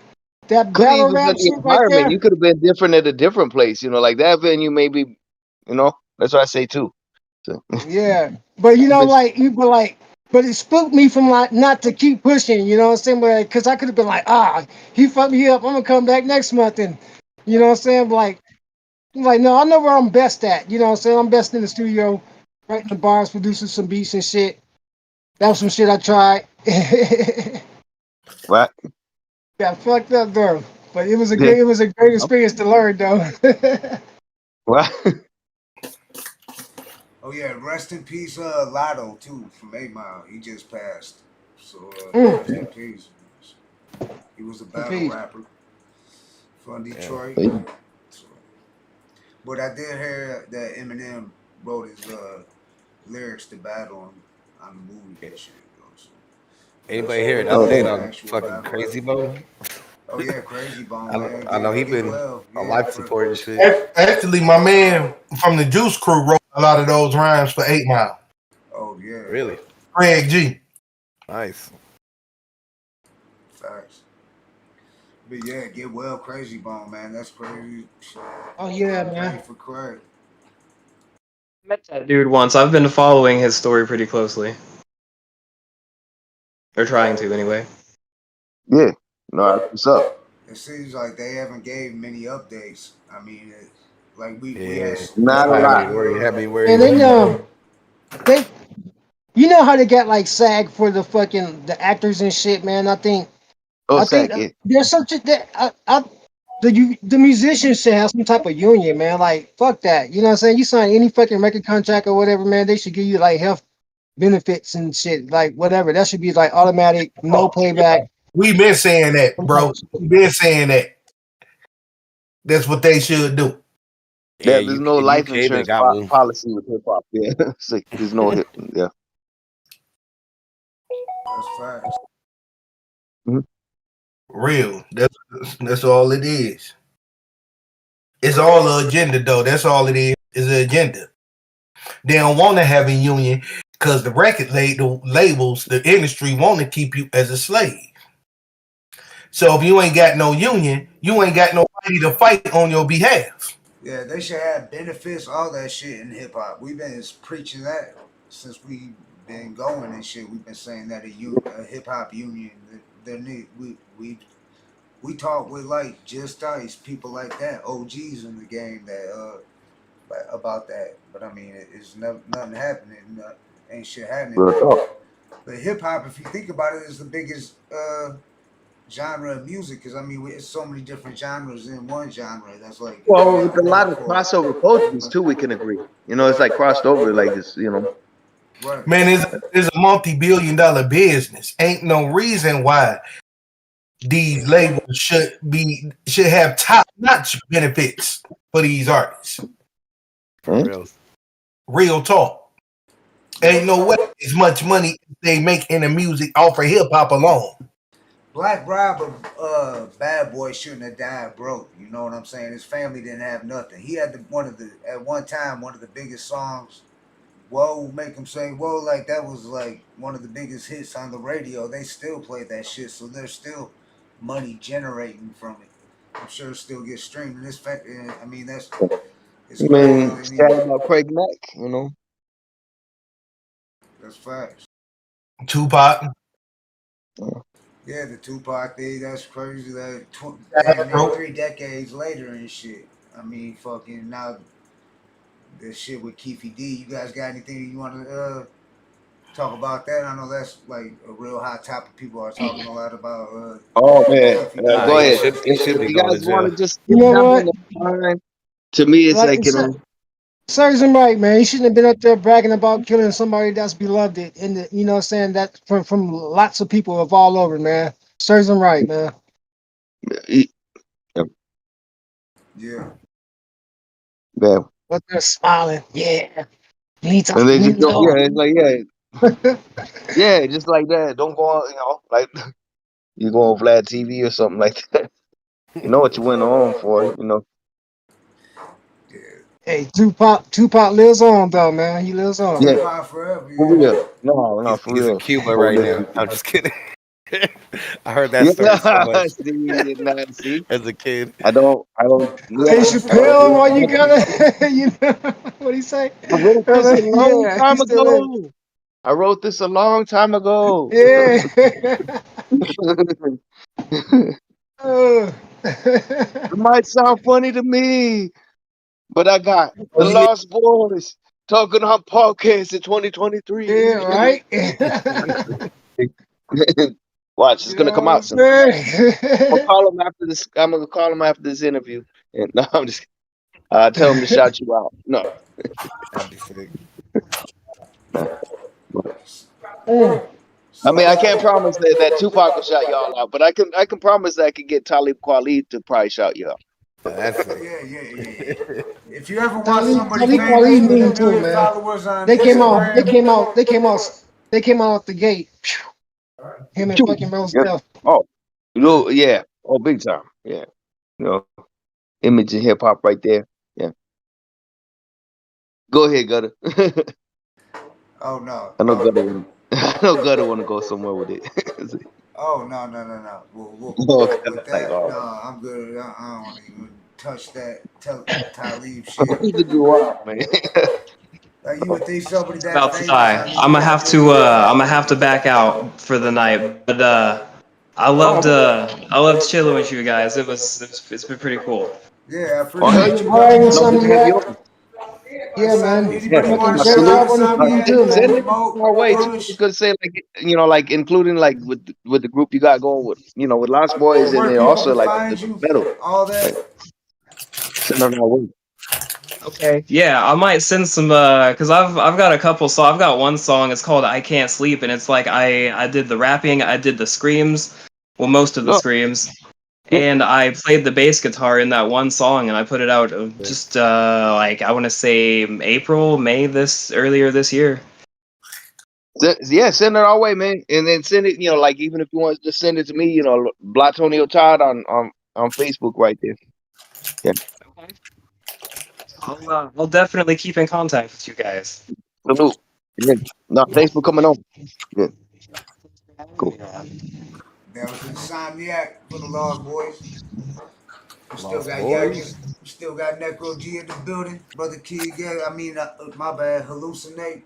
[SPEAKER 16] could have
[SPEAKER 9] battle
[SPEAKER 16] even been
[SPEAKER 9] rap
[SPEAKER 16] the
[SPEAKER 9] shit right
[SPEAKER 16] environment.
[SPEAKER 9] there.
[SPEAKER 16] You could have been different at a different place. Like that venue, maybe. That's what I say too. So,
[SPEAKER 9] Yeah, but but it spooked me from like not to keep pushing. You know what I'm saying? Because I could have been like, he fucked me up. I'm gonna come back next month and, you know what I'm saying? Like no, I know where I'm best at. You know what I'm saying? I'm best in the studio, writing the bars, producing some beats and shit. That was some shit I tried.
[SPEAKER 16] what?
[SPEAKER 9] Got fucked up though. But
[SPEAKER 16] Yeah.
[SPEAKER 9] it was a great experience to learn though.
[SPEAKER 16] What?
[SPEAKER 8] Oh yeah, rest in peace, Lotto too from 8 Mile. He just passed. So
[SPEAKER 9] Mm,
[SPEAKER 8] rest in peace. He was a
[SPEAKER 9] in
[SPEAKER 8] battle
[SPEAKER 9] peace.
[SPEAKER 8] rapper from
[SPEAKER 12] Yeah.
[SPEAKER 8] Detroit. So, but I did hear that Eminem wrote his lyrics to battle on the movie and shit. So.
[SPEAKER 12] Anybody hear an
[SPEAKER 16] Oh,
[SPEAKER 12] update
[SPEAKER 16] damn.
[SPEAKER 12] on fucking Crazy Bone?
[SPEAKER 8] Oh yeah, Crazy Bone, man.
[SPEAKER 12] I know he
[SPEAKER 8] Get
[SPEAKER 12] been
[SPEAKER 8] well.
[SPEAKER 12] on
[SPEAKER 8] Yeah,
[SPEAKER 12] life support and shit.
[SPEAKER 13] Actually, my man from the Juice Crew wrote a lot of those rhymes for 8 Mile.
[SPEAKER 8] Oh yeah.
[SPEAKER 12] Really?
[SPEAKER 13] Craig G.
[SPEAKER 12] Nice.
[SPEAKER 8] Facts. But yeah, get well, Crazy Bone, man. That's crazy.
[SPEAKER 9] Oh yeah, man.
[SPEAKER 8] Pray for Craig.
[SPEAKER 14] Met that dude once. I've been following his story pretty closely. Or trying to, anyway.
[SPEAKER 16] Yeah. No, that's what's up.
[SPEAKER 8] It seems like they haven't gave many updates. I mean, like we
[SPEAKER 12] Yeah.
[SPEAKER 8] had
[SPEAKER 16] Not a lot.
[SPEAKER 12] Had me worried.
[SPEAKER 9] And then they, you know how they got like SAG for the fucking the actors and shit, man. I think
[SPEAKER 16] SAG, yeah.
[SPEAKER 9] there's such a that the musicians should have some type of union, man. Like fuck that, you know what I'm saying? You sign any fucking record contract or whatever, man. They should give you like health benefits and shit, like whatever. That should be like automatic, no playback.
[SPEAKER 13] We been saying that, bro. We been saying that. That's what they should do.
[SPEAKER 16] Yeah, there's no life insurance policy with hip hop. Yeah, it's like, there's no hip. Yeah.
[SPEAKER 8] That's facts.
[SPEAKER 13] Real. That's all it is. It's all an agenda, though. That's all it is an agenda. They don't want to have a union because the record labels, the industry want to keep you as a slave. So if you ain't got no union, you ain't got nobody to fight on your behalf.
[SPEAKER 8] Yeah, they should have benefits, all that shit in hip hop. We've been preaching that since we've been going and shit. We've been saying that a hip hop union. We talk with like Just Ice, people like that, OGs in the game that about that. But I mean, it's nothing happening. Ain't shit happening. But hip hop, if you think about it, is the biggest genre of music because I mean, it's so many different genres in one genre. That's like
[SPEAKER 16] with a lot of crossover cultures too. We can agree. You know, it's like crossed over like this. You know.
[SPEAKER 8] Right.
[SPEAKER 13] Man, it's a multi-billion-dollar business. Ain't no reason why these labels should have top-notch benefits for these artists. Real talk. Ain't no way as much money they make in the music off of hip hop alone.
[SPEAKER 8] Black Rob, Bad Boy shouldn't have died broke. You know what I'm saying? His family didn't have nothing. He had at one time one of the biggest songs. Whoa, make him say whoa, like that was like one of the biggest hits on the radio. They still play that shit, so there's still money generating from it. I'm sure it still gets streamed. And I mean, that's.
[SPEAKER 16] I mean, sad about Craig Mack, you know.
[SPEAKER 8] That's facts.
[SPEAKER 13] Tupac.
[SPEAKER 8] Yeah, the Tupac thing, that's crazy. That 3 decades later and shit. I mean, fucking now, this shit with Keefy D. You guys got anything you want to talk about that? I know that's like a real hot topic. People are talking a lot about.
[SPEAKER 16] Oh man, go ahead. If you guys want to just,
[SPEAKER 9] you know
[SPEAKER 16] what? To me, it's like you know.
[SPEAKER 9] Serves him right, man. He shouldn't have been up there bragging about killing somebody that's beloved. And you know what I'm saying? That from lots of people of all over, man. Serves him right, man.
[SPEAKER 8] Yeah.
[SPEAKER 9] But they're smiling. Yeah.
[SPEAKER 16] And they just go, yeah, it's like, yeah. Yeah, just like that. Don't go on, you know, like you go on Vlad TV or something like that. You know what you went on for, you know.
[SPEAKER 9] Hey, Tupac lives on though, man. He lives on.
[SPEAKER 16] Yeah.
[SPEAKER 8] Tupac forever.
[SPEAKER 16] For real. No, for real.
[SPEAKER 12] He's in Cuba right now. I'm just kidding. I heard that story so much
[SPEAKER 16] see?
[SPEAKER 12] as a kid.
[SPEAKER 16] I don't.
[SPEAKER 9] Hey, Chappelle, why you gotta? You know what he say?
[SPEAKER 16] I wrote this a long time ago. I wrote this a long time ago.
[SPEAKER 9] Yeah.
[SPEAKER 16] It might sound funny to me, but I got the Lost Boys talking on Potcast in 2023.
[SPEAKER 9] Yeah, right.
[SPEAKER 16] Watch, it's gonna come out soon. I'm gonna call him after this. I'm gonna call him after this interview, and no, I'm just tell him to shout you out. No. I mean, I can't promise that Tupac will shout y'all out, but I can promise that I can get Talib Kweli to probably shout you out.
[SPEAKER 8] Yeah. If you ever want somebody
[SPEAKER 9] Kweli mean
[SPEAKER 8] famous
[SPEAKER 9] too,
[SPEAKER 8] with
[SPEAKER 9] man.
[SPEAKER 8] followers on
[SPEAKER 9] They came
[SPEAKER 8] Instagram,
[SPEAKER 9] out the gate. Him and
[SPEAKER 16] Shoot.
[SPEAKER 9] fucking Rose
[SPEAKER 16] Yep.
[SPEAKER 9] Def.
[SPEAKER 16] Oh, yeah. Oh, big time. Yeah. You know, image of hip hop right there. Yeah. Go ahead, Gutter.
[SPEAKER 8] Oh no.
[SPEAKER 16] I know Gutter. I know Gutter want to go somewhere with it.
[SPEAKER 8] Oh no.
[SPEAKER 16] Okay,
[SPEAKER 8] With
[SPEAKER 16] like,
[SPEAKER 8] that,
[SPEAKER 16] oh,
[SPEAKER 8] no, I'm good. I don't want to even touch that Talib shit.
[SPEAKER 16] you could do wild, man.
[SPEAKER 8] Like you would think somebody that
[SPEAKER 14] About to
[SPEAKER 8] famous.
[SPEAKER 14] die.
[SPEAKER 8] I mean, you got
[SPEAKER 14] I'm gonna have to back out for the night. But I loved chilling with you guys. It's been pretty cool.
[SPEAKER 8] Yeah, I
[SPEAKER 16] Oh, hell
[SPEAKER 8] appreciate
[SPEAKER 16] yeah.
[SPEAKER 8] you
[SPEAKER 9] All right,
[SPEAKER 8] coming
[SPEAKER 16] Love
[SPEAKER 8] through.
[SPEAKER 16] to have you
[SPEAKER 9] Insomniac.
[SPEAKER 16] on.
[SPEAKER 9] Yeah, man.
[SPEAKER 16] Yeah.
[SPEAKER 8] Anybody want
[SPEAKER 9] Fucking
[SPEAKER 8] to
[SPEAKER 9] great
[SPEAKER 8] shout out
[SPEAKER 9] job
[SPEAKER 8] to
[SPEAKER 9] on the CD
[SPEAKER 8] Insomniac?
[SPEAKER 9] too,
[SPEAKER 16] Send
[SPEAKER 9] man.
[SPEAKER 16] it
[SPEAKER 8] Promote,
[SPEAKER 16] our way too. I was
[SPEAKER 8] push.
[SPEAKER 16] gonna say, like, like including like with the group you got going with Lost Boys, and
[SPEAKER 8] Where
[SPEAKER 16] then
[SPEAKER 8] people
[SPEAKER 16] also
[SPEAKER 8] can
[SPEAKER 16] like
[SPEAKER 8] find
[SPEAKER 16] the
[SPEAKER 8] you,
[SPEAKER 16] metal.
[SPEAKER 8] all
[SPEAKER 16] Like,
[SPEAKER 8] that.
[SPEAKER 16] send them our way.
[SPEAKER 14] Okay. Yeah, I might send some because I've got a couple songs. I've got one song. It's called "I Can't Sleep," and it's like I did the rapping, I did the screams, well, most of the
[SPEAKER 16] No,
[SPEAKER 14] screams,
[SPEAKER 16] yeah.
[SPEAKER 14] and I played the bass guitar in that one song, and I put it out just like I want to say April, May earlier this year.
[SPEAKER 16] Yeah, send it our way, man, and then send it. Like even if you want to just send it to me, Blatonio Todd on Facebook right there. Yeah,
[SPEAKER 14] I'll definitely keep in contact with you guys.
[SPEAKER 16] salute. Yeah. No, thanks for coming on. Yeah, cool.
[SPEAKER 8] That was Insomniac for the Lost Boys. We still
[SPEAKER 12] Lost
[SPEAKER 8] got
[SPEAKER 12] Boys.
[SPEAKER 8] Yikers. We still got Necro G in the building. Brother Kid, my bad, Hallucinate.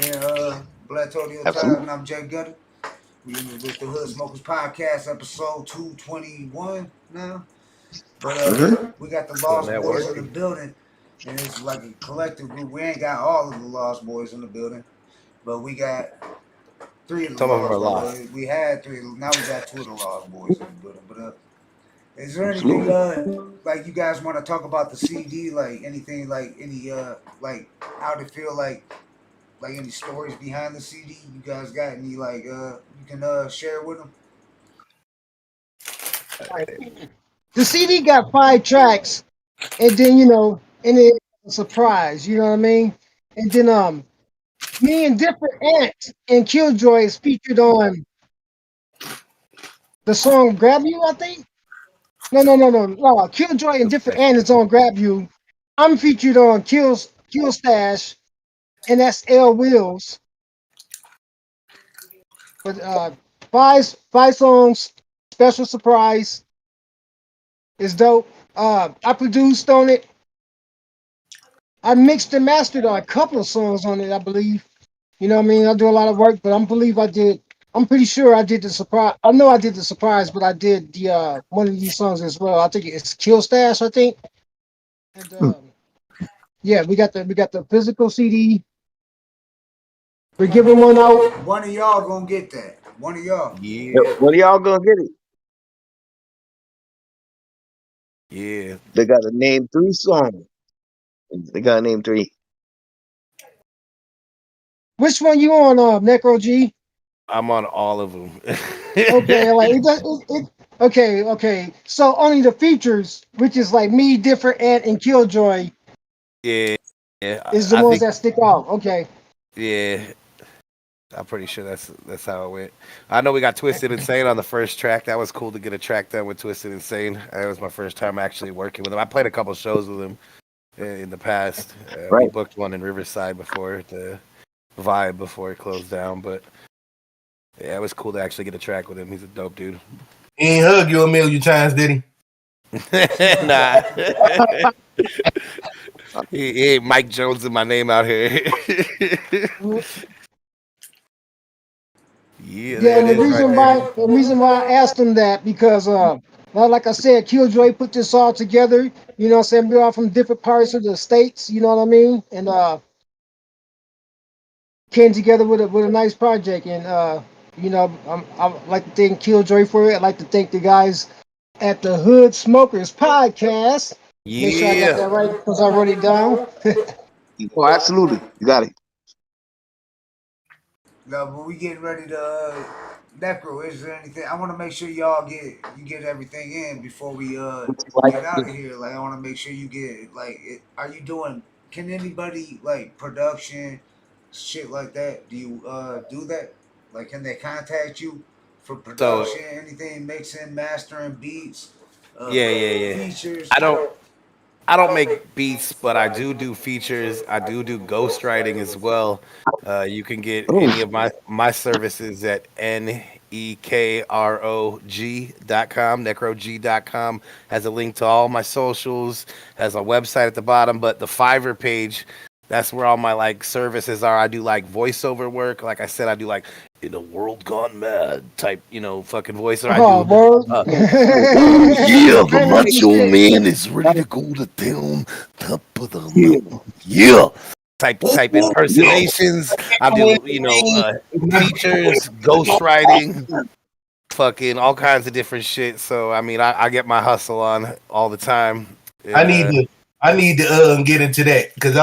[SPEAKER 8] And Blatonio Todd,
[SPEAKER 16] Absolutely.
[SPEAKER 8] and I'm Jay Gutter. We in with the Hood Smokers Podcast, episode 221 now. But we got the
[SPEAKER 12] Putting
[SPEAKER 8] Lost
[SPEAKER 12] that
[SPEAKER 8] Boys
[SPEAKER 12] work
[SPEAKER 8] in the
[SPEAKER 12] in.
[SPEAKER 8] building. And it's like a collective group. We ain't got all of the Lost Boys in the building. But we got three of the
[SPEAKER 12] Some of them are
[SPEAKER 8] Lost
[SPEAKER 12] lost.
[SPEAKER 8] Boys. We had three. Now we got two of the Lost Boys in the building. But is there anything
[SPEAKER 16] Absolutely.
[SPEAKER 8] like you guys want to talk about the CD? Like anything like any like how to feel like any stories behind the CD? You guys got any like you can share with them?
[SPEAKER 9] The CD got 5 tracks, and then and it's a surprise. You know what I mean? And then me and Different Ant and Killjoy is featured on the song "Grab You." I think. No. Killjoy and Different Ant is on "Grab You." I'm featured on Kill Stash, and that's L Wills. But five songs, special surprise. It's dope. I produced on it. I mixed and mastered a couple of songs on it, I believe. You know what I mean? I do a lot of work, but I'm pretty sure I did the surprise. I know I did the surprise, but I did the one of these songs as well. I think it's Kill Stash, I think. And yeah, we got the physical CD. We're giving one out.
[SPEAKER 8] One of y'all gonna get that. One of y'all.
[SPEAKER 12] Yeah.
[SPEAKER 16] When y'all gonna get it?
[SPEAKER 12] Yeah.
[SPEAKER 16] They got to name 3 songs. They got to name 3.
[SPEAKER 9] Which one you on, Necro G?
[SPEAKER 12] I'm on all of them.
[SPEAKER 9] Okay, like okay. So only the features, which is like me, Different Ant, and Killjoy,
[SPEAKER 12] Yeah.
[SPEAKER 9] is the
[SPEAKER 12] I
[SPEAKER 9] ones
[SPEAKER 12] think.
[SPEAKER 9] that stick out. Okay.
[SPEAKER 12] Yeah. I'm pretty sure that's how it went. I know we got Twisted Insane on the first track. That was cool to get a track done with Twisted Insane. That was my first time actually working with him. I played a couple shows with him in the past. We
[SPEAKER 16] Right.
[SPEAKER 12] booked one in Riverside before the Vibe before it closed down, but yeah, it was cool to actually get a track with him. He's a dope dude.
[SPEAKER 13] He ain't hug you a million times, did he?
[SPEAKER 12] Nah. he ain't Mike Jones in my name out here. Yeah,
[SPEAKER 9] Yeah,
[SPEAKER 12] there
[SPEAKER 9] and
[SPEAKER 12] it is right there.
[SPEAKER 9] the reason why I asked him that because well, like I said, Killjoy put this all together. You know what I'm saying? We're all from different parts of the states, you know what I mean? And came together with a nice project. And I like to thank Killjoy for it. I'd like to thank the guys at the Hood Smokers Podcast. Make sure I got
[SPEAKER 12] Yeah.
[SPEAKER 9] that right because I wrote it down.
[SPEAKER 16] Oh, absolutely. You got it.
[SPEAKER 8] No, but we getting ready to Necro. Is there anything? I want to make sure y'all get everything in before we
[SPEAKER 16] Like,
[SPEAKER 8] get out of here. Like I want to make sure you get like. Are you doing? Can anybody like production, shit like that? Do you do that? Like, can they contact you for
[SPEAKER 12] So
[SPEAKER 8] production, anything, mixing, mastering, beats,
[SPEAKER 12] yeah.
[SPEAKER 8] features?
[SPEAKER 12] I don't make beats, but I do features. I do ghostwriting as well. You can get
[SPEAKER 16] Oh,
[SPEAKER 12] any of my services at nekrog.com. Necrog.com has a link to all my socials, has a website at the bottom, but the Fiverr page, that's where all my like services are. I do like voiceover work. Like I said, I do like in a world gone mad type, fucking voice. Or I
[SPEAKER 9] Oh,
[SPEAKER 12] do
[SPEAKER 9] word.
[SPEAKER 12] yeah, the
[SPEAKER 9] Bring that
[SPEAKER 12] macho
[SPEAKER 9] shit.
[SPEAKER 12] man is ready to go to town. Top of the mountain. Yeah. Type impersonations. I do, features, ghostwriting, fucking all kinds of different shit. So I mean, I get my hustle on all the time.
[SPEAKER 13] I
[SPEAKER 12] And
[SPEAKER 13] need to get into that because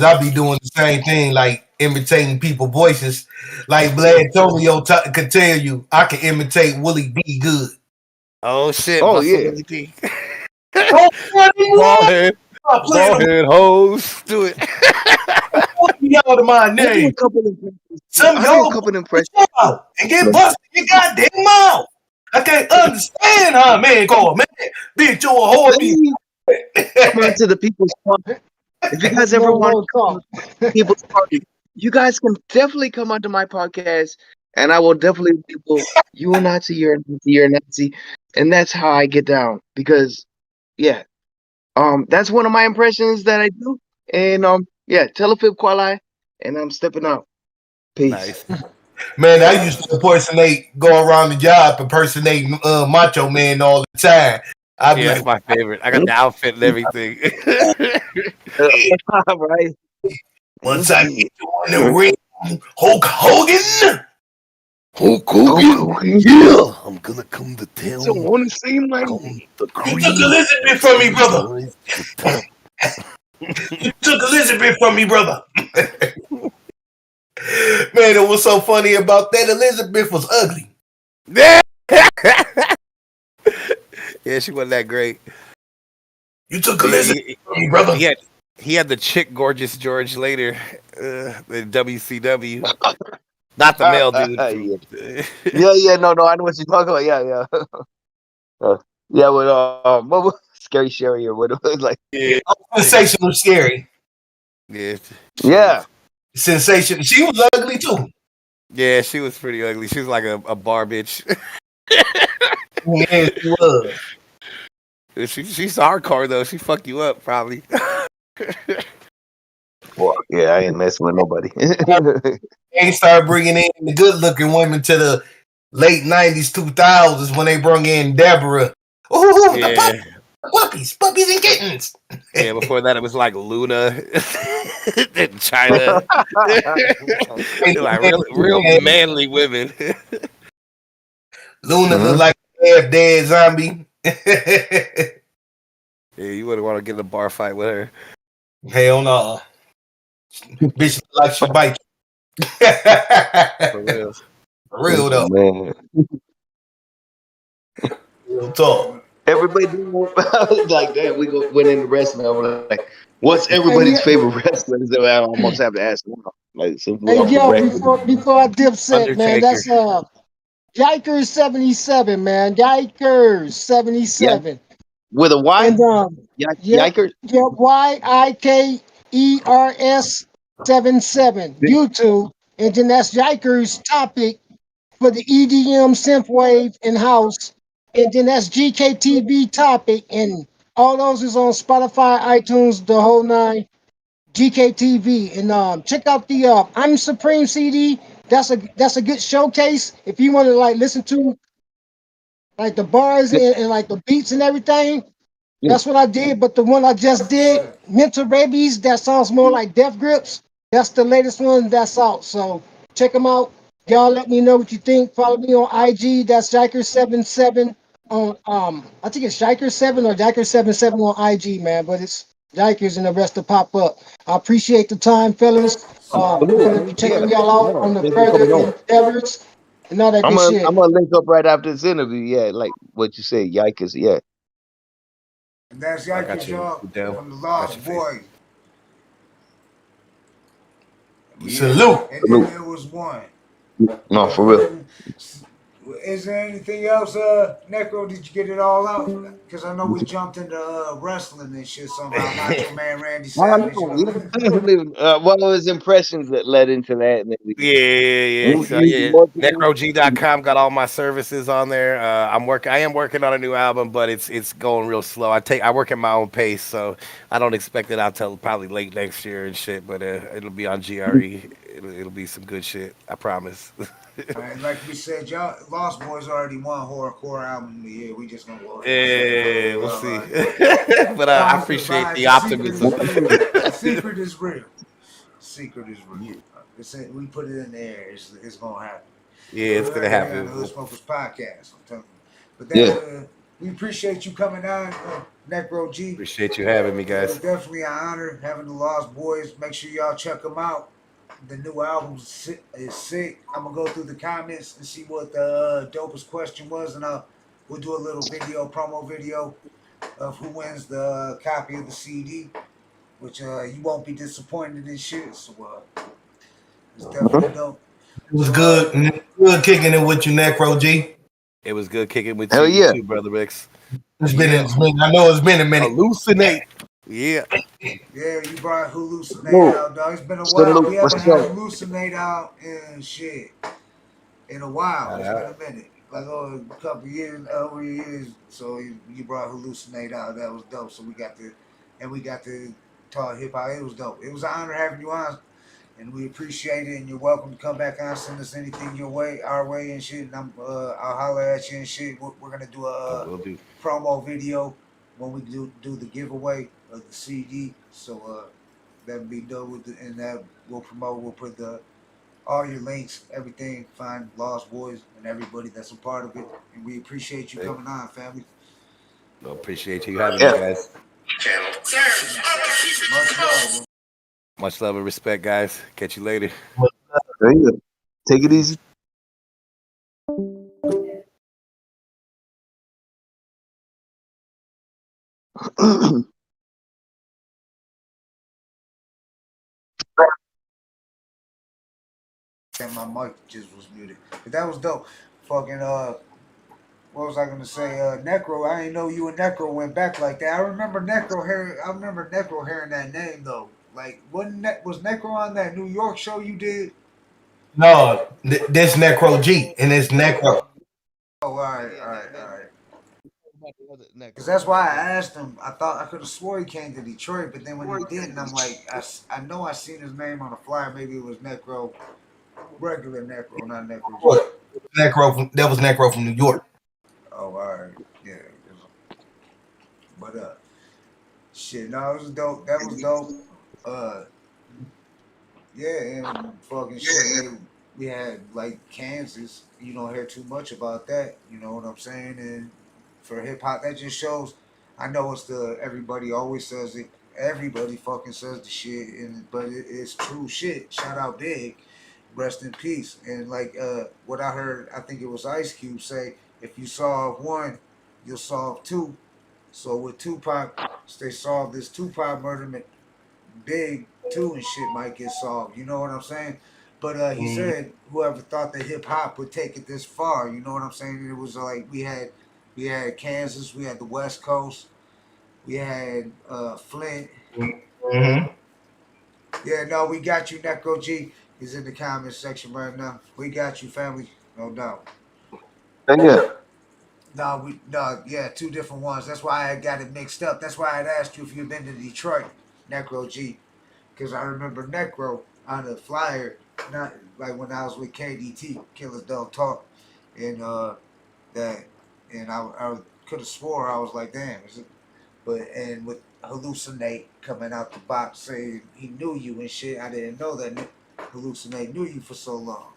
[SPEAKER 13] I be doing the same thing, like imitating people's voices. Like Blatonio could tell you, I can imitate Willie B good.
[SPEAKER 12] oh shit,
[SPEAKER 16] oh
[SPEAKER 12] Bustle
[SPEAKER 16] yeah.
[SPEAKER 12] Willie D.
[SPEAKER 13] Oh,
[SPEAKER 12] Ball head, hoes, do it.
[SPEAKER 13] y'all to my
[SPEAKER 16] I do a
[SPEAKER 13] name.
[SPEAKER 16] couple impressions.
[SPEAKER 13] Some
[SPEAKER 16] I do a
[SPEAKER 13] y'all
[SPEAKER 16] couple impressions.
[SPEAKER 13] and get busted your goddamn mouth. I can't understand how man call man. Bitch, you a whore.
[SPEAKER 16] Let me come on to the people's party. If you guys ever
[SPEAKER 9] No
[SPEAKER 16] want
[SPEAKER 9] more
[SPEAKER 16] to come
[SPEAKER 9] talk.
[SPEAKER 16] to the people's party, you guys can definitely come onto my podcast, and I will definitely people. You are Nazi, you're a Nazi, you're a Nazi, and that's how I get down. Because yeah, that's one of my impressions that I do, and yeah, telefib quali, and I'm stepping out. Peace.
[SPEAKER 12] Nice.
[SPEAKER 13] Man, I used to go around the job impersonating Macho Man all the time. I'd be
[SPEAKER 12] Yeah, that's
[SPEAKER 13] like,
[SPEAKER 12] my favorite. I got the outfit and everything.
[SPEAKER 16] Right.
[SPEAKER 13] once I get you in the ring, Hulk Hogan.
[SPEAKER 12] Hulk Hogan, yeah, I'm gonna come to
[SPEAKER 16] Don't
[SPEAKER 12] town.
[SPEAKER 16] want to seem like
[SPEAKER 13] You took Elizabeth from me, brother. You took Elizabeth from me, brother. Man, it was so funny about that. Elizabeth was ugly.
[SPEAKER 12] Yeah, yeah, she wasn't that great.
[SPEAKER 13] You took Elizabeth from me, brother.
[SPEAKER 12] He had the chick Gorgeous George later, the WCW. Not the male dude.
[SPEAKER 16] yeah. No. I know what you're talking about. Yeah. Yeah. With what was Scary Sherry or what it was like.
[SPEAKER 13] Yeah. Sensational Scary.
[SPEAKER 12] Yeah.
[SPEAKER 13] Sensational. She was ugly too.
[SPEAKER 12] Yeah, she was pretty ugly. She was like a bar bitch.
[SPEAKER 13] Yeah, she was.
[SPEAKER 12] She's hardcore though. She fuck you up probably.
[SPEAKER 16] Well, yeah, I ain't messing with nobody.
[SPEAKER 13] They started bringing in the good-looking women to the late 90s, 2000s when they brought in Deborah. Ooh,
[SPEAKER 12] yeah.
[SPEAKER 13] Puppies and kittens.
[SPEAKER 12] Yeah, before that it was like Luna in China. Like real manly women.
[SPEAKER 13] Luna looked like a half-dead zombie.
[SPEAKER 12] Yeah, you wouldn't want to get in a bar fight with her.
[SPEAKER 13] Hell no. Bitch like she bite you.
[SPEAKER 12] For real.
[SPEAKER 13] For real though.
[SPEAKER 16] Man.
[SPEAKER 13] Real talk.
[SPEAKER 16] Everybody like that. We went in the wrestling. I'm like, what's everybody's favorite wrestler? I almost have to ask them. Like,
[SPEAKER 9] Hey, yo, before I dip set, man, that's Yikers 77, man. Yikers 77.
[SPEAKER 16] With a Y?
[SPEAKER 9] And
[SPEAKER 16] Yikers?
[SPEAKER 9] Yeah, YIKERS 77. YouTube. And then that's Yikers topic for the EDM synthwave and house. And then that's GKTV topic. And all those is on Spotify, iTunes, the whole nine. GKTV. And check out the I'm Supreme CD. That's a good showcase if you want to like listen to like the bars and like the beats and everything. That's what I did. But the one I just did, Mental Rabies, that sounds more like Death Grips. That's the latest one that's out. So check them out. Y'all let me know what you think. Follow me on IG. That's Jiker77 on I think it's Jiker7 or Jiker77 on IG, man. But it's Jikers and the rest to pop up. I appreciate the time, fellas. We're gonna be checking y'all out on the further endeavors and all that good shit.
[SPEAKER 16] I'm gonna link up right after this interview. Yeah, like what you say, Yikers. Yeah.
[SPEAKER 8] And that's Yikers, y'all, from the Lost Boys.
[SPEAKER 13] Salute.
[SPEAKER 8] And then there was one.
[SPEAKER 16] No, for real.
[SPEAKER 8] Is there anything else, Necro? Did you get it all out? Because I know we jumped into wrestling and shit somehow. Macho Man Randy
[SPEAKER 16] I
[SPEAKER 8] Savage.
[SPEAKER 16] know. Yeah, definitely. One of his impressions that led into that, and then
[SPEAKER 12] Yeah. So yeah, necrog.com got all my services on there. I am working on a new album, but it's going real slow. I work at my own pace, so I don't expect it out till probably late next year and shit. But it'll be on GRE. It'll be some good shit. I promise.
[SPEAKER 8] And like we said, y'all Lost Boys already won Horrorcore album of the year. We just gonna go ahead and
[SPEAKER 12] Yeah, we'll see.
[SPEAKER 8] Right.
[SPEAKER 12] But I appreciate the optimism.
[SPEAKER 8] The secret is real. Secret is real. We put it in the air. It's gonna happen.
[SPEAKER 12] Yeah, it's gonna happen.
[SPEAKER 8] On the Hood Smokers podcast. I'm telling you. But that, we appreciate you coming on, Necro G.
[SPEAKER 12] Appreciate you having me, guys.
[SPEAKER 8] It's definitely an honor having the Lost Boys. Make sure y'all check them out. The new album is sick. I'm gonna go through the comments and see what the dopest question was, and we'll do a little promo video of who wins the copy of the CD, which you won't be disappointed in shit. So it's definitely dope.
[SPEAKER 13] It was good. Good kicking it with you, Necro G.
[SPEAKER 12] It was good kicking with
[SPEAKER 16] Hell
[SPEAKER 12] you
[SPEAKER 16] yeah.
[SPEAKER 12] too, Brother Rex.
[SPEAKER 13] I know it's been a minute.
[SPEAKER 12] Hallucinate. Yeah.
[SPEAKER 8] Yeah, you brought Hallucinate out, dog. It's been a while. We haven't had Hallucinate out and shit in a while. It's been a minute. Like a couple years, over years. So you brought Hallucinate out. That was dope. So we got to talk hip hop. It was dope. It was an honor having you on. And we appreciate it, and you're welcome to come back on. Send us anything our way, and shit. And I'll holler at you and shit. We're gonna do a promo video when we do the giveaway of the CD. So that'll be dope. And that we'll promote. We'll put all your links, everything. Find Lost Boys and everybody that's a part of it. And we appreciate you coming on, family.
[SPEAKER 12] Well, appreciate you having me, guys.
[SPEAKER 8] Much love.
[SPEAKER 12] Much love and respect, guys. Catch you later.
[SPEAKER 16] Take it easy.
[SPEAKER 8] And my mic just was muted. But that was dope. Fucking what was I gonna say? Necro. I didn't know you and Necro went back like that. I remember Necro hearing that name though. Like, was Necro on that New York show you did?
[SPEAKER 13] No, this Necro G and it's Necro.
[SPEAKER 8] Oh, all right. Because that's why I asked him. I thought I could have swore he came to Detroit, but then when he didn't, I'm like, I know I seen his name on a flyer. Maybe it was Necro, regular Necro, not Necro G.
[SPEAKER 13] That was Necro from New York.
[SPEAKER 8] Oh, all right, yeah. But shit, no, it was dope. That was dope. Yeah, and fucking shit. We had like Kansas. You don't hear too much about that. You know what I'm saying? And for hip hop, that just shows. I know it's everybody always says it. Everybody fucking says the shit, but it's true shit. Shout out Big, rest in peace. And like what I heard, I think it was Ice Cube say, if you solve one, you'll solve two. So with Tupac, they solved this Tupac murder. Big too and shit might get solved. You know what I'm saying? But he said whoever thought that hip hop would take it this far. You know what I'm saying? It was like we had Kansas, we had the West Coast, we had Flint.
[SPEAKER 13] Mm-hmm.
[SPEAKER 8] Yeah, no, we got you. Necro G is in the comments section right now. We got you, family, no doubt.
[SPEAKER 16] Yeah.
[SPEAKER 8] Yeah, two different ones. That's why I got it mixed up. That's why I'd asked you if you'd been to Detroit, Necro G, because I remember Necro on the flyer, not like when I was with KDT, Killers Don't Talk, and I could have swore I was like, damn, is it? And with Hallucinate coming out the box saying he knew you and shit, I didn't know that Hallucinate knew you for so long.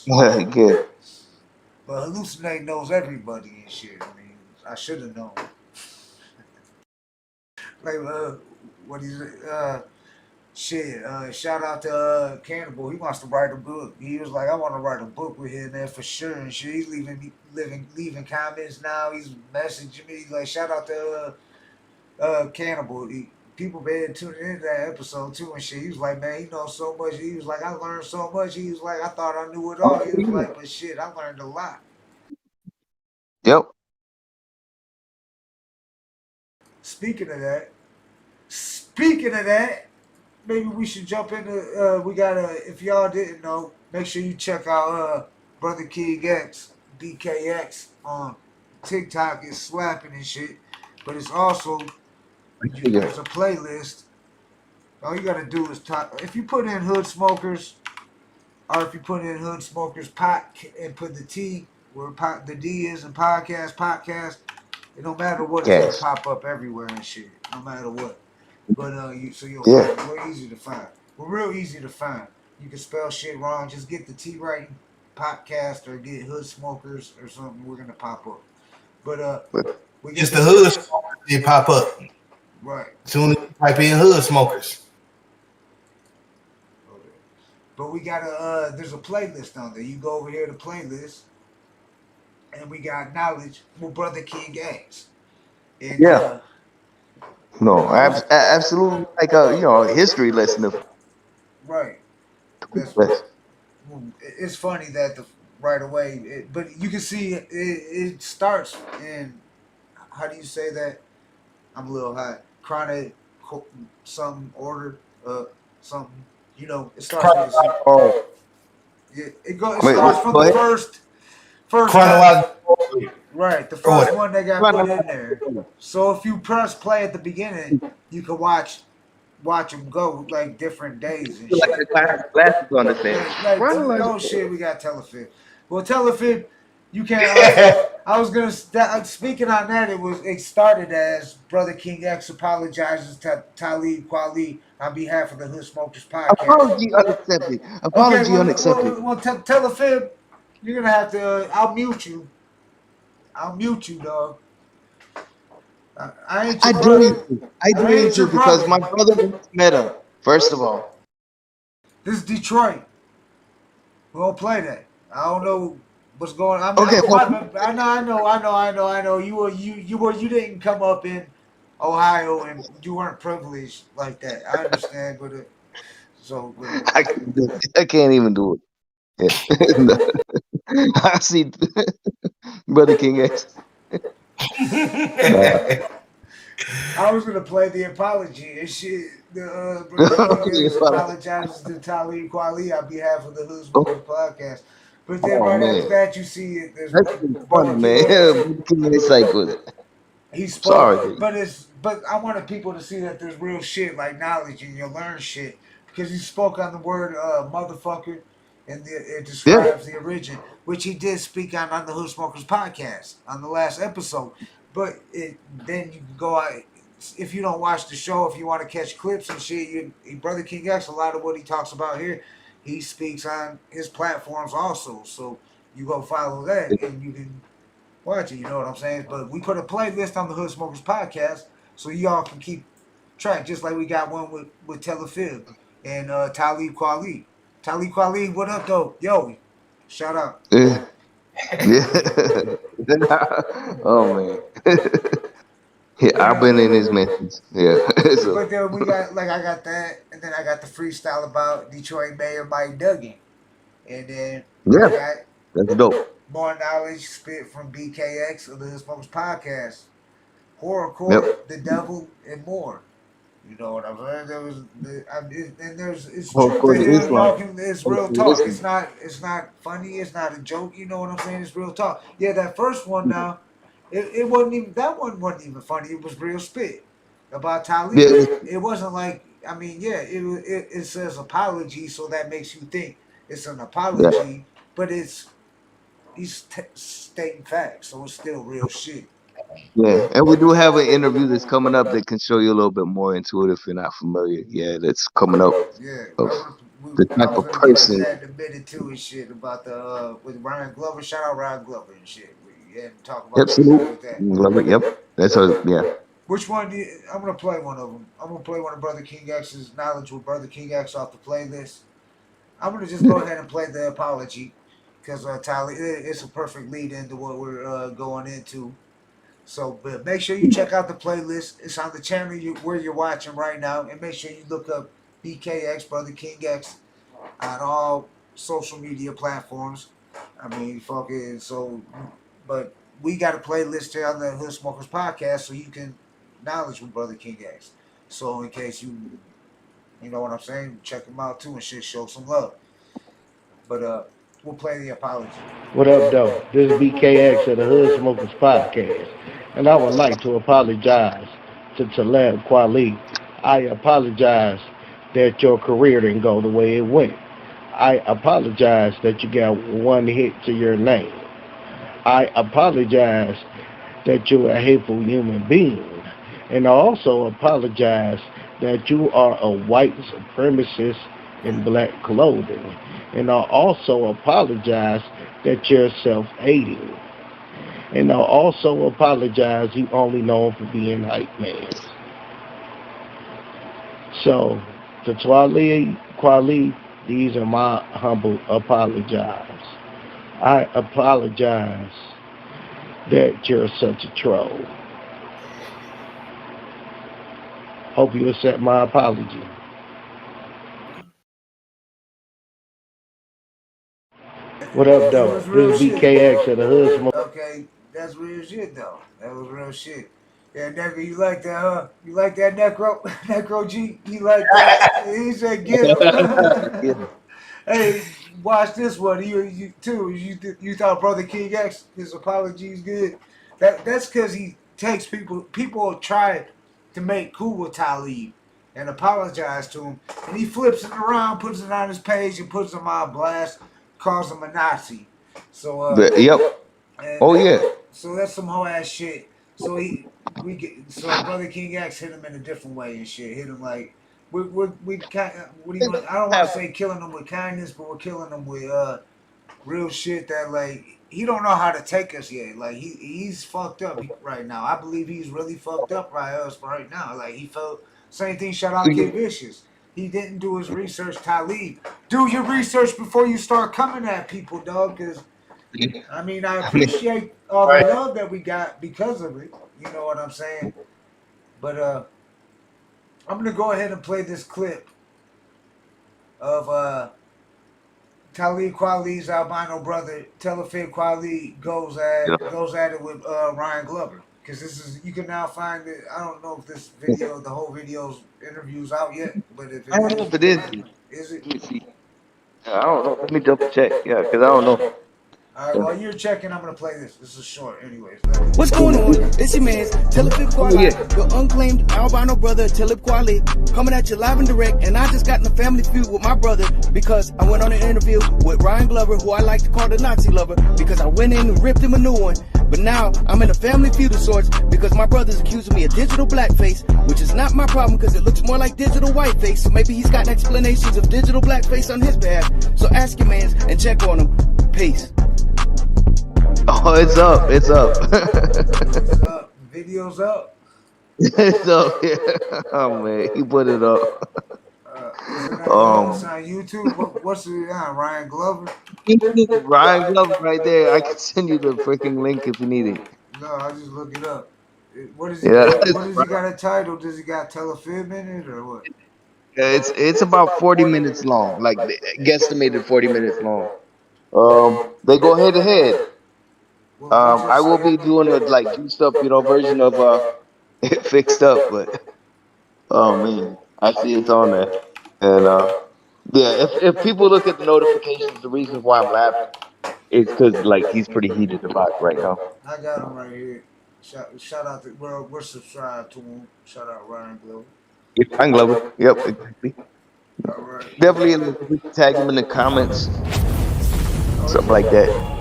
[SPEAKER 16] Good.
[SPEAKER 8] But Hallucinate knows everybody and shit. I mean, I should have known. Like, what is it? Shout out to Cannibal. He wants to write a book. He was like, I want to write a book with him there for sure and shit. He's leaving comments now. He's messaging me. Like, shout out to Cannibal. people been tuning into that episode too and shit. He was like, man, he knows so much. He was like, I learned so much. He was like, I thought I knew it all. He was like, but shit, I learned a lot.
[SPEAKER 16] Yep.
[SPEAKER 8] Speaking of that, maybe we should jump into. We got if y'all didn't know, make sure you check out Brother King X, BKX on TikTok. It's slapping and shit, but it's also there's a playlist. All you gotta do is if you put in Hood Smokers, or if you put in Hood Smokers pot and put the T where the D is in podcast. It don't matter what, it's gonna pop up everywhere and shit. No matter what. But you'll find it. We're easy to find. We're real easy to find. You can spell shit wrong. Just get the T right, podcast, or get Hood Smokers or something. We're gonna pop up. But we
[SPEAKER 13] just the Hood Smokers did pop up.
[SPEAKER 8] Right.
[SPEAKER 13] Soon as you type in Hood Smokers.
[SPEAKER 8] But we got there's a playlist on there. You go over here to playlist, and we got knowledge with Brother King X. And,
[SPEAKER 16] no, absolutely, like a history lesson of.
[SPEAKER 8] Right. It's funny that right away, but you can see it starts in, how do you say that? I'm a little hot. Chronic some order, something. It starts. It starts from the first chronological. Right, the first one they got put in there. So if you press play at the beginning, you can watch them go like different days and shit.
[SPEAKER 16] Glasses on the thing.
[SPEAKER 8] Oh shit, we got telefib. Well, telefib, you can't. I was gonna speaking on that. It started as Brother King X apologizes to Talib Kweli on behalf of the Hood Smokers podcast.
[SPEAKER 16] Apology unaccepted. Apology unaccepted.
[SPEAKER 8] Well, telefib, you're gonna have to. I'll mute you, dog. I
[SPEAKER 16] dare you because my brother met him. First of all,
[SPEAKER 8] this is Detroit. We don't play that. I don't know what's going on. I know. You didn't come up in Ohio and you weren't privileged like that. I understand, but
[SPEAKER 16] I can't even do it. Yeah. I see Brother King X.
[SPEAKER 8] I was gonna play the apology and shit. Brother King X apologizes to Talib Kweli on behalf of the Hood Smokers podcast. But then right after that, you see it.
[SPEAKER 16] That's funny, man. King X like
[SPEAKER 8] he spoke, but I wanted people to see that there's real shit like knowledge and you learn shit because he spoke on the word motherfucker and it describes the origin, which he did speak on the Hood Smokers podcast on the last episode. But then you can go out if you don't watch the show, if you want to catch clips and shit. Brother King X, a lot of what he talks about here, he speaks on his platforms also. So you go follow that and you can watch it. You know what I'm saying? But we put a playlist on the Hood Smokers podcast so y'all can keep track, just like we got one with Telefib and Talib Kweli. Talib Kweli, what up though? Yo, shout out.
[SPEAKER 16] Yeah. Oh man. Yeah, I've been in his mentions. Yeah.
[SPEAKER 8] So. But then we got I got that, and then I got the freestyle about Detroit Mayor Mike Duggan, and then
[SPEAKER 16] that's dope.
[SPEAKER 8] More knowledge spit from BKX of the Hood Smokers podcast, Horrorcore, The Devil, and more. You know what I'm saying? It's truth to him. It's real talk. It's not funny. It's not a joke. You know what I'm saying? It's real talk. Yeah, that first one now, it wasn't even, that one wasn't even funny. It was real spit about Talib. It wasn't like, it says apology, so that makes you think it's an apology, but he's stating facts, so it's still real shit.
[SPEAKER 16] Yeah, and we do have an interview that's coming up that can show you a little bit more into it if you're not familiar. Yeah, that's coming up.
[SPEAKER 8] Yeah,
[SPEAKER 16] the type of person.
[SPEAKER 8] That admitted to his shit about the with Ryan Glover. Shout out Ryan Glover and shit. We had to talk about
[SPEAKER 16] absolutely. Glover, yep, that's yeah.
[SPEAKER 8] Which one? I'm gonna play one of them. I'm gonna play one of Brother King X's knowledge with Brother King X off the playlist. I'm gonna just go ahead and play the apology because Tyler, it's a perfect lead into what we're going into. So, but make sure you check out the playlist. It's on the channel where you're watching right now, and make sure you look up BKX Brother King X on all social media platforms. I mean, fucking so. But we got a playlist here on the Hood Smokers podcast, so you can acknowledge with Brother King X. So in case you know what I'm saying, check him out too and shit. Show some love. But we'll play the apology.
[SPEAKER 17] What up, though? This is BKX of the Hood Smokers Podcast, and I would like to apologize to Taleb Kweli. I apologize that your career didn't go the way it went. I apologize that you got one hit to your name. I apologize that you're a hateful human being. And I also apologize that you are a white supremacist in black clothing. And I also apologize that you're self-hating. And I also apologize you only known for being hype man. So, to Kweli, these are my humble apologies. I apologize that you're such a troll. Hope you accept my apology. What up, though? This is BKX of the Hood Smoke.
[SPEAKER 8] Okay, that's real shit, though. That was real shit. Yeah, Necro, you like that, huh? You like that, Necro? Necro G, you like that? He said, get him. Hey, watch this one. You too. You thought Brother King X, his apologies good? That's because he takes people. People try to make cool with Talib and apologize to him, and he flips it around, puts it on his page, and puts him on blast, calls him a Nazi. So
[SPEAKER 16] yep. Oh yeah.
[SPEAKER 8] So that's some whole ass shit. So Brother King X hit him in a different way and shit. Hit him like we kind of, what do you? I don't want to say killing him with kindness, but we're killing him with real shit that like he don't know how to take us yet. Like he's fucked up right now. I believe he's really fucked up right now. Like he felt same thing. Shout out Kid Vicious. He didn't do his research. Talib, do your research before you start coming at people, dog. Because I mean, I appreciate all the love that we got because of it. You know what I'm saying? But I'm gonna go ahead and play this clip of Talib Kweli's albino brother, Telefid Kweli goes at it with Ryan Glover. Because this is, you can now find it. I don't know if this video, the whole video's interview's out yet, but if it
[SPEAKER 16] I don't know if it is.
[SPEAKER 8] Is it?
[SPEAKER 16] Let me see. I don't know. Let me double check. Yeah, because I don't know.
[SPEAKER 8] All right, while you're checking, I'm going to play this. This is short anyways.
[SPEAKER 1] What's going on? It's your man, Telefid Kweli, your unclaimed albino brother, Talib Kweli, coming at you live and direct. And I just got in a family feud with my brother because I went on an interview with Ryan Glover, who I like to call the Nazi lover, because I went in and ripped him a new one. But now I'm in a family feud of sorts because my brother's accusing me of digital blackface, which is not my problem because it looks more like digital whiteface. So maybe he's got explanations of digital blackface on his behalf. So ask your mans and check on him. Peace.
[SPEAKER 16] Oh, it's up. It's up.
[SPEAKER 8] It's up. Video's up.
[SPEAKER 16] It's up. Yeah. Oh man, he put it up.
[SPEAKER 8] It's on YouTube. What's it on? Ryan Glover?
[SPEAKER 16] Ryan Glover right there. I can send you the freaking link if you need it.
[SPEAKER 8] No, I'll just look it up. What is he? Yeah. What does he got a title? Does he got Telefib in it or what?
[SPEAKER 16] It's about 40 minutes long. Like guesstimated 40 minutes long. They go head to head. I will be doing a like juiced up, version of it fixed up, but oh man, I see it's on there. And yeah, if people look at the notifications, the reason why I'm laughing is because like he's pretty heated about it right now.
[SPEAKER 8] I got him right here. Shout out to we're subscribed to him. Shout out Ryan Glover.
[SPEAKER 16] Ryan Glover. Yep, exactly.
[SPEAKER 8] All right.
[SPEAKER 16] Definitely tag him in the comments. Something like that.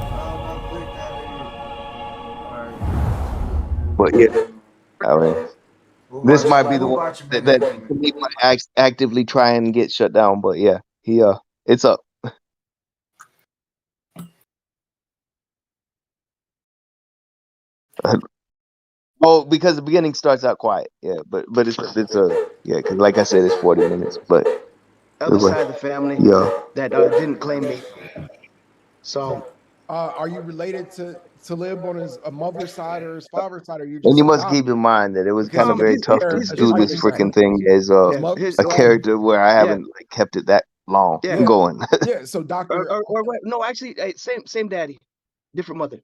[SPEAKER 16] But yeah, I mean, this might be the one that he might actively try and get shut down. But yeah, it's up. Oh, because the beginning starts out quiet. Yeah, but it's yeah, because like I said, it's 40 minutes. But
[SPEAKER 18] other side of the family,
[SPEAKER 16] yeah,
[SPEAKER 18] that didn't claim me. So Are you related to Talib on his mother's side or his father's side, or you're
[SPEAKER 16] And
[SPEAKER 18] just
[SPEAKER 16] you must keep
[SPEAKER 18] adopted?
[SPEAKER 16] in mind that it was
[SPEAKER 18] Because
[SPEAKER 16] kind
[SPEAKER 18] he
[SPEAKER 16] of very
[SPEAKER 18] gets
[SPEAKER 16] tough
[SPEAKER 18] there
[SPEAKER 16] to
[SPEAKER 18] as
[SPEAKER 16] do
[SPEAKER 18] like
[SPEAKER 16] this
[SPEAKER 18] his
[SPEAKER 16] freaking thing as
[SPEAKER 18] his mother's
[SPEAKER 16] a
[SPEAKER 18] side.
[SPEAKER 16] character where I haven't like, kept it that long
[SPEAKER 15] Yeah.
[SPEAKER 16] going.
[SPEAKER 18] Yeah. So Doctor.
[SPEAKER 15] Or what? No, actually, same daddy, different mother.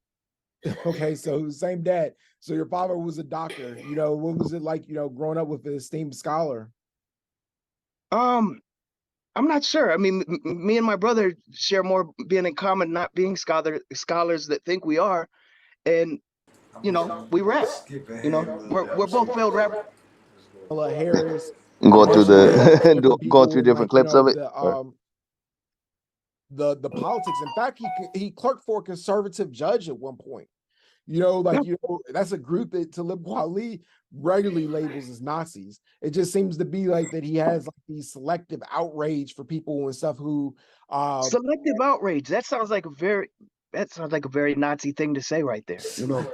[SPEAKER 18] Okay, so same dad. So your father was a doctor. You know, what was it like? You know, growing up with an esteemed scholar.
[SPEAKER 15] I'm not sure. I mean, me and my brother share more being in common, not being scholars that think we are, and you know, we rap. You know, we're both failed rappers.
[SPEAKER 18] Harris,
[SPEAKER 16] Go
[SPEAKER 18] and
[SPEAKER 16] through
[SPEAKER 18] also different
[SPEAKER 16] go through
[SPEAKER 18] people in
[SPEAKER 16] different
[SPEAKER 18] like you
[SPEAKER 16] clips
[SPEAKER 18] know
[SPEAKER 16] of it.
[SPEAKER 18] the politics. In fact, he clerked for a conservative judge at one point. You know, like you know, that's a group that Talib Kweli regularly labels as Nazis. It just seems to be like that he has like these selective outrage for people and stuff who
[SPEAKER 15] Selective outrage. That sounds like a very Nazi thing to say right there. You know,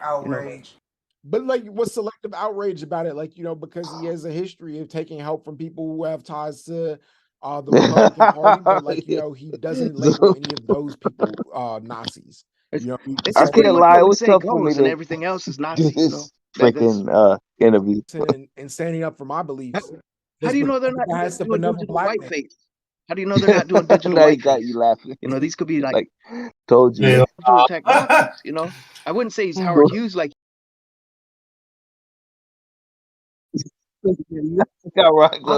[SPEAKER 8] outrage.
[SPEAKER 18] But like, what's selective outrage about it? Like, you know, because he has a history of taking help from people who have ties to the Republican Party, but like, you know, he doesn't label any of those people Nazis. You know,
[SPEAKER 15] it's just pretty much
[SPEAKER 16] lie.
[SPEAKER 15] what
[SPEAKER 16] It
[SPEAKER 15] we
[SPEAKER 16] was
[SPEAKER 15] say
[SPEAKER 16] tough for me
[SPEAKER 15] goes, and
[SPEAKER 16] to
[SPEAKER 15] everything else is
[SPEAKER 16] do
[SPEAKER 15] Nazi. You know,
[SPEAKER 16] this freaking interview.
[SPEAKER 18] and standing up for my beliefs.
[SPEAKER 15] How do you know they're not
[SPEAKER 18] has to
[SPEAKER 15] doing
[SPEAKER 18] benevolent
[SPEAKER 15] digital
[SPEAKER 18] black man.
[SPEAKER 15] whiteface? How do you know they're not doing digital
[SPEAKER 16] Now he got
[SPEAKER 15] whiteface?
[SPEAKER 16] you laughing.
[SPEAKER 15] You know, these could be like
[SPEAKER 16] told you.
[SPEAKER 15] to attack Nazis. You know, I wouldn't say he's Howard Hughes like.
[SPEAKER 8] I'm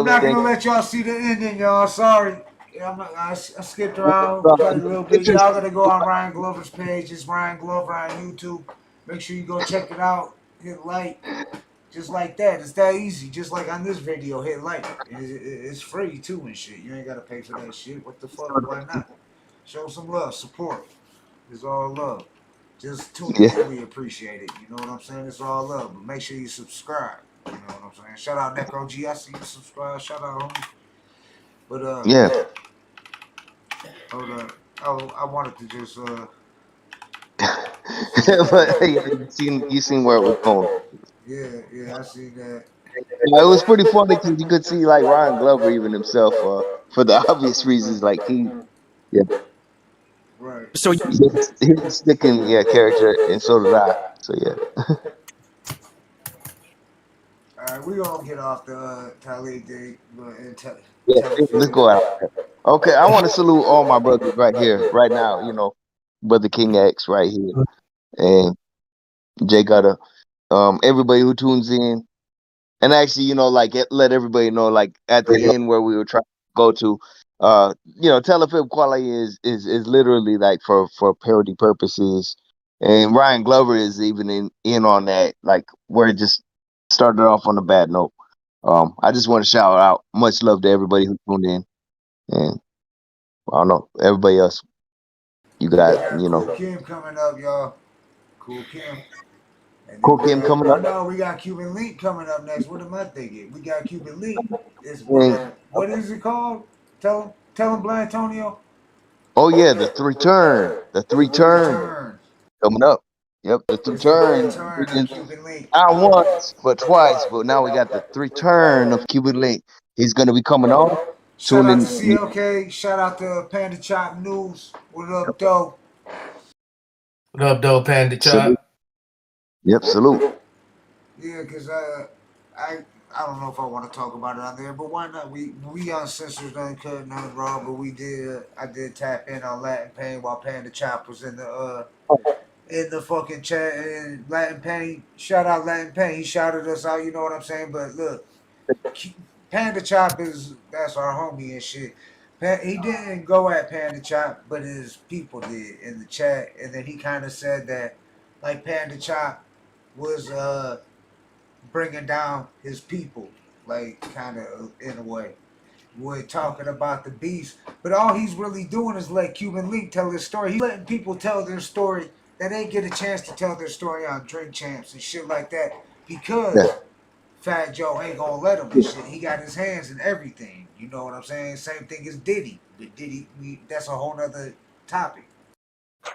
[SPEAKER 8] not gonna let y'all see the ending, y'all. Sorry. Yeah, I skipped around quite a little bit. Y'all gotta go on Ryan Glover's page. It's Ryan Glover on YouTube. Make sure you go check it out. Hit like. Just like that. It's that easy. Just like on this video, hit like. It's free too and shit. You ain't gotta pay for that shit. What the fuck? Why not? Show some love. Support. It's all love. Just tuning in, we appreciate it. You know what I'm saying? It's all love. But make sure you subscribe. You know what I'm saying? Shout out Necro G. I see you subscribe. Shout out homie. But
[SPEAKER 16] yeah.
[SPEAKER 8] Hold on. Oh, I wanted to just
[SPEAKER 16] But you seen where it was going.
[SPEAKER 8] yeah, I see that.
[SPEAKER 16] It was pretty funny because you could see like Ryan Glover even himself for the obvious reasons like
[SPEAKER 8] Right.
[SPEAKER 18] So
[SPEAKER 16] he's sticking character and so did I. So yeah.
[SPEAKER 8] All right, we gonna get off the Talib thing, but
[SPEAKER 16] Let's go out. Okay, I want to salute all my brothers right here, right now. You know, brother King X right here, and Jay Gutta. Everybody who tunes in, and actually, you know, like let everybody know, like at the end where we were trying to go to, Telefib quality is literally like for parody purposes, and Ryan Glover is even in on that, like where it just started off on a bad note. I just want to shout out much love to everybody who tuned in, and I don't know everybody else. You got, you know,
[SPEAKER 8] Cool Kim coming up, y'all. Cool Kim. And
[SPEAKER 16] Cool
[SPEAKER 8] then
[SPEAKER 16] Kim coming up.
[SPEAKER 8] No, we got Cuban Link coming up next. What am I thinking? We got Cuban Link. It's what is it called? Tell him, Blatonio.
[SPEAKER 16] Oh yeah, the three turn coming up. Yep, the three turn. Not once, but twice. But now we got the three turn of Cuban Link. He's gonna be coming on.
[SPEAKER 8] Shout
[SPEAKER 16] Tune
[SPEAKER 8] out
[SPEAKER 16] in.
[SPEAKER 8] to CLK. Shout out to Panda Chop News. What up, though?
[SPEAKER 13] What up, though, Panda Chop?
[SPEAKER 16] Yep, salute.
[SPEAKER 8] Yeah, cause I don't know if I want to talk about it on there, but why not? We uncensored, uncut, nothing wrong, but I did tap in on Latin Pain while Panda Chop was in the fucking chat, and Latin Pain, shout out Latin Pain, he shouted us out, you know what I'm saying? But look, Panda Chop that's our homie and shit. He didn't go at Panda Chop, but his people did in the chat, and then he kind of said that like Panda Chop was bringing down his people, like kind of in a way. We're talking about the beast, but all he's really doing is let Cuban Link tell his story. He's letting people tell their story that ain't get a chance to tell their story on Drink Champs and shit like that because Fat Joe ain't gonna let him and shit. He got his hands in everything. You know what I'm saying? Same thing as Diddy. But Diddy, that's a whole nother topic.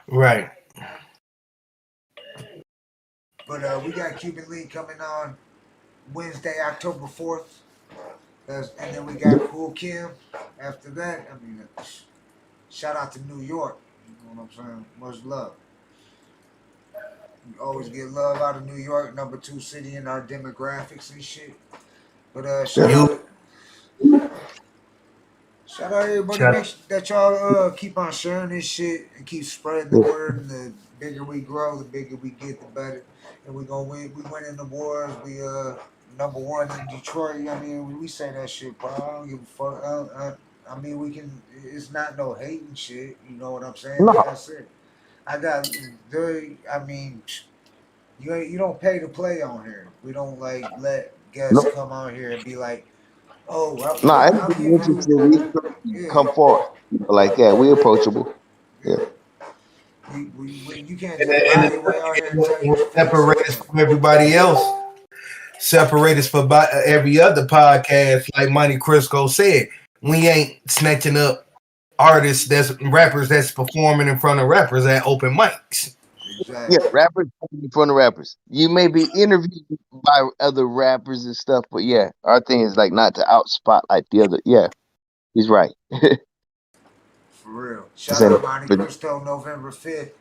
[SPEAKER 13] Right.
[SPEAKER 8] But we got Cuban Link coming on Wednesday, October 4th. And then we got Cool Kim after that. I mean, shout out to New York. You know what I'm saying? Much love. We always get love out of New York, number 2 city in our demographics and shit. But
[SPEAKER 13] You
[SPEAKER 8] shout out everybody.
[SPEAKER 13] shut
[SPEAKER 8] Make sure that y'all keep on sharing this shit and keep spreading the word. And the bigger we grow, the bigger we get, the better. And we gonna win. We win in the wars. We number 1 in Detroit. I mean, we say that shit, bro. I don't give a fuck. I mean, we can. It's not no hating shit. You know what I'm saying?
[SPEAKER 16] No,
[SPEAKER 8] Like I said, I got very. I mean, you don't pay to play on here. We don't like let guests
[SPEAKER 16] no,
[SPEAKER 8] come on here and be like, oh,
[SPEAKER 16] no.
[SPEAKER 8] I'll
[SPEAKER 16] Anything
[SPEAKER 8] give
[SPEAKER 16] interested,
[SPEAKER 8] you.
[SPEAKER 16] we
[SPEAKER 8] Yeah,
[SPEAKER 16] come forward. Like, yeah, we approachable. Yeah.
[SPEAKER 8] you can't
[SPEAKER 13] and,
[SPEAKER 8] just
[SPEAKER 13] and
[SPEAKER 8] lie your way out here and tell your
[SPEAKER 13] what
[SPEAKER 8] face
[SPEAKER 13] separate us
[SPEAKER 8] in.
[SPEAKER 13] from everybody else, separate us from every other podcast, like Money Crisco said. We ain't snatching up artists that's rappers that's performing in front of rappers at open mics.
[SPEAKER 16] Yeah,
[SPEAKER 8] Exactly.
[SPEAKER 16] rappers in front of rappers. You may be interviewed by other rappers and stuff, but yeah, our thing is like not to out spotlight the other. Yeah, he's right.
[SPEAKER 8] For real. Shout
[SPEAKER 16] Saying,
[SPEAKER 8] out Monte
[SPEAKER 16] but
[SPEAKER 8] Cristo, November 5th.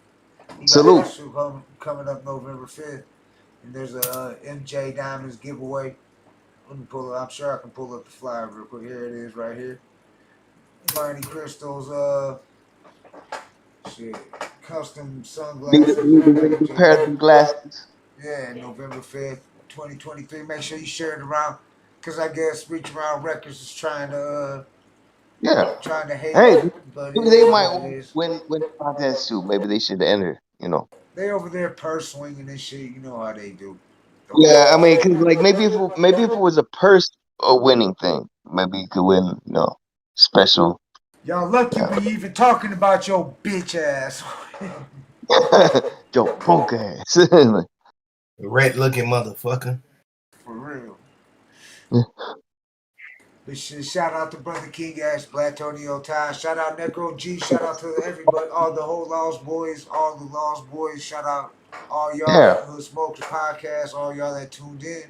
[SPEAKER 8] He got
[SPEAKER 16] salute.
[SPEAKER 8] that shit coming up November 5th. And there's a MJ Diamonds giveaway. Let me pull it. I'm sure I can pull up the flyer real quick. Here it is, right here. Monte Cristo's shit, custom sunglasses
[SPEAKER 16] Need to
[SPEAKER 8] and
[SPEAKER 16] wear a
[SPEAKER 8] MJ
[SPEAKER 16] pair of them
[SPEAKER 8] Diamonds.
[SPEAKER 16] glasses.
[SPEAKER 8] Yeah, November 5th, 2023. Make sure you share it around, because I guess Reach Around Records is
[SPEAKER 16] Yeah.
[SPEAKER 8] trying to hate,
[SPEAKER 16] Hey,
[SPEAKER 8] but it
[SPEAKER 16] maybe they
[SPEAKER 8] is
[SPEAKER 16] might
[SPEAKER 8] what it is.
[SPEAKER 16] win the contest too. Maybe they should enter. You know.
[SPEAKER 8] They over there purse swinging and shit. You know how they do. Don't
[SPEAKER 16] Yeah, I mean,
[SPEAKER 8] they?
[SPEAKER 16] cause like maybe if it was a purse or winning thing, maybe you could win. You know, special.
[SPEAKER 8] Y'all lucky
[SPEAKER 16] Yeah.
[SPEAKER 8] we even talking about your bitch ass.
[SPEAKER 16] Yo, punk ass.
[SPEAKER 13] Red looking motherfucker.
[SPEAKER 8] For real. But shit, shout out to Brother King Ash, Blatonio, Todd. Shout out Necro G. Shout out to everybody, all the whole Lost Boys, all the Lost Boys. Shout out all y'all
[SPEAKER 16] Yeah.
[SPEAKER 8] at Hood Smokers Podcast, all y'all that tuned in.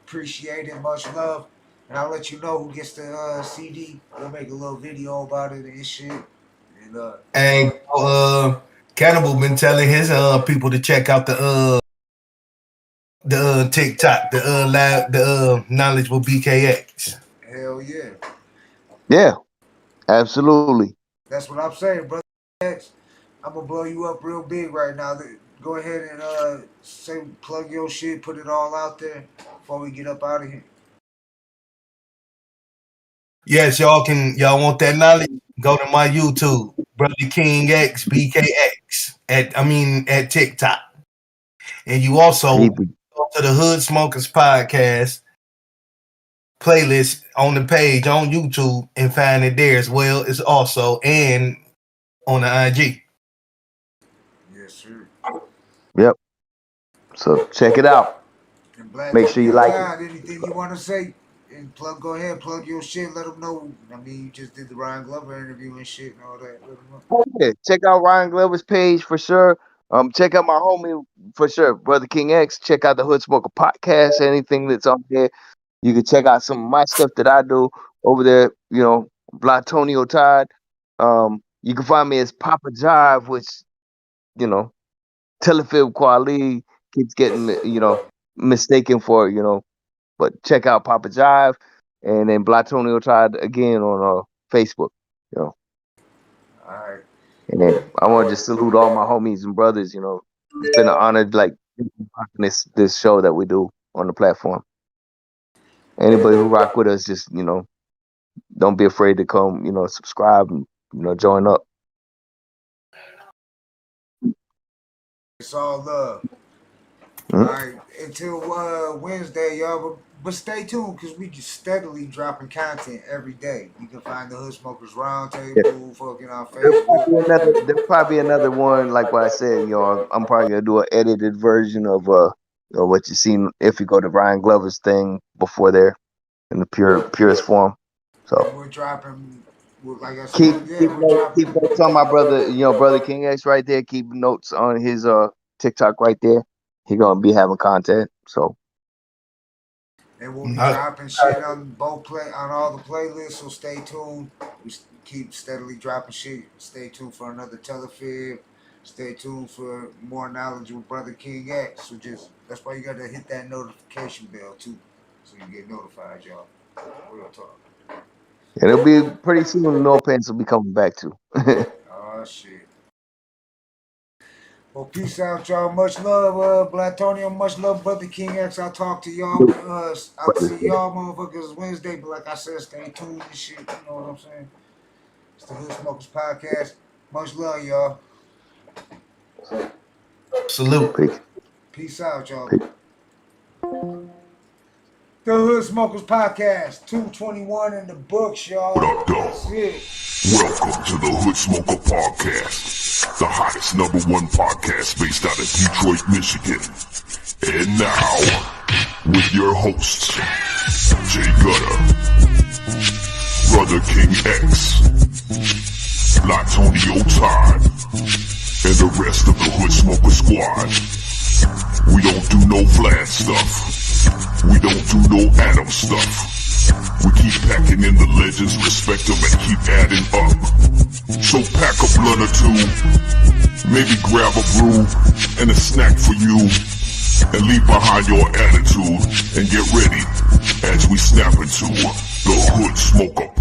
[SPEAKER 8] Appreciate it. Much love. And I'll let you know who gets the CD. We'll make a little video about it and shit. And
[SPEAKER 13] And Cannibal been telling his people to check out the TikTok, the knowledgeable BKX.
[SPEAKER 8] hell yeah.
[SPEAKER 16] Yeah. Absolutely.
[SPEAKER 8] That's what I'm saying, brother. X. I'm gonna blow you up real big right now. Go ahead and say plug your shit, put it all out there before we get up out of here.
[SPEAKER 13] Yes, y'all want that knowledge? Go to my YouTube, Brother King X BKX at TikTok. And you also go to the Hood Smokers Podcast playlist on the page on YouTube and find it there as well. It's also and on the IG.
[SPEAKER 8] Yes, sir.
[SPEAKER 16] Yep. So check it out.
[SPEAKER 8] And Black
[SPEAKER 16] Make sure you like it.
[SPEAKER 8] Todd, anything you want to say? And go ahead, plug your shit. Let them know. I mean, you just did the Ryan Glover interview and shit and all that. Let them know.
[SPEAKER 16] Oh, yeah. Check out Ryan Glover's page for sure. Check out my homie for sure, Brother King X. Check out the Hood Smoker podcast. Anything that's on there, you can check out some of my stuff that I do over there. You know, Blatonio Todd. You can find me as Papa Jive, which you know, Telefilm Kwali keeps getting mistaken for but check out Papa Jive and then Blatonio Todd again on Facebook. You know.
[SPEAKER 8] All right.
[SPEAKER 16] And then I want to just salute all my homies and brothers. You know, it's been an honor, like this show that we do on the platform. Anybody who rock with us, just don't be afraid to come. Subscribe and join up.
[SPEAKER 8] It's all love.
[SPEAKER 16] Mm-hmm.
[SPEAKER 8] All right. Until Wednesday, y'all. But stay tuned because we just steadily dropping content every day. You can find the Hood Smokers Roundtable, fucking on Facebook.
[SPEAKER 16] There'll probably be another one, like what I said. I'm probably gonna do an edited version of what you seen if you go to Ryan Glover's thing before there in the purest form. So
[SPEAKER 8] we're dropping. Like I said,
[SPEAKER 16] keep notes on my brother, Brother King X right there. Keep notes on his TikTok right there. He gonna be having content. So
[SPEAKER 8] And we'll be dropping shit on on all the playlists, so stay tuned. We keep steadily dropping shit. Stay tuned for another telefib. Stay tuned for more knowledge with Brother King X. So that's why you gotta hit that notification bell too, so you get notified, y'all. Real talk.
[SPEAKER 16] And it'll be pretty soon. No Pants will be coming back too.
[SPEAKER 8] Oh shit. Well, peace out, y'all. Much love, Blatonio. Much love, Brother King X. I'll talk to y'all. I'll see y'all motherfuckers Wednesday. But like I said, stay tuned and shit. You know what I'm saying? It's the Hood Smokers Podcast. Much love, y'all.
[SPEAKER 13] Salute.
[SPEAKER 8] Peace out, y'all. The Hood Smokers Podcast. 221 in the books, y'all.
[SPEAKER 11] What up, dog?
[SPEAKER 8] That's it.
[SPEAKER 11] Welcome to the Hood Smoker Podcast, the hottest #1 podcast based out of Detroit, Michigan. And now, with your hosts, Jay Gutta, Brother King X, Blatonio Todd, and the rest of the Hood Smoker Squad. We don't do no Vlad stuff. We don't do no Adam stuff. We keep packing in the legends, respect them, and keep adding up. So pack a blunt or two, maybe grab a brew and a snack for you, and leave behind your attitude, and get ready as we snap into the Hood Smoker